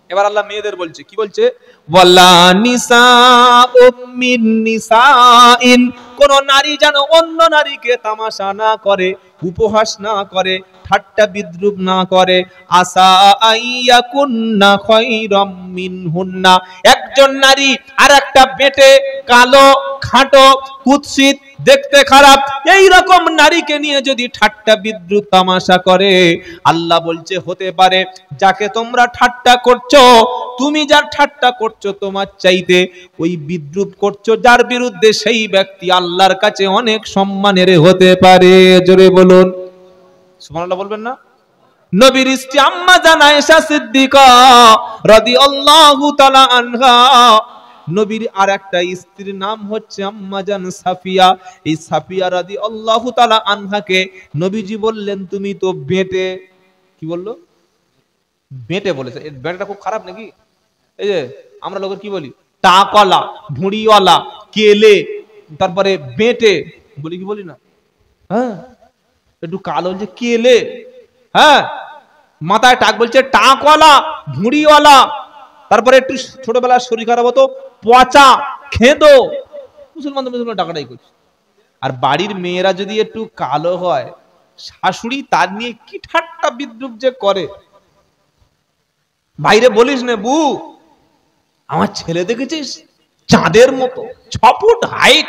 এবার আল্লাহ মেয়েদের বলছে, কি বলছে? ওয়ালা নিসাউম মিন নিসাইন, কোন নারী যেন অন্য নারীকে তামাশা না করে, উপহাস না করে, ঠাট্টা বিদ্রুপ না করে। আসা আইয়াকুন্না খায়রাম মিনহুন্না, একজন নারী আর একটা বেটে, কালো, খাটো, কুৎসিত, দেখতে খারাপ, এই রকম নারীকে নিয়ে যদি ঠাট্টা বিদ্রুপ তামাশা করে, আল্লাহ বলছে হতে পারে যাকে তোমরা ঠাট্টা করছো, তুমি যার ঠাট্টা করছো, তোমার চাইতে ওই বিদ্রুপ করছো যার বিরুদ্ধে, সেই ব্যক্তি আল্লাহর কাছে অনেক সম্মানের হতে পারে। জোরে বলুন সুবহানাল্লাহ, বলবেন না? নবীর স্ত্রী আম্মা জান আয়েশা সিদ্দিকা রাদিয়াল্লাহু তাআলা আনহা, নবীর আর একটা স্ত্রীর নাম হচ্ছে আম্মা জান সাফিয়া। এই সাফিয়া রাদিয়াল্লাহু তাআলা আনহাকে নবীজি বললেন, তুমি তো বেঁটে। কি বললো? বেঁটে বলেছে। এই বেঁটেটা খুব খারাপ নাকি? এই যে আমরা লোকের কি বলি, টাকওয়ালা, ভুঁড়িওয়ালা, কেলে, তারপরে বেঁটে বলি, কি বলি না? হ্যাঁ, একটু কালো যে কেলে, হ্যাঁ, মাথায় টাক বলছে টাকওয়ালা, ভুঁড়িওয়ালা, তারপরে একটু ছোটবেলার শরীর খারাপ হতো, পচা, খেদো, মুসলমান টাকাটাই করছে। আর বাড়ির মেয়েরা যদি একটু কালো হয়, শাশুড়ি তার নিয়ে কি ঠাট্টা বিদ্রুপ যে করে। বাইরে বলিস না, বু আমার ছেলে দেখেছিস, চাঁদের মতো, 6 ফুট হাইট,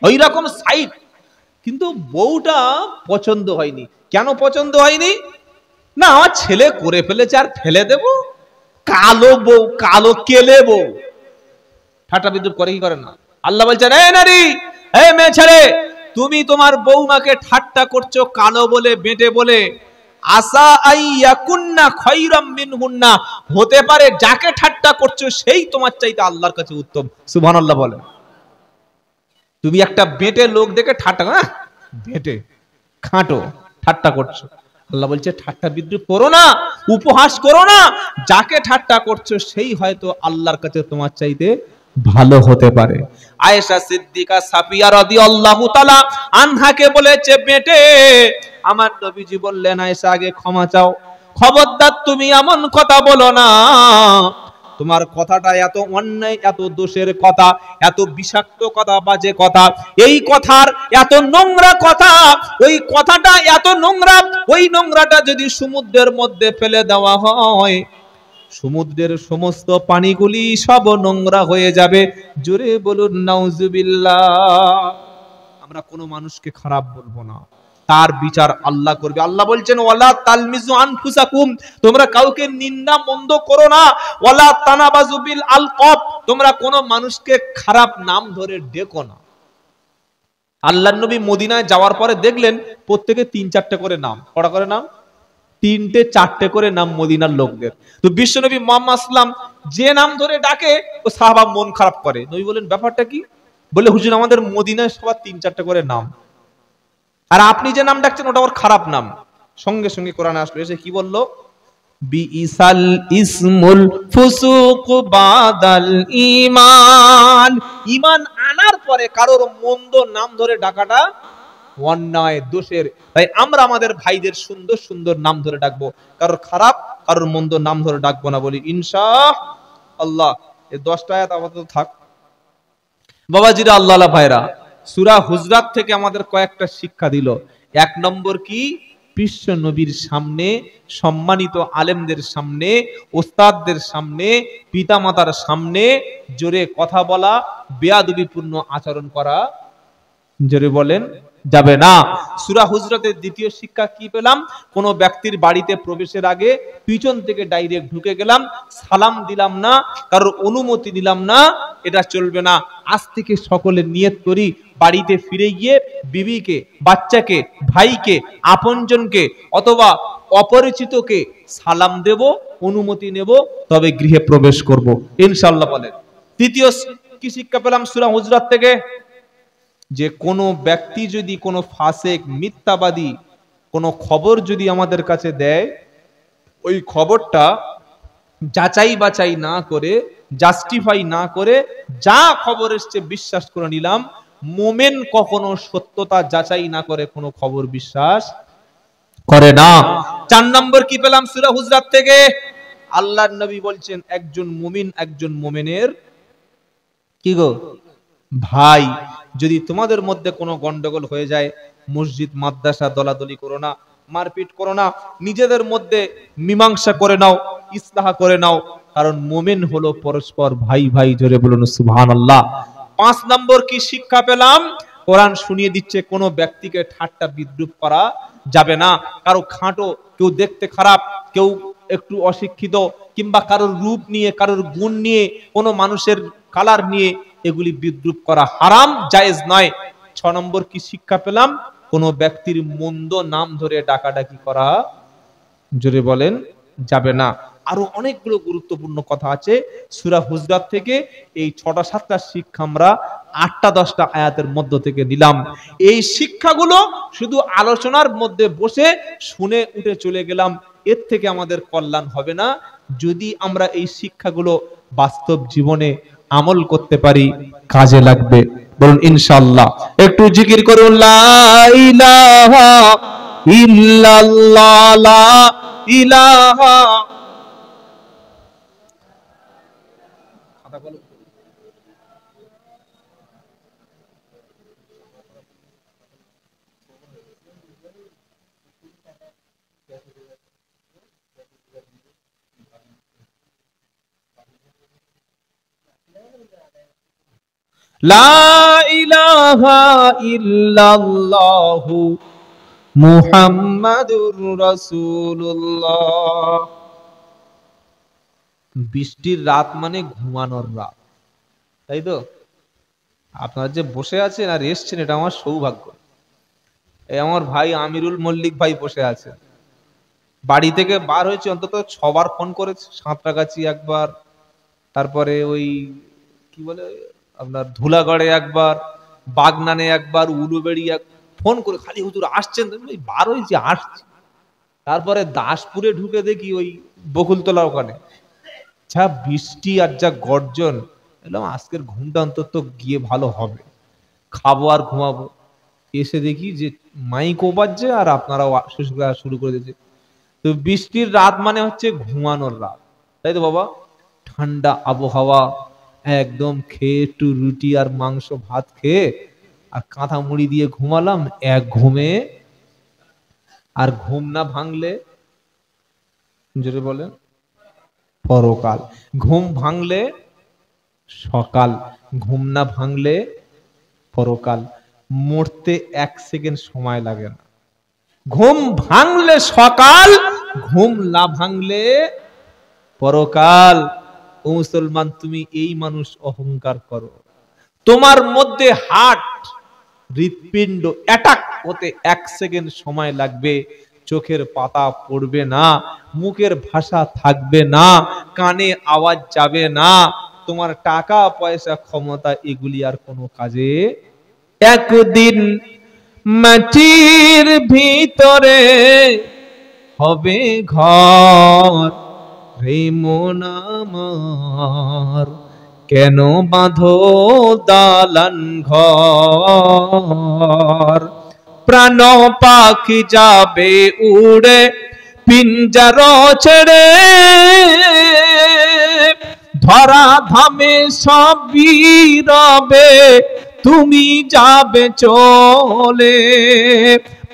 ওই রকম সাইট, কিন্তু বউটা পছন্দ হয়নি। কেন পছন্দ হয়নি? না, আমার ছেলে করে ফেলেছে আর ফেলে দেব, কালো বউ, কালো কেলে বউ। ঠাট্টা বিদ্রুপ করে কি করে না? আল্লাহ বলছেন, এই নারী, এই মেয়ে ছেলে, তুমি তোমার বউমাকে ঠাট্টা করছো কালো বলে, বেঁটে বলে। আসা আইয়াকুন্না খায়রাম মিনহুন্না, হতে পারে যাকে ঠাট্টা করছো সেই তোমার চাইতে আল্লাহর কাছে উত্তম। সুবহানাল্লাহ বলেন। তুমি একটা বেঁটে লোক দেখে ঠাট্টা, হ্যাঁ বেঁটে, খাটো, ঠাট্টা করছো, আল্লাহ বলছে ঠাট্টা বিদ্রুপ করো না, উপহাস করো না, যাকে ঠাট্টা করছো সেই হয়তো আল্লাহর কাছে তোমার চাইতে ভালো হতে পারে। আয়েশা সিদ্দিকা সাফিয়া রাদিয়াল্লাহু তাআলা আনহাকে বলেছে বেঁটে। আমার নবীজি বললেন, আয়েশা আগে ক্ষমা চাও, খবরদার তুমি এমন কথা বলো না, তোমার কথাটা এত অন্যায়, এত দোষের কথা, এত বিষাক্ত কথা, বাজে কথা, এই কথার এত নোংরা কথা, ওই কথাটা এত নোংরা, ওই নোংরাটা যদি সমুদ্রের মধ্যে ফেলে দেওয়া হয়, সমুদ্রের সমস্ত পানিগুলি সব নোংরা হয়ে যাবে। জোরে বলুন নাউজুবিল্লাহ। আমরা কোনো মানুষকে খারাপ বলবো না, তার বিচার আল্লাহ করবে। আল্লাহ বলছেন, ওয়ালা তালমিজু আনফুসাকুম, তোমরা কাউকে নিন্দা মন্দ করো না, ওয়ালা তানাবাজু বিল আলকাব, তোমরা কোনো মানুষকে খারাপ নাম ধরে ডেকো না। আল্লাহর নবী মদিনায় যাওয়ার পরে দেখলেন প্রত্যেকে 3-4টে করে নাম, কটা করে নাম, 3-4টে করে নাম মদিনার লোকদের। তো বিশ্বনবী মুহাম্মদ সাল্লাল্লাহু আলাইহি ওয়াসাল্লাম যে নাম ধরে ডাকে, ও সাহাবা মন খারাপ করে। নবী বলেন, ব্যাপারটা কি? বলে হুজুর আমাদের মদিনায় সবার 3-4টা করে নাম, আর আপনি যে নাম ডাকছেন ওটা ওর খারাপ নাম। সঙ্গে সঙ্গে কোরআনে আসলো, এসে কি বললো? বিইসাল ইসমুল ফুসুক বাদাল ঈমান। ঈমান আনার পরে কারোর মন্দ নাম ধরে ডাকাটা অন্যায়, দোষের। তাই আমরা আমাদের ভাইদের সুন্দর সুন্দর নাম ধরে ডাকবো, কারোর খারাপ কারোর মন্দ নাম ধরে ডাকবো না, বলি ইনশাআল্লাহ। এই 10টা আয়াত আপাতত থাক। বাবাজিরা, আল্লাহ ভাইরা, সূরা হুজরাত থেকে আমাদের কয়েকটা শিক্ষা দিল। 1 নম্বর কি? বিশ্ব নবীর সামনে, সম্মানিত আলেমদের সামনে, ওস্তাদদের সামনে, পিতামাতার সামনে জোরে কথা বলা, বেয়াদবিপূর্ণ আচরণ করা, জোরে বলেন, যাবে না। সূরা হুজরাতের দ্বিতীয় শিক্ষা কি পেলাম? কোন ব্যক্তির বাড়িতে প্রবেশের আগে পিছন থেকে ডাইরেক্ট ঢুকে গেলাম, সালাম দিলাম না, কারোর অনুমতি নিলাম না, এটা চলবে না। আজ থেকে সকলে নিয়ত করি, বাড়িতে ফিরে গিয়ে বিবিকে, বাচ্চাকে, ভাইকে, আপনজনকে অথবা অপরিচিতকে সালাম দেব, অনুমতি নেব, তবে গৃহে প্রবেশ করব ইনশাআল্লাহ বলেন। তৃতীয় কি শিক্ষা পেলাম সূরা হুজরাত থেকে? যে কোনো ব্যক্তি যদি কোনো ফাসেক, মিথ্যাবাদী কোনো খবর যদি আমাদের কাছে দেয়, ওই খবরটা যাচাই বাছাই না করে, জাস্টিফাই না করে, যা খবর এসছে বিশ্বাস করে নিলাম। মোমেন কখনো সত্যতা যাচাই না করে কোনো খবর বিশ্বাস করে না। 4 নম্বর কি পেলাম সূরা হুজরাত থেকে? আল্লাহর নবী বলছেন, একজন মুমিন একজন মুমিনের কি গো ভাই। যদি তোমাদের মধ্যে কোনো গন্ডগোল হয়ে যায়, মসজিদ মাদ্রাসা দলাদলি করো না, মারপিট করো না, নিজেদের মধ্যে মীমাংসা করে নাও, ইসলাহ করে নাও, কারণ মুমিন হলো পরস্পর ভাই ভাই। জোরে বলুন সুবহানাল্লাহ। 5 নম্বর কি শিক্ষা পেলাম? কোরআন শুনিয়ে দিচ্ছে, কোনো ব্যক্তিকে ঠাট্টা বিদ্রুপ করা যাবে না। কারো খাঁটো, কেউ দেখতে খারাপ, কেউ একটু অশিক্ষিত, কিংবা কারোর রূপ নিয়ে, কারোর গুণ নিয়ে, কোনো মানুষের কালার নিয়ে এগুলি বিদ্রুপ করা হারাম, জায়েজ নয়। 6 নম্বর কি শিক্ষা পেলাম? কোনো ব্যক্তির মন্দ নাম ধরে ডাকাডাকি করা, জোরে বলেন, যাবে না। আরো অনেকগুলো গুরুত্বপূর্ণ কথা আছে সূরা হুজরাত থেকে। এই 6টা-7টা শিক্ষা আমরা 8টা-10টা আয়াতের মধ্য থেকে নিলাম। এই শিক্ষাগুলো শুধু আলোচনার মধ্যে বসে শুনে উঠে চলে গেলাম, এর থেকে আমাদের কল্যাণ হবে না। যদি আমরা এই শিক্ষাগুলো বাস্তব জীবনে আমল করতে পারি, কাজে লাগবে, বলুন ইনশাআল্লাহ। একটু জিকির করুন, লা ইলাহা ইল্লাল্লাহ, লা ইলাহা। লা ইলাহা ইল্লাল্লাহু মুহাম্মাদুর রাসূলুল্লাহ। বৃষ্টির রাত মানে ঘুমানোর রাত, তাই তো? আপনারা যে বসে আছেন আর এসছেন, এটা আমার সৌভাগ্য। এই আমার ভাই আমিরুল মল্লিক ভাই বসে আছে, বাড়ি থেকে বার হয়েছে অন্তত 6বার ফোন করেছে। সাঁতরাগাছি একবার, তারপরে ওই কি বলে আপনার ধুলাগড়ে একবার, বাগনানে একবার, উলুবেড়ি ফোন করে খালি হুজুর আসছেন, ওই বার হয়েছে আসছি। তারপরে দাসপুরে ঢুকে দেখি ওই বকুলতলা ওখানে যা বৃষ্টি আর যা গর্জন, এলাম আজকের ঘুমটা অন্তত গিয়ে ভালো হবে, খাবো আর ঘুমাবো। এসে দেখি যে মাইকও বাজছে আর আপনারাও শুরু করে দিয়েছে। তো বৃষ্টির রাত মানে হচ্ছে ঘুমানোর রাত, তাই তো বাবা? ঠান্ডা আবহাওয়া, একদম খেয়ে একটু রুটি আর মাংস ভাত খেয়ে আর কাঁথা মুড়ি দিয়ে ঘুমালাম এক ঘুমে। আর ঘুম না ভাঙলে, জোরে বলেন, পরকাল। ঘুম ভাঙলে সকাল, ঘুম না ভাঙলে পরকাল। মরতে 1 সেকেন্ড সময় লাগে না। ঘুম ভাঙলে সকাল, ঘুম না ভাঙলে পরকাল। ও মুসলমান, তুমি এই মানুষ অহংকার করো, তোমার মধ্যে হার্ট, হৃৎপিণ্ড অ্যাটাক হতে 1 সেকেন্ড সময় লাগবে। চোখের পাতা পড়বে না, মুখের ভাষা থাকবে না, কানে আওয়াজ যাবে না, তোমার টাকা পয়সা ক্ষমতা এগুলি আর কোনো কাজে। একদিন মাটির ভিতরে হবে ঘর, রে মন আমার কেন বাঁধো দালান ঘর। প্রাণ পাখি যাবে উড়ে পিঞ্জার ছেড়ে, ধরা ধামে সবই রবে তুমি যাবে চলে।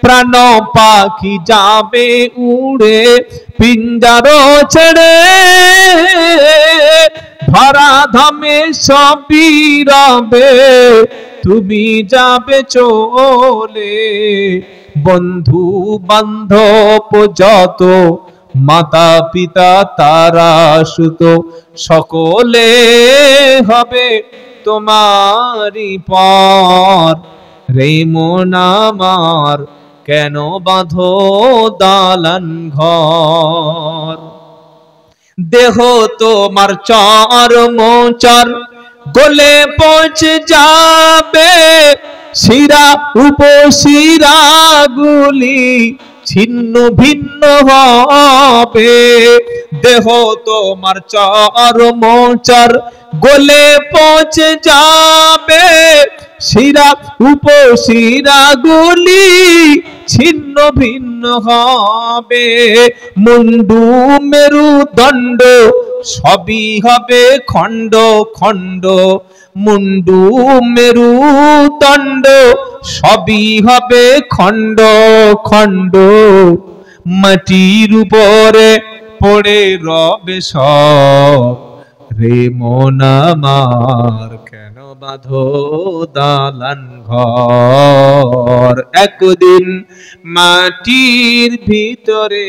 প্রাণ পাখি যাবে উড়ে পিঞ্জার ছেড়ে, ধরা ধামে সবই রবে তুমি যাবে চলে। বন্ধু বান্ধব যত মাতা পিতা তারা সুত সকলে হবে তোমারই পর, রে মন আমার কেন বাঁধো দালান ঘর। দেহ তোমার চর্ম চর গলে পৌঁছে যাবে, শিরা উপশিরা গুলি ছিন্ন ভিন্ন হবে। দেহ তোমার চর্ম চর গলে পৌঁছে যাবে, শিরা উপশিরা গুলি ছিন্ন ভিন্ন হবে। মুন্ডু মেরুদণ্ড সবই হবে খণ্ড খণ্ড, মুন্ডু মেরুদণ্ড সবই হবে খণ্ড খণ্ড। মাটির উপরে পড়ে রবে সব, রে মন আমার কেন বাঁধো দালান ঘর। একদিন মাটির ভিতরে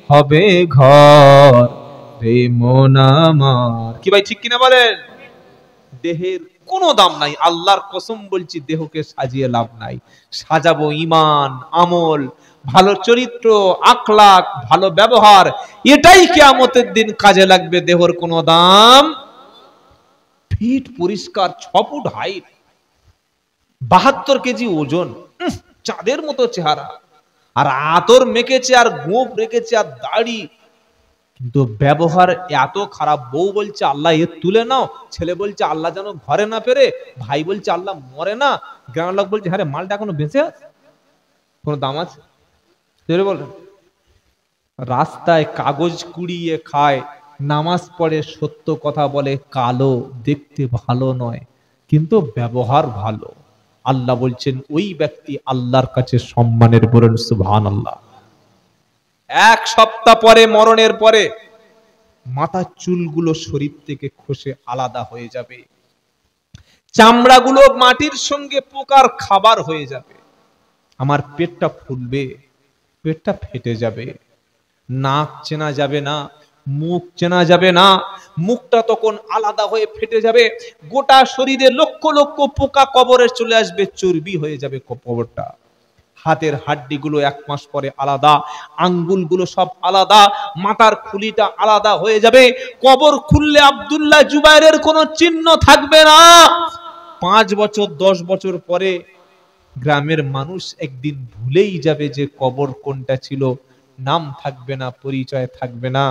হবে ঘর, রে মন আমার। কি ভাই ঠিক কিনা বলেন? দেহের কোনো দাম নাই, আল্লাহর কসম বলছি দেহকে সাজিয়ে লাভ নাই। সাজাবো ঈমান, আমল, ভালো চরিত্র, আখলাক, ভালো ব্যবহার, এটাই কিয়ামতের দিন কাজে লাগবে। দেহর কোনো দাম। ফিট পরিষ্কার, 6 ফুট হাইট, 72 কেজি ওজন, চাঁদের মতো চেহারা, আর আতর মেখেছে আর গোঁফ রেখেছে আর দাড়ি, কিন্তু ব্যবহার এত খারাপ। বউ বলছে আল্লাহ এর তুলে নাও, ছেলে বলছে আল্লাহ যেন ঘরে না ফেরে, ভাই বলছে আল্লাহ মরে না, গ্রামের লোক বলছে হ্যাঁ মালটা এখনো বেঁচে আছে, কোনো দাম আছে? বলেন। রাস্তায় কাগজ কুড়িয়ে খায়, নামাজ পড়ে, সত্য কথা বলে, কালো, দেখতে ভালো নয়, কিন্তু ব্যবহার ভালো। আল্লাহ বলছেন ওই ব্যক্তি আল্লাহর কাছে সম্মানের। বলেন সুবহানাল্লাহ। 1 সপ্তাহ পরে, মরণের পরে মাথার চুলগুলো শরীর থেকে খসে আলাদা হয়ে যাবে, চামড়াগুলো মাটির সঙ্গে পোকার খাবার হয়ে যাবে, আমার পেটটা ফুলবে, পেটটা ফেটে যাবে, নাক চেনা যাবে না, মুখ চেনা যাবে না, মুখটা তখন আলাদা হয়ে ফেটে যাবে, গোটা শরীরে লক্ষ লক্ষ পোকা কবরে চলে আসবে, চর্বি হয়ে যাবে কবরটা। হাতের হাড্ডিগুলো 1 মাস পরে আলাদা, আঙ্গুলগুলো সব আলাদা, মাথার খুলিটা আলাদা হয়ে যাবে। কবর খুললে আব্দুল্লাহ জুবাইরের কোনো চিহ্ন থাকবে না। 5 বছর 10 বছর পরে গ্রামের মানুষ একদিন ভুলেই যাবে যে কবর কোনটা ছিল, নাম থাকবে না, পরিচয় থাকবে না।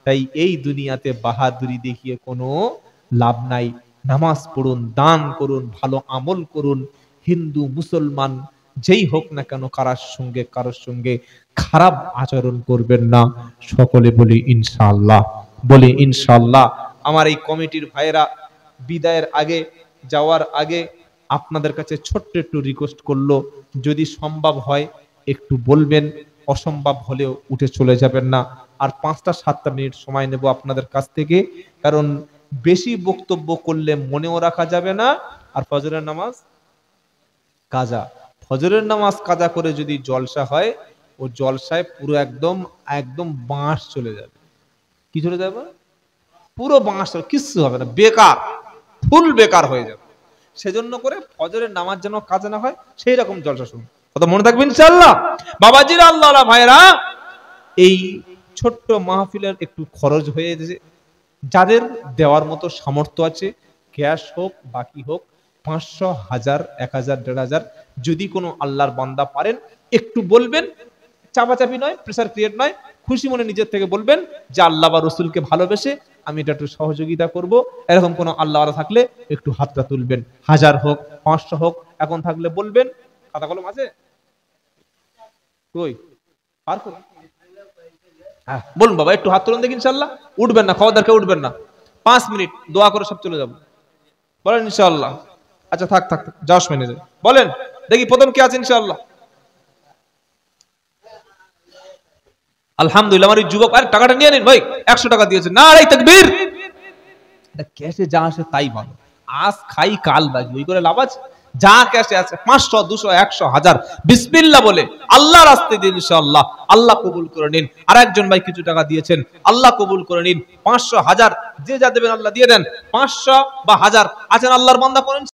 তাই এই দুনিয়াতে বাহাদুরি দেখিয়ে কোনো লাভ নাই। নামাজ পড়ুন, দান করুন, ভালো আমল করুন। হিন্দু মুসলমান যেই হোক না কেন কারোর সঙ্গে খারাপ আচরণ করবেন না। সকলে বলি ইনশাআল্লাহ, বলি ইনশাআল্লাহ। আমার এই কমিটির ভাইয়েরা বিদায়ের আগে, যাওয়ার আগে আপনাদের কাছে ছোট্ট একটু রিকোয়েস্ট করলো, যদি সম্ভব হয় একটু বলবেন, অসম্ভব হলেও উঠে চলে যাবেন না। আর 5-7 মিনিট সময় নেব আপনাদের কাছ থেকে, কারণ বেশি বক্তব্য করলে মনেও রাখা যাবে না। আর ফজরের নামাজ কাজা, ফজরের নামাজ কাজা করে যদি জলসা হয়, ও জলসায় পুরো একদম বাঁশ চলে যাবে। কি চলে যাবে? পুরো বাঁশ, কিচ্ছু হবে না, বেকার, ফুল বেকার হয়ে যাবে। সেজন্য করে ফজরের নামাজ যেন কাজা না হয়, সেই রকম জলসা শুনুন। কথা মনে থাকবে ইনশাআল্লাহ। বাবাজিরা, আল্লাহ ভাইরা, এই ছোট্ট মাহফিলের একটু খরচ হয়ে যাদের দেওয়ার মতো সামর্থ্য আছে, ক্যাশ হোক বাকি হোক, 500, 1000, 1000, 1500, যদি কোনো আল্লাহর বান্দা পারেন একটু বলবেন, চাপাচাপি নয়, প্রেসার ক্রিয়েট নয়, খুশি মনে নিজের থেকে বলবেন যে আল্লাহ বা রসুলকে ভালোবেসে আমি এটা একটু সহযোগিতা করব। এরকম কোনো আল্লাহওয়ালা থাকলে একটু হাতটা তুলবেন, 1000 হোক 500 হোক, এখন থাকলে বলবেন। খাতা কলম আছে? কই আর করুন, হ্যাঁ বলুন বাবা, একটু হাত তুলুন দেখি। ইনশাল্লাহ উঠবেন না, খবরদার কেউ উঠবেন না, 5 মিনিট দোয়া করে সব চলে যাবো। বলেন ইনশাআল্লাহ। আচ্ছা থাক থাক থাক, যাও মেনে যাবে। বলেন দেখি প্রথম কে আছে ইনশাআল্লাহ। আলহামদুলিল্লাহ। আমার যুবক, আরে টাকাটা নিয়ে নিন ভাই, 100 টাকা দিয়েছেন, না রে তাকবীর। ক্যাশে যা আসে তাই ভালো, আজ খাই কাল বাজি, ওই করে লাভ আছে? যা ক্যাশে আছে 500, 200, 100, 1000 বিসমিল্লাহ বলে আল্লাহ রাস্তায় দিন, ইনশাআল্লাহ আল্লাহ কবুল করে নিন। আর একজন ভাই কিছু টাকা দিয়েছেন, আল্লাহ কবুল করে নিন। 500, 1000 যে যা দেবেন আল্লাহ দিয়ে দেন। 500 বা 1000 আছেন আল্লাহর বান্দা, করেন